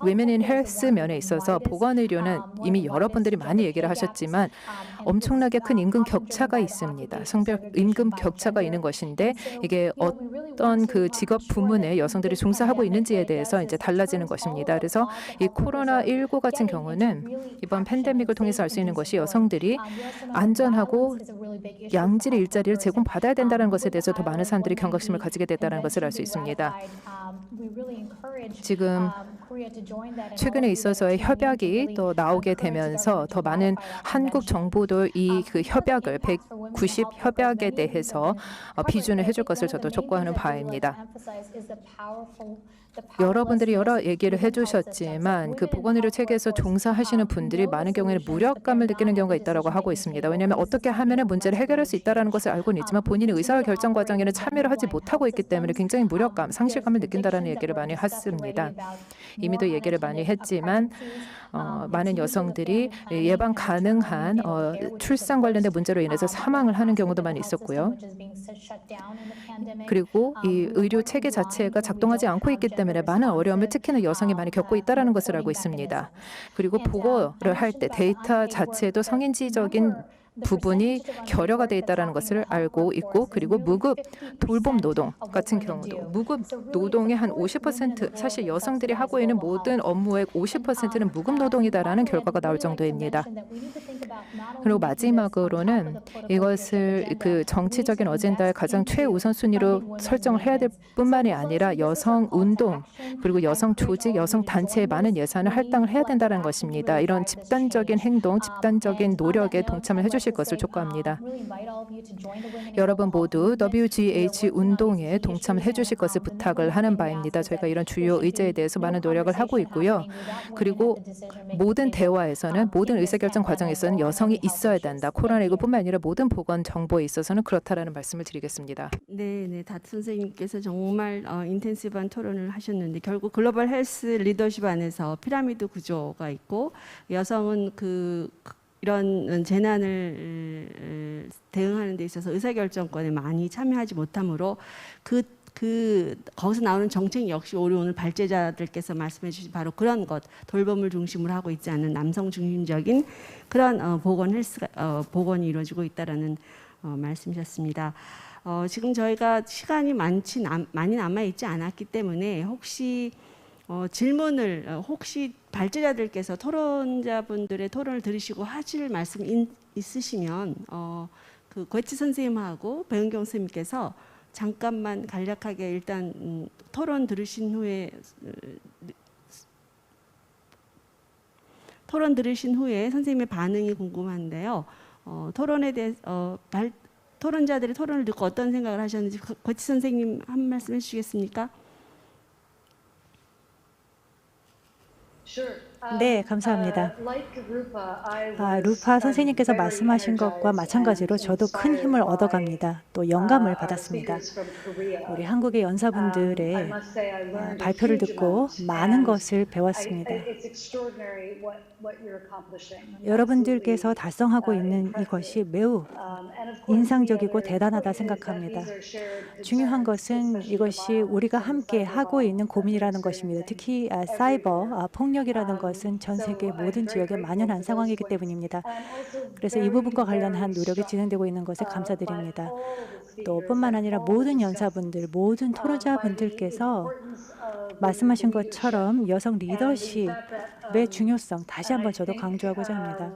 Women in Health 면에 있어서 보건의료는 이미 여러분들이 많이 얘기를 하셨지만 엄청나게 큰 임금 격차가 있습니다. 성별 임금 격차가 있는 것인데 이게 어떤 그 직업 부문에 여성들이 종사하고 있는지에 대해서 이제 달라지는 것입니다. 그래서 이 코로나19 같은 경우는 이번 팬데믹을 통해서 알 수 있는 것이 여성들이 안전하고 양질의 일자리를 제공받아야 된다는 것에 대해서 더 많은 사람들이 경각심을 가지게 됐다는 것을 알 수 있습니다. 지금 최근에 있어서의 협약이 또 나오게 되면서 더 많은 한국 정부도 이 그 협약을 190 협약에 대해서 비준을 해줄 것을 저도 촉구하는 바입니다. 여러분들이 여러 얘기를 해주셨지만 그 보건의료 체계에서 종사하시는 분들이 많은 경우에는 무력감을 느끼는 경우가 있다고 하고 있습니다. 왜냐하면 어떻게 하면 문제를 해결할 수 있다는 것을 알고는 있지만 본인이 의사결정 과정에는 참여를 하지 못하고 있기 때문에 굉장히 무력감, 상실감을 느낀다는 얘기를 많이 했습니다. 이미도 얘기를 많이 했지만 많은 여성들이 예방 가능한 출산 관련된 문제로 인해서 사망을 하는 경우도 많이 있었고요. 그리고 이 의료 체계 자체가 작동하지 않고 있기 때문에 많은 어려움을 특히나 여성이 많이 겪고 있다는 것을 알고 있습니다. 그리고 보고를 할 때 데이터 자체도 성인지적인 부분이 결여가 되어 있다는 것을 알고 있고 그리고 무급 돌봄 노동 같은 경우도 무급 노동의 한 50% 사실 여성들이 하고 있는 모든 업무의 50%는 무급 노동이다라는 결과가 나올 정도입니다. 그리고 마지막으로는 이것을 그 정치적인 어젠다의 가장 최우선순위로 설정을 해야 될 뿐만이 아니라 여성 운동 그리고 여성 조직, 여성 단체에 많은 예산을 할당을 해야 된다는 것입니다. 이런 집단적인 행동, 집단적인 노력에 동참을 해주실 것을 촉구합니다. 여러분 모두 WGH 운동에 동참을 해주실 것을 부탁을 하는 바입니다. 저희가 이런 주요 의제에 대해서 많은 노력을 하고 있고요. 그리고 모든 대화에서는 모든 의사결정 과정에서는 여성이 있어야 된다. 코로나19뿐만 아니라 모든 보건 정보에 있어서는 그렇다라는 말씀을 드리겠습니다. 네, 닷 선생님께서 정말 인텐시브한 토론을 하셨는데 결국 글로벌 헬스 리더십 안에서 피라미드 구조가 있고 여성은 이런 재난을 대응하는 데 있어서 의사결정권에 많이 참여하지 못하므로 거기서 나오는 정책 역시 오늘 발제자들께서 말씀해 주신 바로 그런 것, 돌봄을 중심으로 하고 있지 않은 남성 중심적인 그런 보건이 이루어지고 있다라는 말씀이셨습니다. 지금 저희가 시간이 많이 남아 있지 않았기 때문에 혹시 질문을 혹시 발제자들께서 토론자분들의 토론을 들으시고 하실 말씀 있으시면 그 고에치 선생님하고 배은경 선생님께서 잠깐만 간략하게 일단 토론 들으신 후에 선생님의 반응이 궁금한데요. 토론에 대해 토론자들이 토론을 듣고 어떤 생각을 하셨는지 고에치 선생님 한 말씀 해주시겠습니까? Sure. 네, 감사합니다. 루파 선생님께서 말씀하신 것과 마찬가지로 저도 큰 힘을 얻어갑니다. 또 영감을 받았습니다. 우리 한국의 연사분들의 발표를 듣고 많은 것을 배웠습니다. 여러분들께서 달성하고 있는 이것이 매우 인상적이고 대단하다 생각합니다. 중요한 것은 이것이 우리가 함께 하고 있는 고민이라는 것입니다. 특히 사이버 폭력이라는 것은 전 세계 모든 지역에 만연한 상황이기 때문입니다. 그래서 이 부분과 관련한 노력이 진행되고 있는 것에 감사드립니다. 또 뿐만 아니라 모든 연사분들, 모든 토론자분들께서 말씀하신 것처럼 여성 리더십의 중요성 다시 한번 저도 강조하고자 합니다.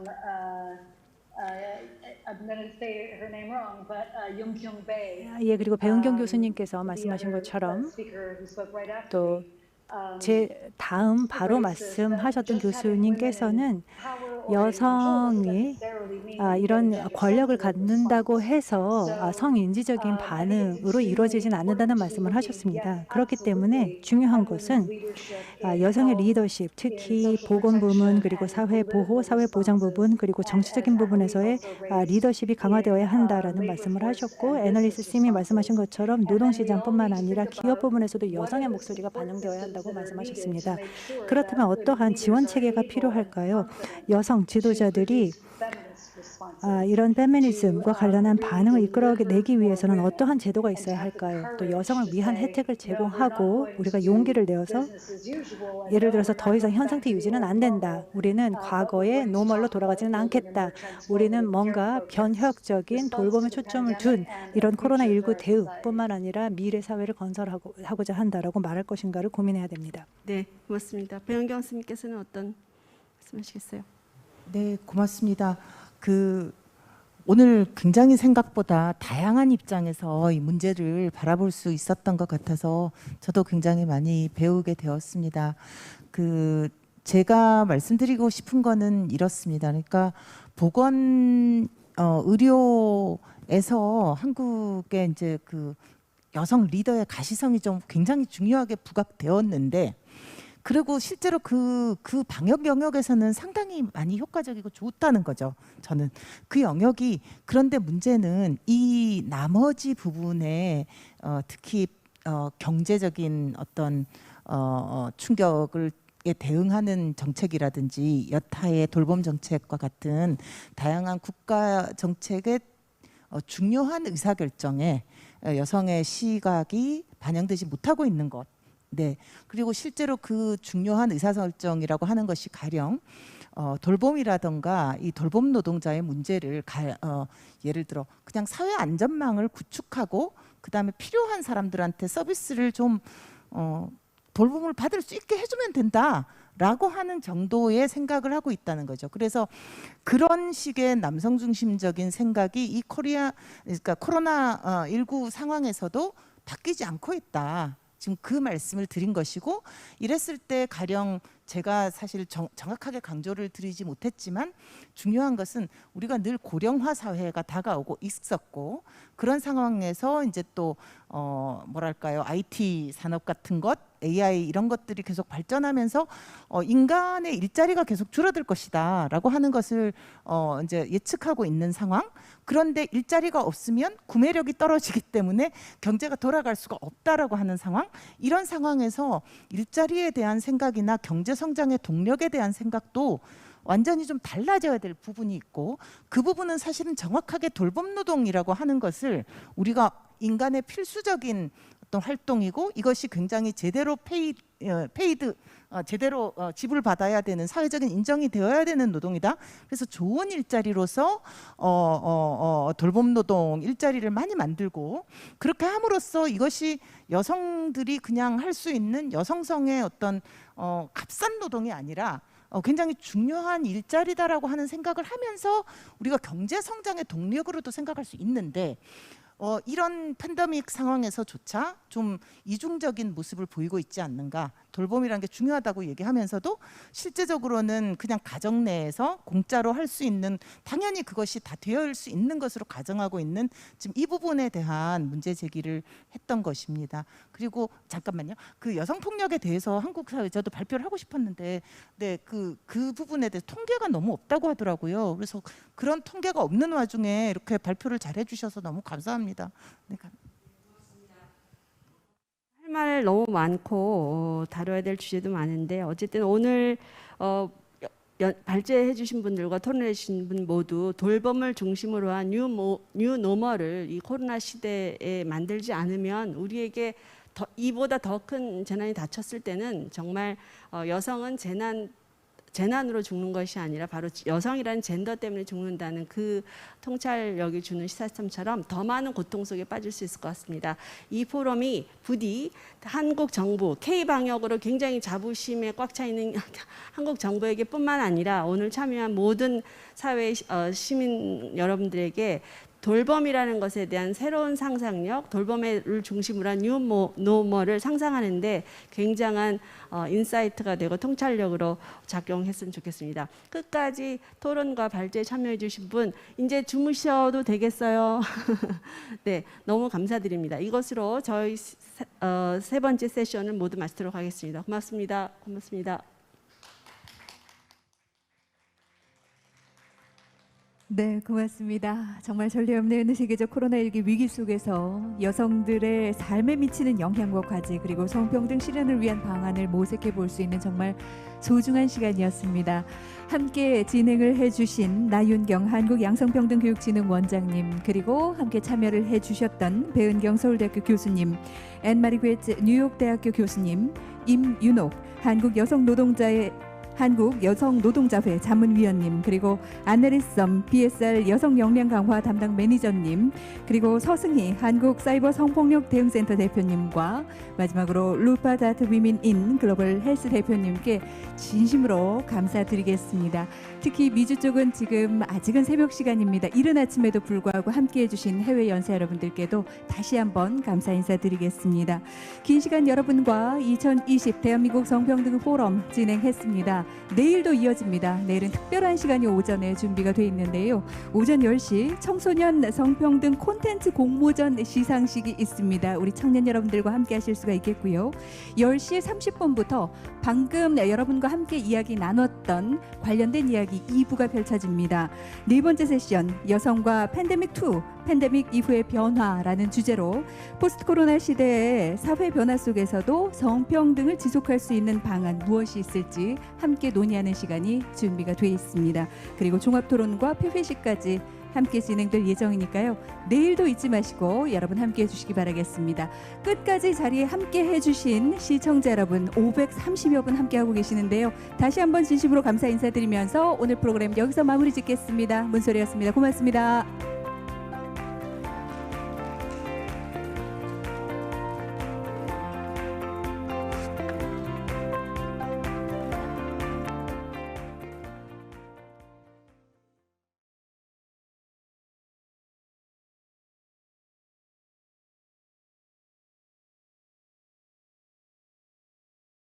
예, 그리고 배은경 교수님께서 말씀하신 것처럼 또 제 다음 바로 말씀하셨던 교수님께서는 여성이 이런 권력을 갖는다고 해서 성인지적인 반응으로 이루어지진 않는다는 말씀을 하셨습니다. 그렇기 때문에 중요한 것은 여성의 리더십, 특히 보건 부문, 그리고 사회 보호, 사회 보장 부분, 그리고 정치적인 부분에서의 리더십이 강화되어야 한다라는 말씀을 하셨고, 애널리스트 심이 말씀하신 것처럼 노동시장뿐만 아니라 기업 부분에서도 여성의 목소리가 반영되어야 한다고 말씀하셨습니다. 그렇다면 어떠한 지원 체계가 필요할까요? 여성 지도자들이 이런 페미니즘과 관련한 반응을 이끌어내기 위해서는 어떠한 제도가 있어야 할까요? 또 여성을 위한 혜택을 제공하고 우리가 용기를 내어서 예를 들어서 더 이상 현 상태 유지는 안 된다. 우리는 과거의 노멀로 돌아가지는 않겠다. 우리는 뭔가 변혁적인 돌봄에 초점을 둔 이런 코로나19 대응뿐만 아니라 미래 사회를 건설하고자 한다라고 말할 것인가를 고민해야 됩니다. 네, 고맙습니다. 배은경 스님께서는 어떤 말씀하시겠어요? 네, 고맙습니다. 오늘 굉장히 생각보다 다양한 입장에서 이 문제를 바라볼 수 있었던 것 같아서 저도 굉장히 많이 배우게 되었습니다. 제가 말씀드리고 싶은 거는 이렇습니다. 그러니까 보건 의료에서 한국의 이제 여성 리더의 가시성이 좀 굉장히 중요하게 부각되었는데, 그리고 실제로 그 방역 영역에서는 상당히 많이 효과적이고 좋다는 거죠. 저는 그 영역이, 그런데 문제는 이 나머지 부분에 특히 경제적인 어떤 충격을 대응하는 정책이라든지 여타의 돌봄 정책과 같은 다양한 국가 정책의 중요한 의사결정에 여성의 시각이 반영되지 못하고 있는 것. 네. 그리고 실제로 그 중요한 의사결정이라고 하는 것이 가령 돌봄이라던가 이 돌봄 노동자의 문제를 예를 들어 그냥 사회 안전망을 구축하고 그다음에 필요한 사람들한테 서비스를 좀 돌봄을 받을 수 있게 해주면 된다라고 하는 정도의 생각을 하고 있다는 거죠. 그래서 그런 식의 남성 중심적인 생각이 이 그러니까 코로나19 상황에서도 바뀌지 않고 있다. 지금 그 말씀을 드린 것이고, 이랬을 때 가령 제가 사실 정확하게 강조를 드리지 못했지만 중요한 것은 우리가 늘 고령화 사회가 다가오고 있었고, 그런 상황에서 이제 또 뭐랄까요, IT 산업 같은 것, AI 이런 것들이 계속 발전하면서 인간의 일자리가 계속 줄어들 것이다라고 하는 것을 이제 예측하고 있는 상황. 그런데 일자리가 없으면 구매력이 떨어지기 때문에 경제가 돌아갈 수가 없다라고 하는 상황. 이런 상황에서 일자리에 대한 생각이나 경제 성장의 동력에 대한 생각도 완전히 좀 달라져야 될 부분이 있고, 그 부분은 사실은 정확하게 돌봄 노동이라고 하는 것을 우리가 인간의 필수적인 어떤 활동이고, 이것이 굉장히 제대로 제대로 지불받아야 되는, 사회적인 인정이 되어야 되는 노동이다. 그래서 좋은 일자리로서 돌봄 노동 일자리를 많이 만들고, 그렇게 함으로써 이것이 여성들이 그냥 할 수 있는 여성성의 어떤 값싼 노동이 아니라 굉장히 중요한 일자리다라고 하는 생각을 하면서 우리가 경제 성장의 동력으로도 생각할 수 있는데, 이런 팬데믹 상황에서조차 좀 이중적인 모습을 보이고 있지 않는가. 돌봄이라는 게 중요하다고 얘기하면서도 실제적으로는 그냥 가정 내에서 공짜로 할 수 있는, 당연히 그것이 다 되어 있을 수 있는 것으로 가정하고 있는 지금 이 부분에 대한 문제 제기를 했던 것입니다. 그리고 잠깐만요. 그 여성 폭력에 대해서 한국 사회 저도 발표를 하고 싶었는데, 네, 그 부분에 대해서 통계가 너무 없다고 하더라고요. 그래서 그런 통계가 없는 와중에 이렇게 발표를 잘 해주셔서 너무 감사합니다. 네, 할 말 너무 많고 다뤄야 될 주제도 많은데 어쨌든 오늘 발제해 주신 분들과 토론해 주신 분 모두 돌봄을 중심으로 한 뉴 노멀을 이 코로나 시대에 만들지 않으면 우리에게 이보다 더 큰 재난이 닥쳤을 때는 정말 여성은 재난으로 죽는 것이 아니라 바로 여성이라는 젠더 때문에 죽는다는 그 통찰력이 주는 시사점처럼 더 많은 고통 속에 빠질 수 있을 것 같습니다. 이 포럼이 부디 한국 정부, K방역으로 굉장히 자부심에 꽉 차 있는 한국 정부에게 뿐만 아니라 오늘 참여한 모든 사회 시민 여러분들에게 돌봄이라는 것에 대한 새로운 상상력, 돌봄을 중심으로 한 뉴 노멀을 상상하는데 굉장한 인사이트가 되고 통찰력으로 작용했으면 좋겠습니다. 끝까지 토론과 발제에 참여해 주신 분 이제 주무셔도 되겠어요. 네, 너무 감사드립니다. 이것으로 저희 세 번째 세션을 모두 마치도록 하겠습니다. 고맙습니다. 고맙습니다. 네, 고맙습니다. 정말 전례 없는 세계적 코로나19 위기 속에서 여성들의 삶에 미치는 영향과 과제, 그리고 성평등 실현을 위한 방안을 모색해 볼 수 있는 정말 소중한 시간이었습니다. 함께 진행을 해주신 나윤경 한국양성평등교육진흥원장님, 그리고 함께 참여를 해주셨던 배은경 서울대학교 교수님, 앤마리 괴츠 뉴욕대학교 교수님, 임윤옥 한국여성노동자회 자문위원님, 그리고 아내리썸 BSR 여성역량 강화 담당 매니저님, 그리고 서승희 한국사이버성폭력대응센터 대표님과 마지막으로 루파다트 위민 인 글로벌 헬스 대표님께 진심으로 감사드리겠습니다. 특히 미주 쪽은 지금 아직은 새벽 시간입니다. 이른 아침에도 불구하고 함께해 주신 해외 연사 여러분들께도 다시 한번 감사 인사드리겠습니다. 긴 시간 여러분과 2020 대한민국 성평등 포럼 진행했습니다. 내일도 이어집니다. 내일은 특별한 시간이 오전에 준비가 돼 있는데요. 오전 10시 청소년 성평등 콘텐츠 공모전 시상식이 있습니다. 우리 청년 여러분들과 함께 하실 수가 있겠고요. 10시 30분부터 방금 여러분과 함께 이야기 나눴던 관련된 이야기 2부가 펼쳐집니다. 네 번째 세션 여성과 팬데믹2, 팬데믹 이후의 변화라는 주제로 포스트 코로나 시대의 사회 변화 속에서도 성평등을 지속할 수 있는 방안 무엇이 있을지 함께 논의하는 시간이 준비가 되어 있습니다. 그리고 종합토론과 폐회식까지 함께 진행될 예정이니까요. 내일도 잊지 마시고 여러분 함께 해주시기 바라겠습니다. 끝까지 자리에 함께 해주신 시청자 여러분 530여 분 함께하고 계시는데요. 다시 한번 진심으로 감사 인사드리면서 오늘 프로그램 여기서 마무리 짓겠습니다. 문소리였습니다. 고맙습니다.